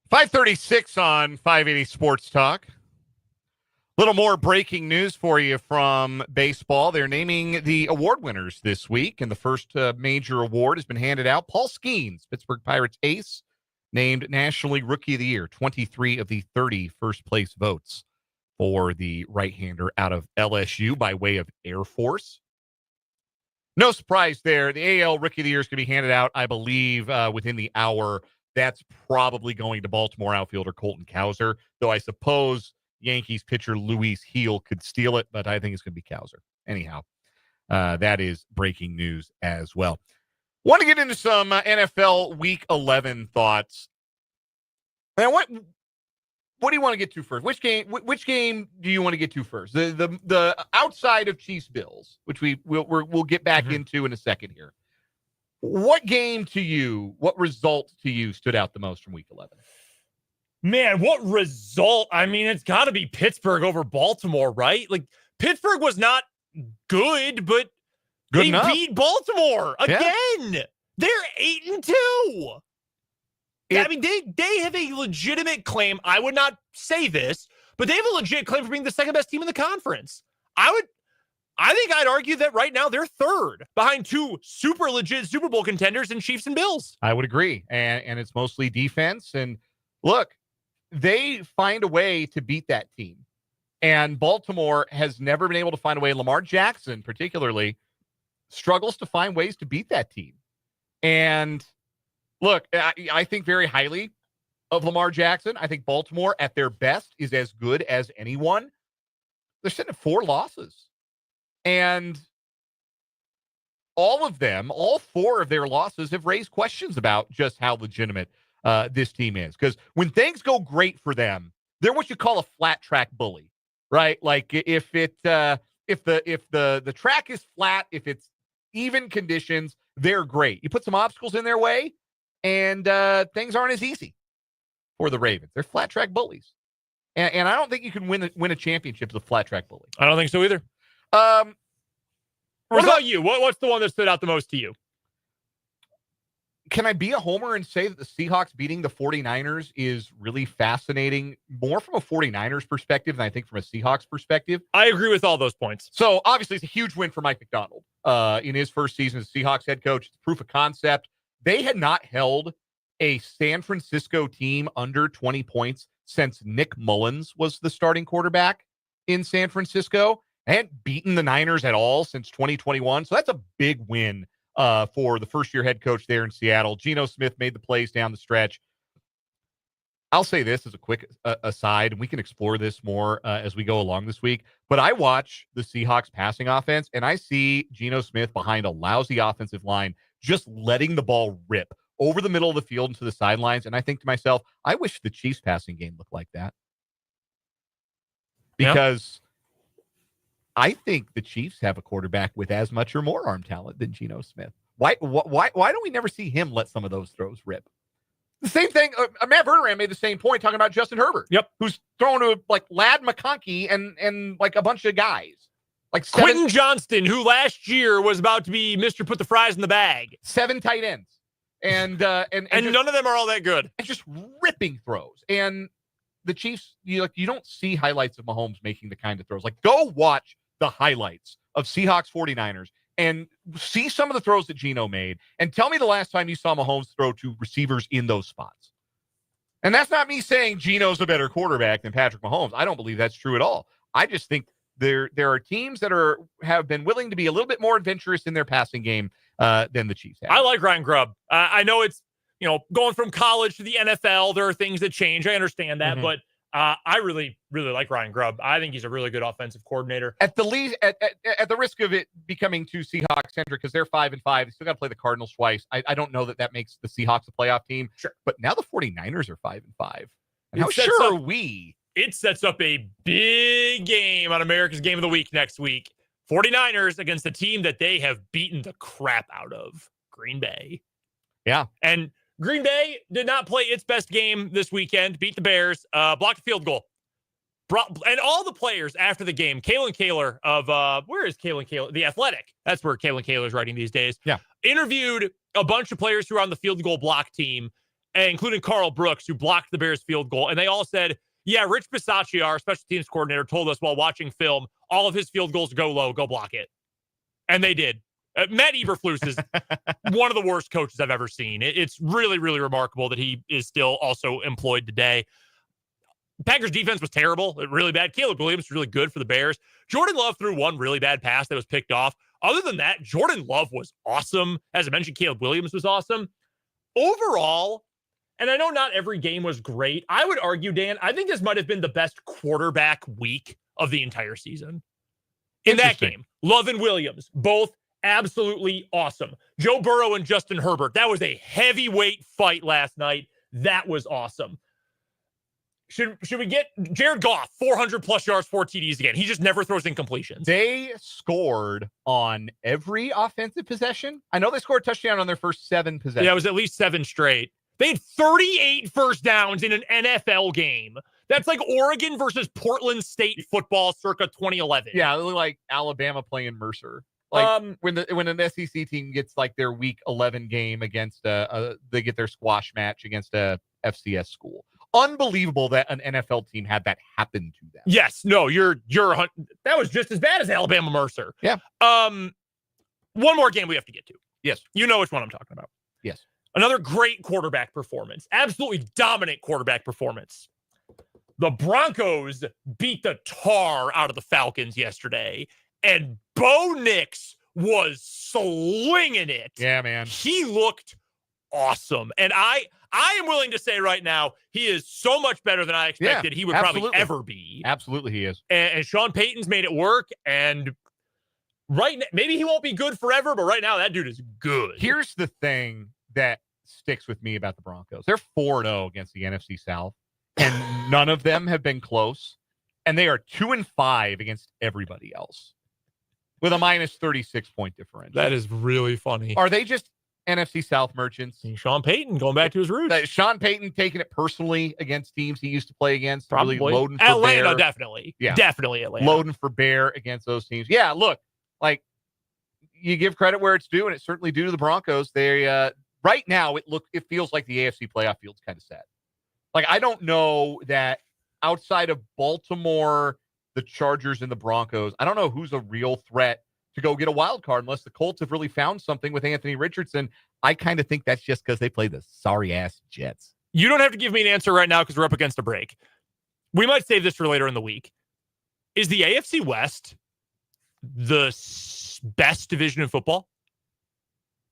[SPEAKER 1] 536 on 580 Sports Talk. Little more breaking news for you from baseball. They're naming the award winners this week, and the first major award has been handed out. Paul Skeens, Pittsburgh Pirates ace, named National League Rookie of the Year. 23 of the 30 first-place votes for the right-hander out of LSU by way of Air Force. No surprise there. The AL Rookie of the Year is going to be handed out, I believe, within the hour. That's probably going to Baltimore outfielder Colton Cowser, though I suppose Yankees pitcher Luis Heel could steal it, but I think it's going to be Cowser. Anyhow, that is breaking news as well. Want to get into some NFL Week 11 thoughts. Now, what do you want to get to first? Which game do you want to get to first? The outside of Chiefs Bills, which we'll get back into in a second here. What game to you, what result to you stood out the most from Week 11?
[SPEAKER 2] Man, what result? I mean, it's got to be Pittsburgh over Baltimore, right? Like, Pittsburgh was not good, but
[SPEAKER 1] Good
[SPEAKER 2] they
[SPEAKER 1] enough.
[SPEAKER 2] beat Baltimore again.
[SPEAKER 1] Yeah.
[SPEAKER 2] They're 8-2. I mean, they have a legitimate claim. I would not say this, but they have a legit claim for being the second best team in the conference. I think I'd argue that right now they're third behind two super legit Super Bowl contenders in Chiefs and Bills.
[SPEAKER 1] I would agree. And it's mostly defense. And look, they find a way to beat that team. And Baltimore has never been able to find a way. Lamar Jackson, particularly, struggles to find ways to beat that team. And look, I think very highly of Lamar Jackson. I think Baltimore, at their best, is as good as anyone. They're sitting at 4 losses. And all 4 of their losses have raised questions about just how legitimate this team is. Because when things go great for them, they're what you call a flat track bully, right? Like if the track is flat, if it's even conditions, they're great. You put some obstacles in their way, and things aren't as easy for the Ravens. They're flat track bullies, and I don't think you can win a championship as a flat track bully.
[SPEAKER 2] I don't think so either. What about you? What's the one that stood out the most to you?
[SPEAKER 1] Can I be a homer and say that the Seahawks beating the 49ers is really fascinating, more from a 49ers perspective than I think from a Seahawks perspective?
[SPEAKER 2] I agree with all those points.
[SPEAKER 1] So obviously it's a huge win for Mike McDonald in his first season as Seahawks head coach. It's proof of concept. They had not held a San Francisco team under 20 points since Nick Mullins was the starting quarterback in San Francisco. They hadn't beaten the Niners at all since 2021. So that's a big win for the first-year head coach there in Seattle. Geno Smith made the plays down the stretch. I'll say this as a quick aside, and we can explore this more as we go along this week. But I watch the Seahawks passing offense, and I see Geno Smith behind a lousy offensive line just letting the ball rip over the middle of the field and to the sidelines. And I think to myself, I wish the Chiefs passing game looked like that. Because I think the Chiefs have a quarterback with as much or more arm talent than Geno Smith. Why don't we never see him let some of those throws rip? The same thing. Matt Verderame made the same point talking about Justin Herbert.
[SPEAKER 2] Yep.
[SPEAKER 1] Who's thrown to like Ladd McConkey and like a bunch of guys. Like
[SPEAKER 2] Quentin Johnston, who last year was about to be Mr. Put the Fries in the Bag.
[SPEAKER 1] 7 tight ends. And just,
[SPEAKER 2] none of them are all that good.
[SPEAKER 1] And just ripping throws. And the Chiefs, you don't see highlights of Mahomes making the kind of throws. Like, go watch the highlights of Seahawks 49ers and see some of the throws that Geno made and tell me the last time you saw Mahomes throw to receivers in those spots. And that's not me saying Geno's a better quarterback than Patrick Mahomes. I don't believe that's true at all. I just think there are teams that have been willing to be a little bit more adventurous in their passing game than the Chiefs have.
[SPEAKER 2] I like Ryan Grubb. I know it's, going from college to the NFL, there are things that change. I understand that, but I really, really like Ryan Grubb. I think he's a really good offensive coordinator.
[SPEAKER 1] At the risk of it becoming too Seahawks centric, because they're 5-5, they still got to play the Cardinals twice. I don't know that makes the Seahawks a playoff team.
[SPEAKER 2] Sure,
[SPEAKER 1] but now the 49ers are 5-5. And how sure are we?
[SPEAKER 2] It sets up a big game on America's Game of the Week next week. 49ers against a team that they have beaten the crap out of, Green Bay.
[SPEAKER 1] Yeah,
[SPEAKER 2] and Green Bay did not play its best game this weekend, beat the Bears, blocked a field goal. And all the players after the game, Kalen Kaler of, where is Kalen Kaler? The Athletic. That's where Kalen Kaler is writing these days.
[SPEAKER 1] Yeah.
[SPEAKER 2] Interviewed a bunch of players who are on the field goal block team. including Carl Brooks, who blocked the Bears field goal. And they all said, yeah, Rich Bisaccia, our special teams coordinator, told us while watching film, all of his field goals go low, go block it. And they did. Matt Eberflus is one of the worst coaches I've ever seen. It's really, really remarkable that he is still also employed today. Packers defense was terrible, really bad. Caleb Williams was really good for the Bears. Jordan Love threw one really bad pass that was picked off. Other than that, Jordan Love was awesome. As I mentioned, Caleb Williams was awesome. Overall, and I know not every game was great, I would argue, Dan, I think this might have been the best quarterback week of the entire season. In that game, Love and Williams, both absolutely awesome. Joe Burrow and Justin Herbert, that was a heavyweight fight last night. That was awesome. Should we get Jared Goff, 400-plus yards, 4 TDs again? He just never throws incompletions.
[SPEAKER 1] They scored on every offensive possession. I know they scored a touchdown on their first 7 possessions.
[SPEAKER 2] Yeah, it was at least 7 straight. They had 38 first downs in an NFL game. That's like Oregon versus Portland State football circa 2011.
[SPEAKER 1] Yeah, it looked like Alabama playing Mercer. Like when an SEC team gets like their week 11 game against they get their squash match against a FCS school. Unbelievable that an NFL team had that happen to them.
[SPEAKER 2] Yes, no, that was just as bad as Alabama Mercer.
[SPEAKER 1] Yeah.
[SPEAKER 2] One more game we have to get to.
[SPEAKER 1] Yes.
[SPEAKER 2] You know which one I'm talking about.
[SPEAKER 1] Yes.
[SPEAKER 2] Another great quarterback performance. Absolutely dominant quarterback performance. The Broncos beat the tar out of the Falcons yesterday, and Bo Nix was slinging it.
[SPEAKER 1] Yeah, man.
[SPEAKER 2] He looked awesome. And I am willing to say right now, he is so much better than I expected he would probably ever be.
[SPEAKER 1] Absolutely he is.
[SPEAKER 2] And Sean Payton's made it work. And right now, maybe he won't be good forever, but right now that dude is good.
[SPEAKER 1] Here's the thing that sticks with me about the Broncos. They're 4-0 against the NFC South, and none of them have been close. And they are 2-5 against everybody else with a minus 36-point differential.
[SPEAKER 2] That is really funny.
[SPEAKER 1] Are they just NFC South merchants?
[SPEAKER 2] Sean Payton going back to his roots.
[SPEAKER 1] Sean Payton taking it personally against teams he used to play against.
[SPEAKER 2] Probably.
[SPEAKER 1] Really loading for
[SPEAKER 2] Atlanta,
[SPEAKER 1] bear.
[SPEAKER 2] definitely.
[SPEAKER 1] Yeah.
[SPEAKER 2] Definitely Atlanta.
[SPEAKER 1] Loading for bear against those teams. Yeah, look, like you give credit where it's due, and it's certainly due to the Broncos. They right now it feels like the AFC playoff field's kind of set. Like I don't know that outside of Baltimore, the Chargers, and the Broncos, I don't know who's a real threat to go get a wild card unless the Colts have really found something with Anthony Richardson. I kind of think that's just because they play the sorry-ass Jets.
[SPEAKER 2] You don't have to give me an answer right now because we're up against a break. We might save this for later in the week. Is the AFC West the best division in football?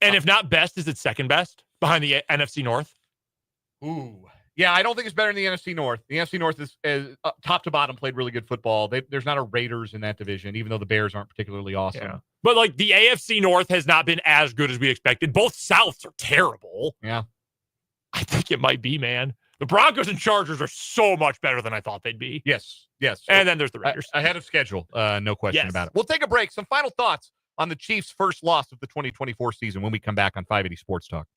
[SPEAKER 2] And if not best, is it second best behind the NFC North?
[SPEAKER 1] Ooh. Yeah, I don't think it's better than the NFC North. The NFC North is top to bottom played really good football. There's not a Raiders in that division, even though the Bears aren't particularly awesome.
[SPEAKER 2] Yeah. But like the AFC North has not been as good as we expected. Both Souths are terrible.
[SPEAKER 1] Yeah.
[SPEAKER 2] I think it might be, man. The Broncos and Chargers are so much better than I thought they'd be.
[SPEAKER 1] Yes.
[SPEAKER 2] And then there's the Raiders.
[SPEAKER 1] Ahead of schedule, no question about it. We'll take a break. Some final thoughts on the Chiefs' first loss of the 2024 season when we come back on 580 Sports Talk.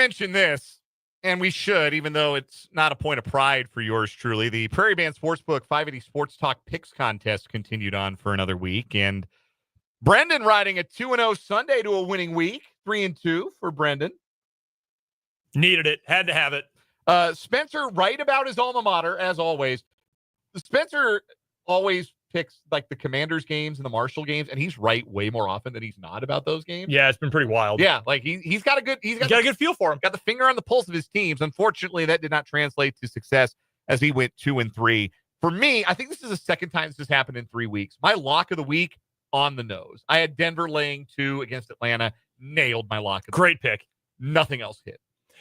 [SPEAKER 1] mention this, and we should, even though it's not a point of pride for yours truly. The Prairie Band Sportsbook 580 Sports Talk Picks Contest continued on for another week, and Brendan riding a 2-0 Sunday to a winning week, 3-2 for Brendan.
[SPEAKER 2] Needed it. Had to have it.
[SPEAKER 1] Spencer, right about his alma mater, as always. Spencer always picks like the Commanders games and the Marshall games, and he's right way more often than he's not about those games.
[SPEAKER 2] Yeah, it's been pretty wild.
[SPEAKER 1] Yeah, like he's got a good
[SPEAKER 2] got a good feel for him.
[SPEAKER 1] Got the finger on the pulse of his teams. Unfortunately, that did not translate to success as he went 2-3. For me, I think this is the second time this has happened in 3 weeks. My lock of the week on the nose. I had Denver laying 2 against Atlanta. Nailed my lock.
[SPEAKER 2] Great pick.
[SPEAKER 1] Nothing else hit.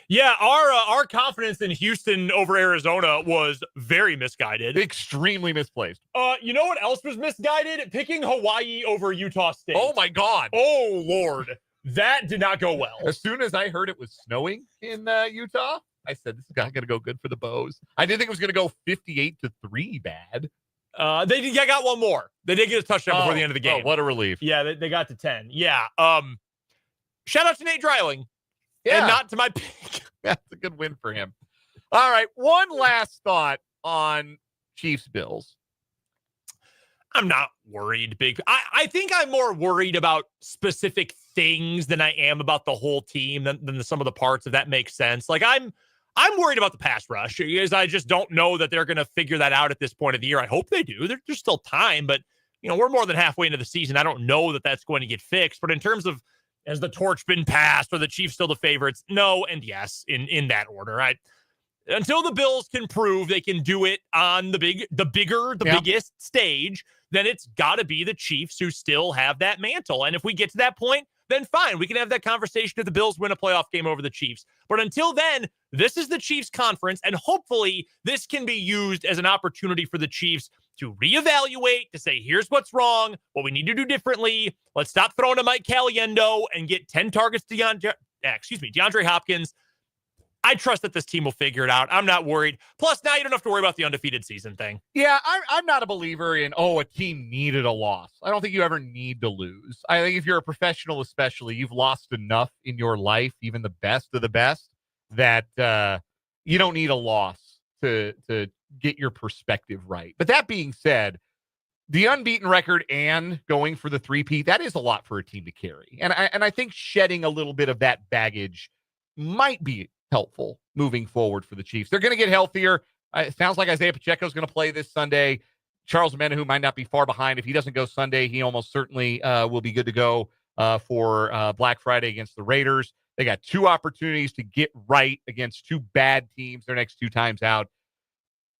[SPEAKER 2] Yeah, our confidence in Houston over Arizona was very misguided.
[SPEAKER 1] Extremely misplaced.
[SPEAKER 2] You know what else was misguided? Picking Hawaii over Utah State.
[SPEAKER 1] Oh my God.
[SPEAKER 2] Oh Lord. That did not go well.
[SPEAKER 1] As soon as I heard it was snowing in Utah, I said, this is not going to go good for the Bows. I didn't think it was going to go 58-3 bad.
[SPEAKER 2] They got one more. They did get a touchdown before the end of the game.
[SPEAKER 1] Oh, what a relief.
[SPEAKER 2] Yeah, they got to 10. Yeah. Shout out to Nate Dreiling.
[SPEAKER 1] Yeah.
[SPEAKER 2] And not to my pick.
[SPEAKER 1] That's a good win for him. All right. One last thought on Chiefs Bills.
[SPEAKER 2] I'm not worried. I think I'm more worried about specific things than I am about the whole team than the sum of the parts, if that makes sense. Like I'm worried about the pass rush because I just don't know that they're going to figure that out at this point of the year. I hope they do. There's still time, but we're more than halfway into the season. I don't know that that's going to get fixed, but in terms of has the torch been passed? Are the Chiefs still the favorites? No and yes, in that order. Right? Until the Bills can prove they can do it on the biggest stage, then it's got to be the Chiefs who still have that mantle. And if we get to that point, then fine. We can have that conversation if the Bills win a playoff game over the Chiefs. But until then, this is the Chiefs conference, and hopefully this can be used as an opportunity for the Chiefs to reevaluate, to say, here's what's wrong, what we need to do differently. Let's stop throwing to Mike Caliendo and get 10 targets to DeAndre Hopkins. I trust that this team will figure it out. I'm not worried. Plus, now you don't have to worry about the undefeated season thing.
[SPEAKER 1] Yeah, I'm not a believer in, a team needed a loss. I don't think you ever need to lose. I think if you're a professional especially, you've lost enough in your life, even the best of the best, that you don't need a loss to get your perspective right. But that being said, the unbeaten record and going for the 3-peat, that is a lot for a team to carry. And I think shedding a little bit of that baggage might be helpful moving forward for the Chiefs. They're going to get healthier. It sounds like Isaiah Pacheco is going to play this Sunday. Charles Menahu might not be far behind. If he doesn't go Sunday, he almost certainly will be good to go for Black Friday against the Raiders. They got 2 opportunities to get right against 2 bad teams their next 2 times out.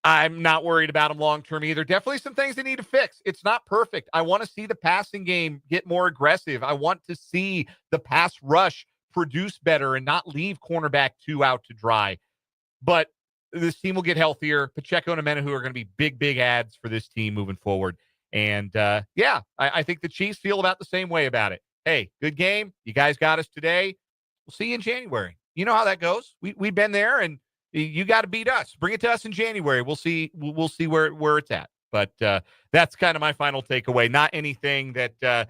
[SPEAKER 1] I'm not worried about them long-term either. Definitely some things they need to fix. It's not perfect. I want to see the passing game get more aggressive. I want to see the pass rush produce better and not leave cornerback 2 out to dry. But this team will get healthier. Pacheco and Menahu are going to be big adds for this team moving forward. And I think the Chiefs feel about the same way about it. Hey, good game. You guys got us today. We'll see you in January. You know how that goes. We've been there, and you got to beat us. Bring it to us in January. We'll see where it's at. But that's kind of my final takeaway. Not anything that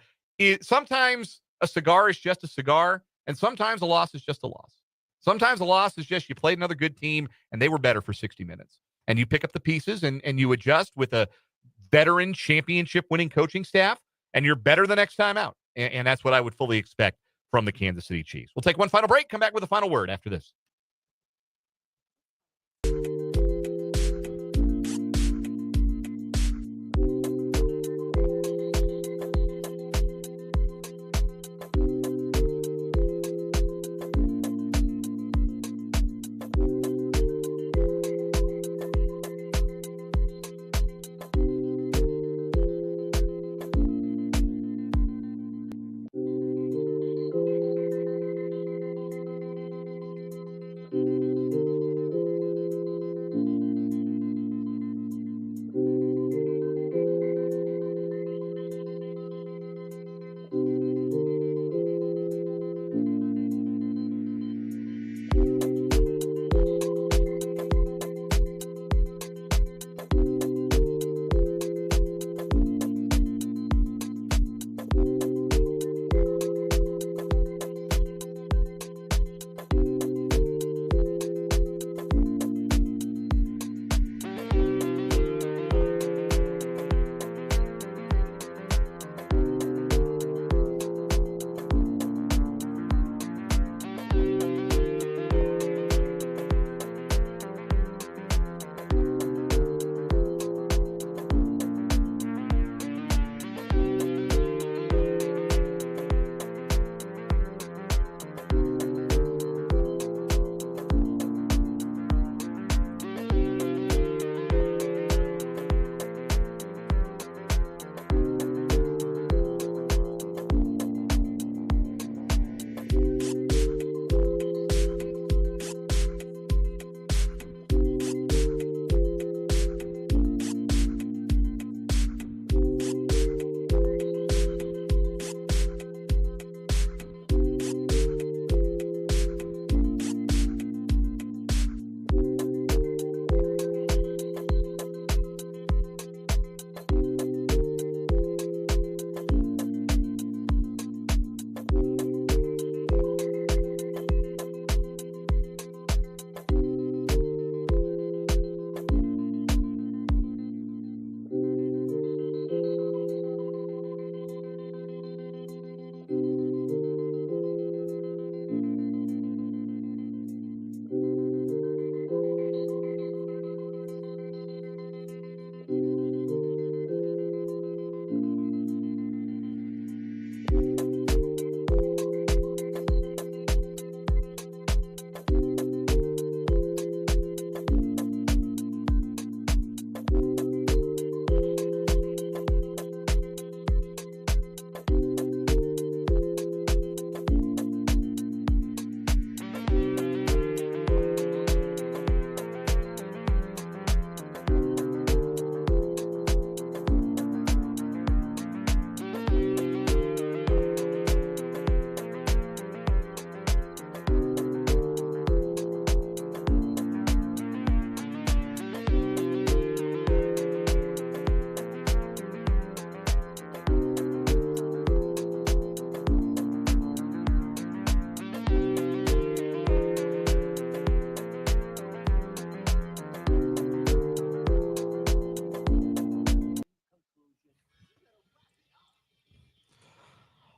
[SPEAKER 1] sometimes a cigar is just a cigar, and sometimes a loss is just a loss. Sometimes a loss is just you played another good team, and they were better for 60 minutes. And you pick up the pieces, and you adjust with a veteran championship-winning coaching staff, and you're better the next time out. And that's what I would fully expect from the Kansas City Chiefs. We'll take one final break, come back with a final word after this.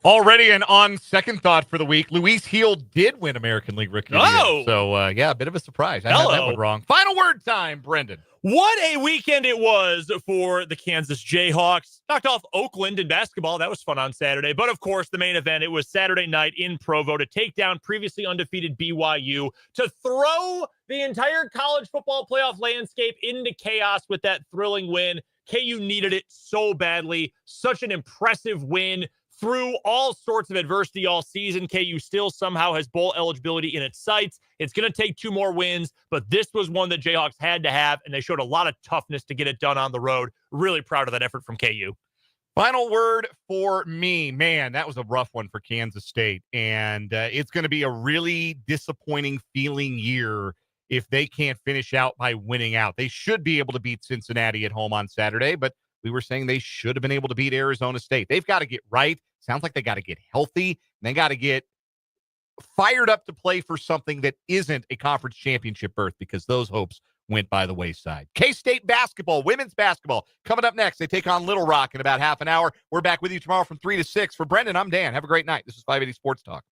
[SPEAKER 1] Already, and on second thought for the week, Luis Heel did win American League Rookie of the Year.
[SPEAKER 2] Oh!
[SPEAKER 1] So, yeah, a bit of a surprise. I had that one wrong. Final word time, Brendan.
[SPEAKER 2] What a weekend it was for the Kansas Jayhawks. Knocked off Oakland in basketball. That was fun on Saturday. But, of course, the main event, it was Saturday night in Provo to take down previously undefeated BYU, to throw the entire college football playoff landscape into chaos with that thrilling win. KU needed it so badly. Such an impressive win. Through all sorts of adversity all season, KU still somehow has bowl eligibility in its sights. It's going to take 2 more wins, but this was one that Jayhawks had to have, and they showed a lot of toughness to get it done on the road. Really proud of that effort from KU.
[SPEAKER 1] Final word for me. Man, that was a rough one for Kansas State, and it's going to be a really disappointing feeling year if they can't finish out by winning out. They should be able to beat Cincinnati at home on Saturday, but we were saying they should have been able to beat Arizona State. They've got to get right. Sounds like they got to get healthy. And they got to get fired up to play for something that isn't a conference championship berth, because those hopes went by the wayside. K-State basketball, women's basketball, coming up next. They take on Little Rock in about half an hour. We're back with you tomorrow from 3 to 6. For Brendan, I'm Dan. Have a great night. This is 580 Sports Talk.